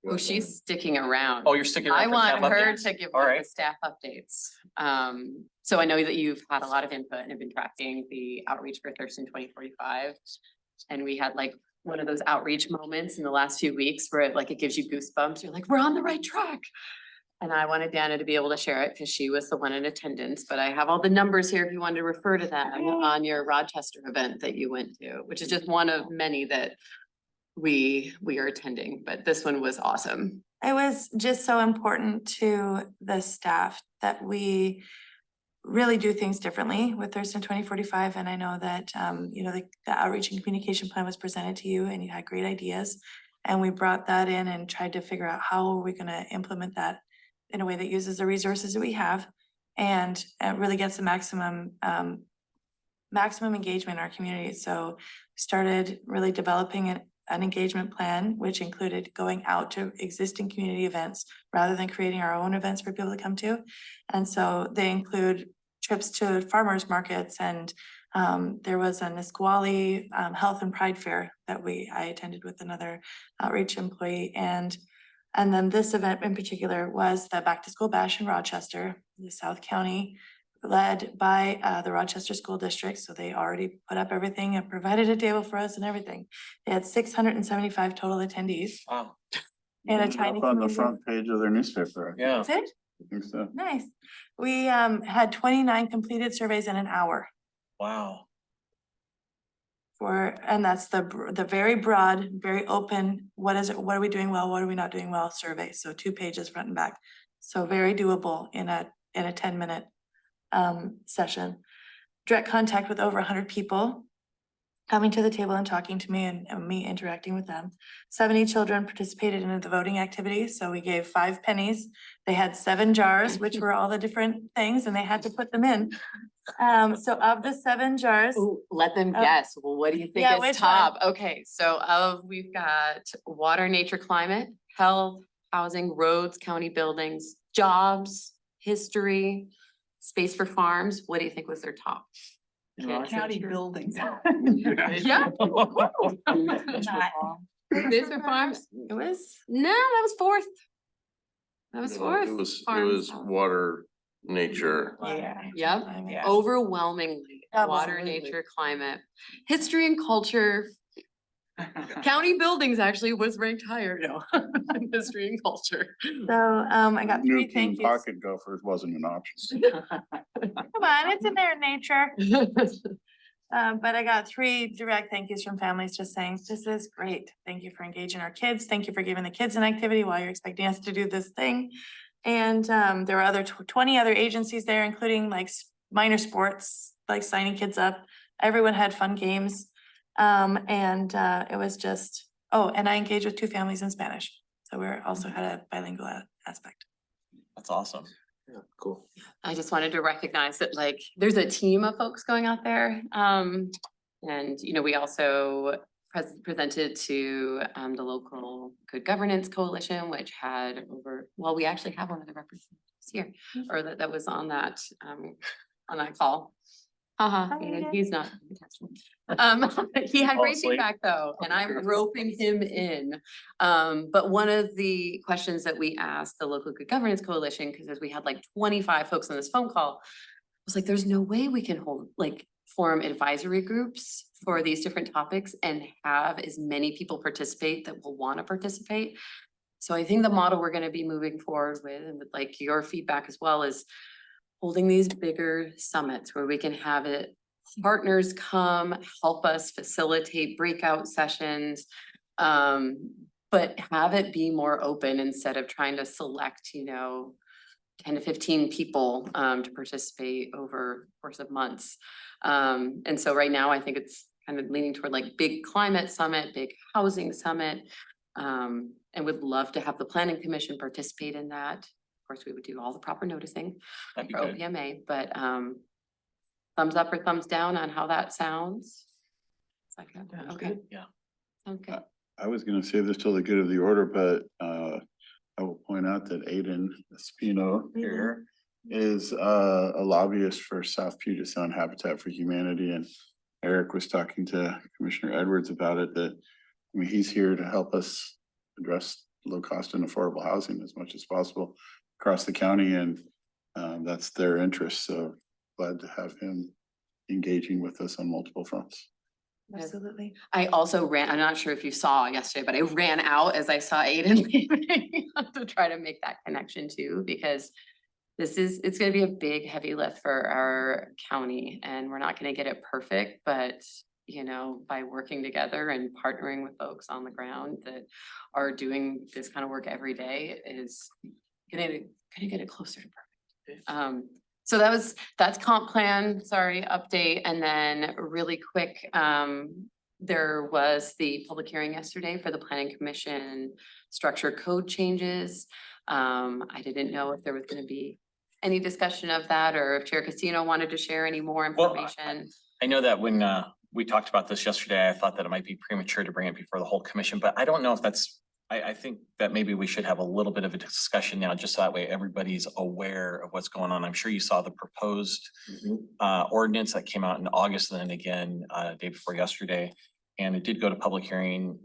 Oh, she's sticking around. Oh, you're sticking around I for want staff her updates? to give All one of right. the staff updates. So I know that you've had a lot of input and have been tracking the outreach for Thurston 2045. And we had like one of those outreach moments in the last few weeks where it gives you goosebumps. You're like, we're on the right track. And I wanted Dana to be able to share it because she was the one in attendance, but I have all the numbers here if you wanted to refer to that on your Rochester event that you went to, which is just one of many that we are attending, but this one was awesome. It was just so important to the staff that we really do things differently with Thurston 2045. And I know that, the outreach and communication plan was presented to you and you had great ideas. And we brought that in and tried to figure out how are we gonna implement that in a way that uses the resources that we have and really gets the maximum engagement in our community. So we started really developing an engagement plan, which included going out to existing community events rather than creating our own events for people to come to. And so they include trips to farmers markets and there was a Nisqually Health and Pride Fair that I attended with another outreach employee. And And then this event in particular was the Back to School Bash in Rochester, the South County, led by the Rochester School District. So they already put up everything and provided a table for us and everything. They had 675 total attendees Wow. in a Ended tiny up on the community. front page of their newspaper. Yeah. That's it? I think so. Nice. We had 29 completed surveys in an hour Wow. and that's the very broad, very open, what is it, what are we doing well, what are we not doing well survey. So 2 pages front and back. So very doable in a 10-minute session. Direct contact with over 100 people coming to the table and talking to me and me interacting with them. 70 children participated in the voting activity. So we gave 5 pennies. They had 7 jars, which were all the different things, and they had to put them in. So of the 7 jars, Ooh, let them Oh. guess. Well, what do you think Yeah, is which top? Okay, so we've got water, nature, climate, health, housing, roads, county buildings, jobs, history, space for farms. What do you think was their top? County buildings. Yeah. Not- Space for farms. it was, No, that was fourth. That was fourth. It was Farms. water, nature. Yeah. Yep, Yeah. overwhelmingly, water, Absolutely. nature, climate, history and culture. County buildings actually was ranked higher, no, in history and culture. so I got 3 New King thank yous. Pocket Gophers wasn't an option. Come on, it's in their nature. But I got 3 direct thank yous from families just saying, this is great. Thank you for engaging our kids. Thank you for giving the kids an activity while you're expecting us to do this thing. And there were other 20 other agencies there, including like minor sports, like signing kids up. Everyone had fun games. And it was just, oh, and I engaged with 2 families in Spanish. So we also had a bilingual aspect. That's awesome. Yeah, cool. I just wanted to recognize that like there's a team of folks going out there. And we also presented to the local Good Governance Coalition, which had we actually have one of the representatives here, or that was on that call. Oh, And yeah. he's not. He had Fall great asleep. feedback though, and I'm roping him in. But one of the questions that we asked the local Good Governance Coalition, because as we had like 25 folks on this phone call, was like, there's no way we can form advisory groups for these different topics and have as many people participate that will want to participate. So I think the model we're going to be moving forward with, and with like your feedback as well, is holding these bigger summits where we can have partners come, help us facilitate breakout sessions, but have it be more open instead of trying to select, 10 to 15 people to participate over the course of months. And so right now, I think it's kind of leaning toward like big climate summit, big housing summit, and would love to have the planning commission participate in that. Of course, we would do all the proper noticing That'd be for good. OPMA, but thumbs up or thumbs down on how that sounds? It's like, okay. Yeah. Sounds good. I was gonna save this till the good of the order, but I will point out that Aiden Espino here is a lobbyist for South Puget Sound Habitat for Humanity, and Eric was talking to Commissioner Edwards about it, that, he's here to help us address low cost and affordable housing as much as possible across the county, and that's their interest, so glad to have him engaging with us on multiple fronts. Absolutely. I also I'm not sure if you saw yesterday, but I ran out as I saw Aiden leaving to try to make that connection too, because it's gonna be a big, heavy lift for our county, and we're not gonna get it perfect, but by working together and partnering with folks on the ground that are doing this kind of work every day is gonna get it closer to perfect. So that's comp plan, update. And then really quick, there was the public hearing yesterday for the planning commission structure code changes. I didn't know if there was gonna be any discussion of that, or if Chair Casino wanted to share any more Well, information. I know that when we talked about this yesterday, I thought that it might be premature to bring it before the whole commission, but I don't know if that's, I think that maybe we should have a little bit of a discussion now, just so that way everybody's aware of what's going on. I'm sure you saw the proposed ordinance that came out in August, and then again, day before yesterday. And it did go to public hearing.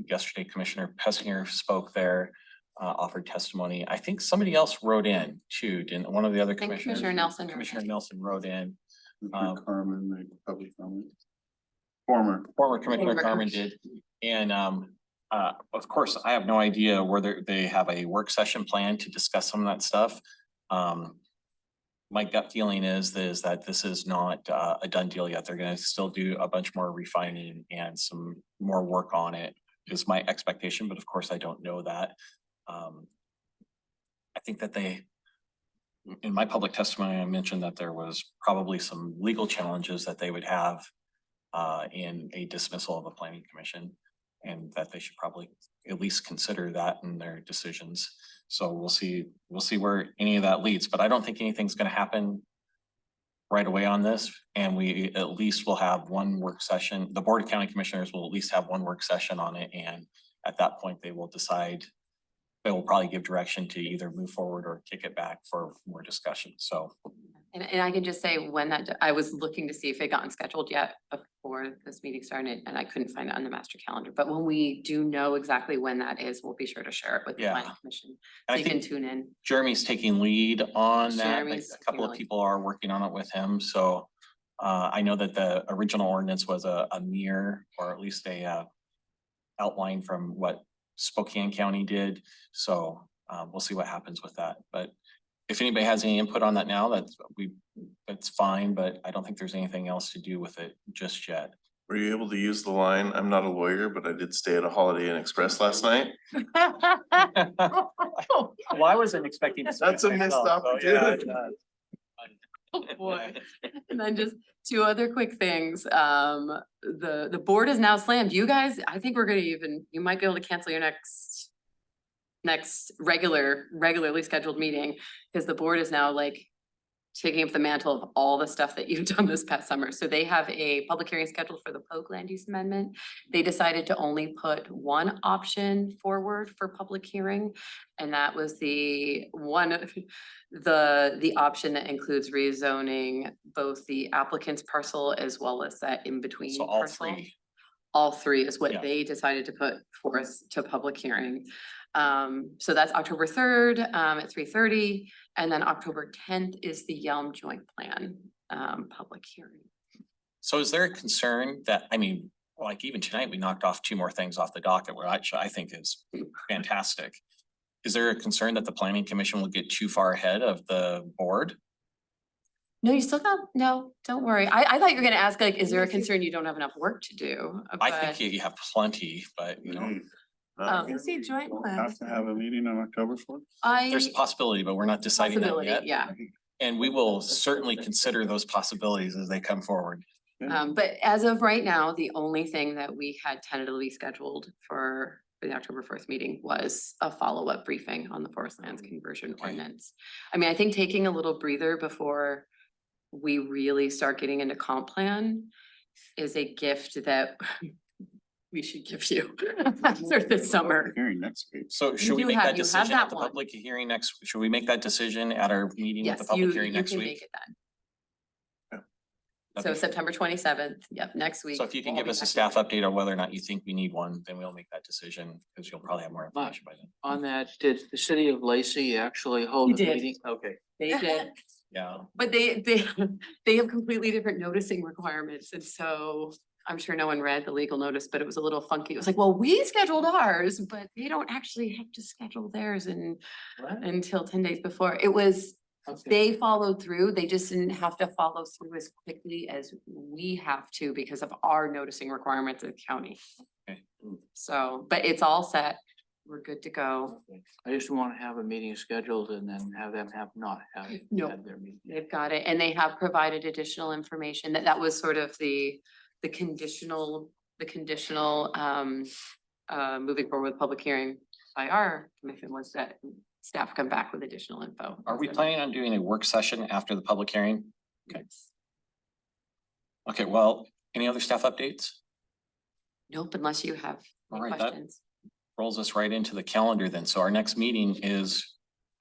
Yesterday, Commissioner Pessinger spoke there. offered testimony. I think somebody else wrote in too, didn't one of the other think commissioners? Commissioner Nelson wrote Commissioner in. Nelson wrote in. Commissioner Carmen made public comment. Former Commissioner Carmen did. And of course, I have no idea whether they have a work session planned to discuss some of that stuff. My gut feeling is that this is not a done deal yet. They're gonna still do a bunch more refining and some more work on it is my expectation, but of course I don't know that. I think that in my public testimony, I mentioned that there was probably some legal challenges that they would have in a dismissal of the planning commission, and that they should probably at least consider that in their decisions. So we'll see where any of that leads, but I don't think anything's gonna happen right away on this. And we at least will have one work session. The Board of County Commissioners will at least have one work session on it. And at that point, they will decide, they will probably give direction to either move forward or kick it back for more discussion. So. And I can just say when I was looking to see if it gotten scheduled yet before this meeting started, and I couldn't find it on the master calendar. But when we do know exactly when that is, we'll be sure to share it with the Yeah. planning commission. And So I you can think tune in. Jeremy's taking lead on that. Like, Jeremy's a couple of taking lead. people are working on it with him. So I know that the original ordinance was a mirror, or at least a outline from what Spokane County did. So we'll see what happens with that. But if anybody has any input on that now, that's fine, but I don't think there's anything else to do with it just yet. Were you able to use the line, "I'm not a lawyer, but I did stay at a Holiday Inn Express last night"? Well, I wasn't expecting to. That's a missed opportunity. Oh, boy. And then just two other quick things. The board is now slammed. You guys, I think we're gonna you might be able to cancel your next regularly scheduled meeting, because the board is now like taking up the mantle of all the stuff that you've done this past summer. So they have a public hearing scheduled for the Polk Land Use Amendment. They decided to only put one option forward for public hearing. And that was the option that includes rezoning both the applicant's parcel as well as that in between So all parcel. three. All three is what Yeah. they decided to put forth to public hearing. So that's October 3rd at 3:30, and then October 10th is the Yelm Joint Plan public hearing. So is there a concern that, I mean, like even tonight, we knocked off two more things off the docket, which I think is fantastic. Is there a concern that the planning commission will get too far ahead of the board? No, you still got, no, don't worry. I thought you were gonna ask, like, is there a concern you don't have enough work to do? I But- think you have plenty, but you know, I see joint We'll plan. have to have a meeting on October 4th. there's a possibility, but we're not deciding that Possibility, yet. yeah. And we will certainly consider those possibilities as they come forward. But as of right now, the only thing that we had tentatively scheduled for the October 1st meeting was a follow-up briefing on the forest lands conversion ordinance. I mean, I think taking a little breather before we really start getting into comp plan is a gift that we should give you after this summer. Hearing next week. So should we do make have- that you have decision that at the one. public hearing next, should we make that decision at our meeting with the Yes, public you hearing next can make week? it then. Okay. So September 27th, yep, next week. So if you can we'll give be us a back staff here. update on whether or not you think we need one, then we'll make that decision, because you'll probably have more information by then. On that, did the city of Lacey actually hold You a did. meeting? Okay. They did, Yeah. but they have completely different noticing requirements, and so I'm sure no one read the legal notice, but it was a little funky. It was like, well, we scheduled ours, but they don't actually have to schedule theirs until 10 days before. It was, they followed through, they just didn't have to follow through as quickly as we have to because of our noticing requirements of the county. Okay. So, but it's all set, we're good to go. I just want to have a meeting scheduled and then have them not have No. had their meeting. They've got it, and they have provided additional information that was sort of the conditional, moving forward with public hearing by our commission was that staff come back with additional info. Are we So- planning on doing a work session after the public hearing? Okay, well, any other staff updates? Nope, unless you have All any right, that questions. rolls us right into the calendar then. So our next meeting is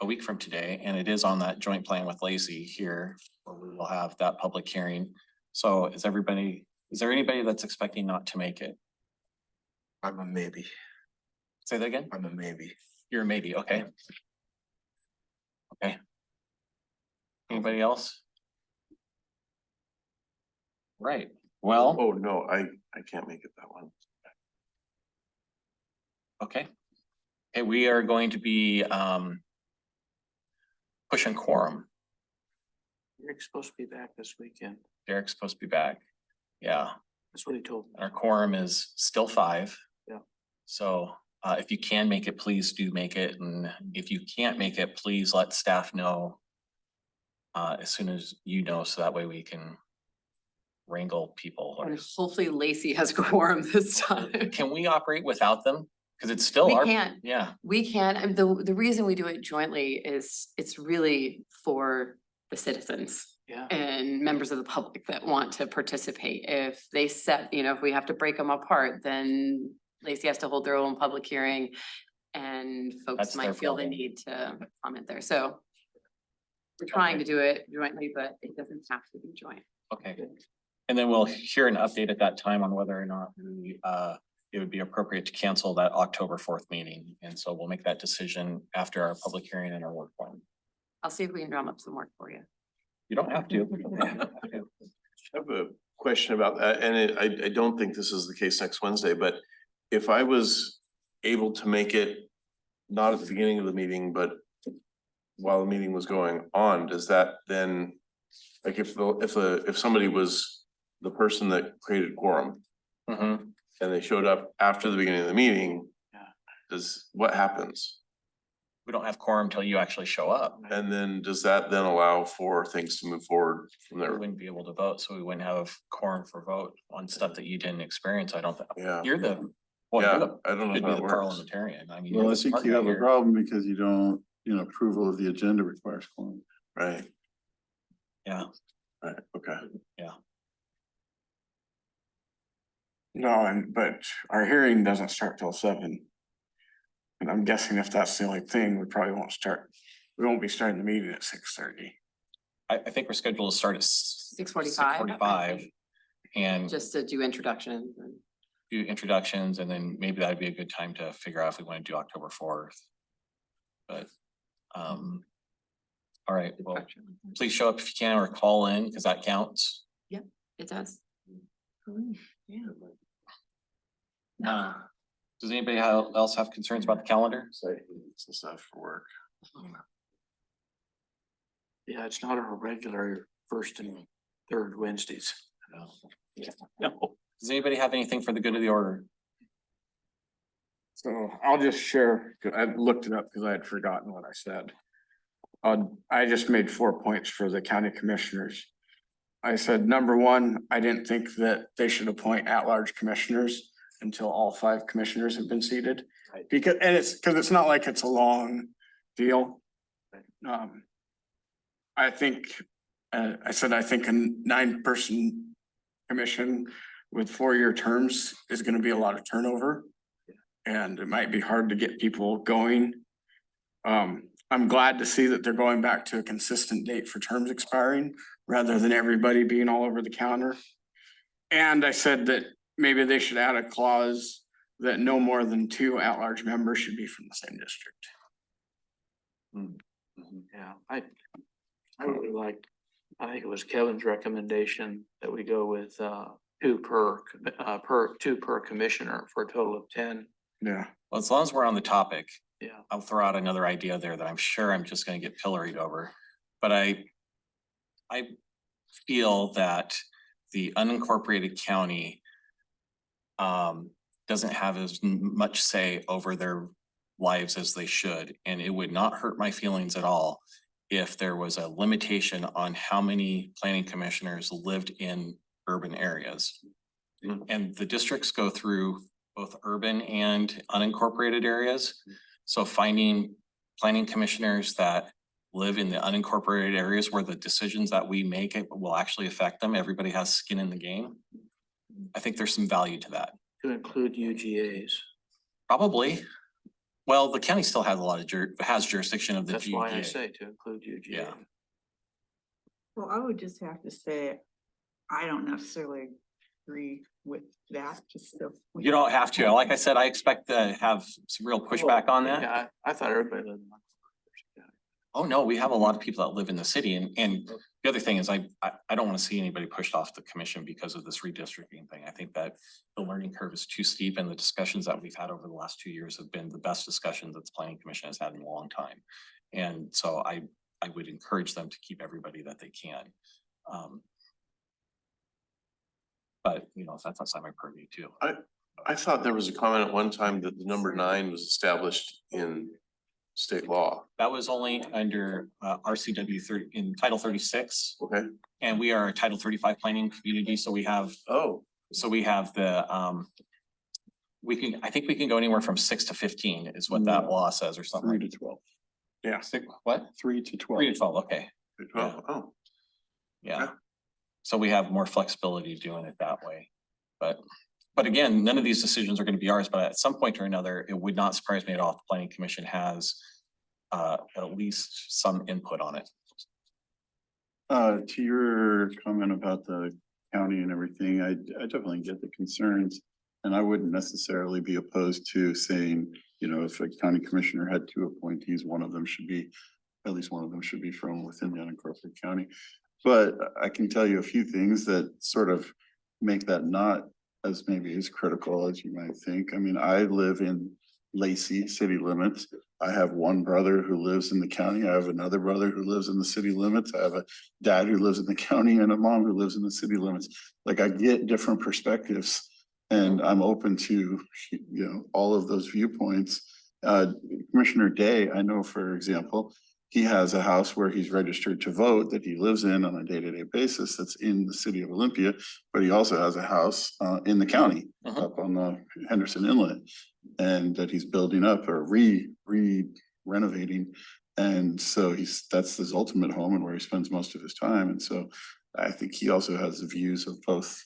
a week from today, and it is on that joint plan with Lacey here, where we will have that public hearing. So is there anybody that's expecting not to make it? I'm a maybe. Say that again? I'm a maybe. You're a maybe, okay. Okay. Anybody else? Right, well, Oh, no, I can't make it that one. okay. Okay, we are going to be pushing quorum. Rick's supposed to be back this weekend. Derek's supposed to be back. Yeah, That's what he told me. our quorum is still 5. Yeah. So if you can make it, please do make it. And if you can't make it, please let staff know as soon as you know, so that way we can wrangle people. And hopefully Lacey has quorum this time. Can we operate without them? Because it's still We our, can. yeah, We can, and the reason we do it jointly is it's really for the citizens Yeah. and members of the public that want to participate. If they set, if we have to break them apart, then Lacey has to hold their own public hearing and folks That's their might feel the problem. need to comment there. So we're trying to do it jointly, but it doesn't have to be joint. okay. And then we'll hear an update at that time on whether or not we, it would be appropriate to cancel that October 4th meeting. And so we'll make that decision after our public hearing and our work plan. I'll see if we can drum up some work for you. You don't have to. I have a question about that, and I don't think this is the case next Wednesday, but if I was able to make it, not at the beginning of the meeting, but while the meeting was going on, does that then, like if somebody was the person that created quorum Mhm. and they showed up after the beginning of the meeting, Yeah. what happens? We don't have quorum till you actually show up. And then does that then allow for things to move forward from We there? wouldn't be able to vote, so we wouldn't have quorum for vote on stuff that you didn't experience. I don't think. Yeah. You're the, well, Yeah, you're the, I don't know should be how the it works. parliamentarian. I mean. Well, you're I the think smart you guy have a here. problem because you don't, approval of the agenda requires quorum. Right, Yeah, right, okay. No, but our hearing doesn't start till 7. And I'm guessing if that's the only thing, we probably won't be starting the meeting at 6:30. I think we're scheduled to start at 6:45. 6:45 and Just to do introductions and. do introductions, and then maybe that'd be a good time to figure out if we want to do October 4th. But, all right, well, please show up if you can or call in, because that counts. It does. Does anybody else have concerns about the calendar? Some stuff for work. Yeah, it's not our regular first and third Wednesdays. No. Does anybody have anything for the good of the order? So I'll just share, 'cause I looked it up because I had forgotten what I said. I just made 4 points for the county commissioners. I said, number 1, I didn't think that they should appoint at-large commissioners until all 5 commissioners have been seated. Because it's not like it's a long deal. I think, I think a 9-person commission with 4-year terms is gonna be a lot of turnover. And it might be hard to get people going. I'm glad to see that they're going back to a consistent date for terms expiring rather than everybody being all over the counter. And I said that maybe they should add a clause that no more than 2 at-large members should be from the same district. Yeah, I really liked, I think it was Kevin's recommendation that we go with 2 per commissioner for a total of 10. Yeah. Well, as long as we're on the topic, Yeah. I'll throw out another idea there that I'm sure I'm just gonna get pilloried over. But I feel that the unincorporated county doesn't have as much say over their lives as they should, and it would not hurt my feelings at all if there was a limitation on how many planning commissioners lived in urban areas. And the districts go through both urban and unincorporated areas. So finding planning commissioners that live in the unincorporated areas where the decisions that we make will actually affect them, everybody has skin in the game. I think there's some value to that. To include UGAs. Probably. Well, the county still has a lot of has jurisdiction of the That's why I GDA. say to include UGA. Yeah. Well, I would just have to say, I don't necessarily agree with that, just so. You don't have to. Like I said, I expect to have some real pushback on that. Yeah, I thought everybody lived in. Oh, no, we have a lot of people that live in the city and the other thing is I don't want to see anybody pushed off the commission because of this redistricting thing. I think that the learning curve is too steep and the discussions that we've had over the last 2 years have been the best discussions that the planning commission has had in a long time. And so I would encourage them to keep everybody that they can. But you know, that's outside my purview too. I thought there was a comment at one time that the number 9 was established in state law. That was only under RCW 30 in Title 36. Okay. And we are a Title 35 planning community, so we have the I think we can go anywhere from 6 to 15 is what that law says or something. 3 to 12. Yeah. What? 3 to 12. 3 to 12, okay. 12, oh. Yeah. So we have more flexibility doing it that way. But again, none of these decisions are going to be ours, but at some point or another, it would not surprise me at all if the planning commission has at least some input on it. To your comment about the county and everything, I definitely get the concerns. And I wouldn't necessarily be opposed to saying, you know, if a county commissioner had 2 appointees, at least one of them should be from within the unincorporated county. But I can tell you a few things that sort of make that not as maybe as critical as you might think. I mean, I live in Lacey city limits. I have one brother who lives in the county. I have another brother who lives in the city limits. I have a dad who lives in the county and a mom who lives in the city limits. Like I get different perspectives and I'm open to, you know, all of those viewpoints. Commissioner Day, I know, for example, he has a house where he's registered to vote that he lives in on a day-to-day basis that's in the city of Olympia, but he also has a house in the county up on the Henderson Inlet and that he's building up or renovating. And so that's his ultimate home and where he spends most of his time. And so I think he also has the views of both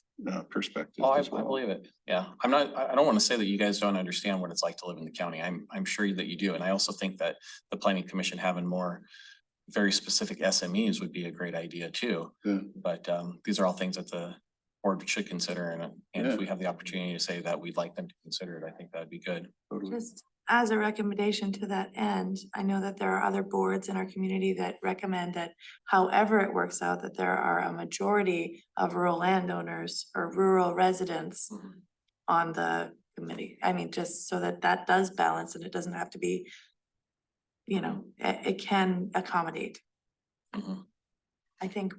perspectives. Oh, as I well. believe it. Yeah, I don't want to say that you guys don't understand what it's like to live in the county. I'm sure that you do. And I also think that the planning commission having more very specific SMEs would be a great idea too. Yeah. But these are all things that the board should consider. And if we have the opportunity to say that we'd like them to consider it, I think that'd be good. Just as a recommendation to that end, I know that there are other boards in our community that recommend that however it works out, that there are a majority of rural landowners or rural residents on the committee. I mean, just so that that does balance and it doesn't have to be, you know, it can accommodate. I think,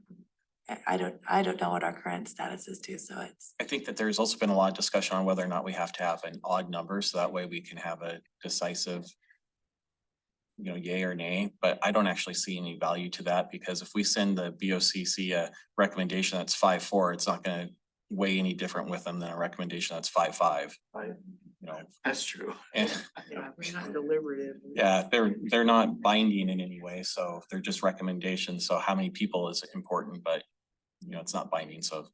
I don't know what our current status is too, so it's. I think that there's also been a lot of discussion on whether or not we have to have an odd number, so that way we can have a decisive, you know, yay or nay, but I don't actually see any value to that because if we send the BOCC a recommendation that's 5-4, it's not gonna weigh any different with them than a recommendation that's 5-5. You know, That's true. and Yeah, we're not deliberative. yeah, they're not binding in any way, so they're just recommendations. So how many people is important, but you know, it's not binding, so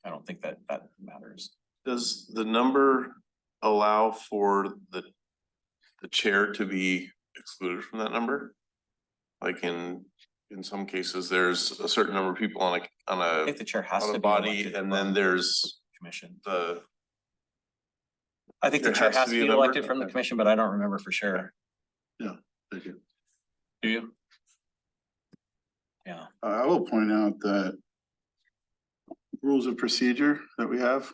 I don't think that matters. Does the number allow for the chair to be excluded from that number? Like in some cases, there's a certain number of people on I think the chair has a to be body, elected and from then there's commission. I think the chair has to be elected from the commission, but I don't remember for sure. Yeah, thank you. Do you? Yeah. I will point out that rules of procedure that we have.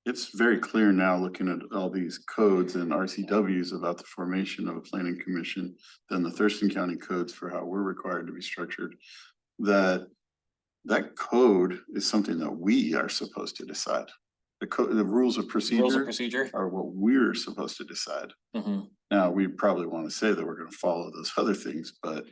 It's very clear now looking at all these codes and RCWs about the formation of a planning commission, then the Thurston County codes for how we're required to be structured, that code is something that we are supposed to decide. The rules of procedure are what we're supposed to decide. Now, we probably want to say that we're going to follow those other things, but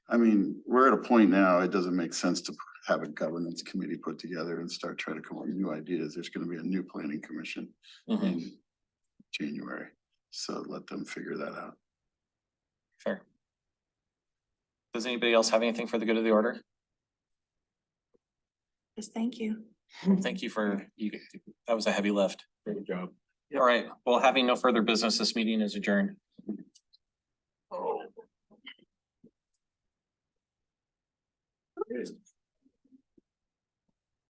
I mean, we're at a point now, it doesn't make sense to have a governance committee put together and start trying to come up with new ideas. There's going to be a new planning commission in January. So let them figure that out. Fair. Does anybody else have anything for the good of the order? Yes, thank you. Thank you that was a heavy lift. Great job. All right, well, having no further business, this meeting is adjourned. Oh.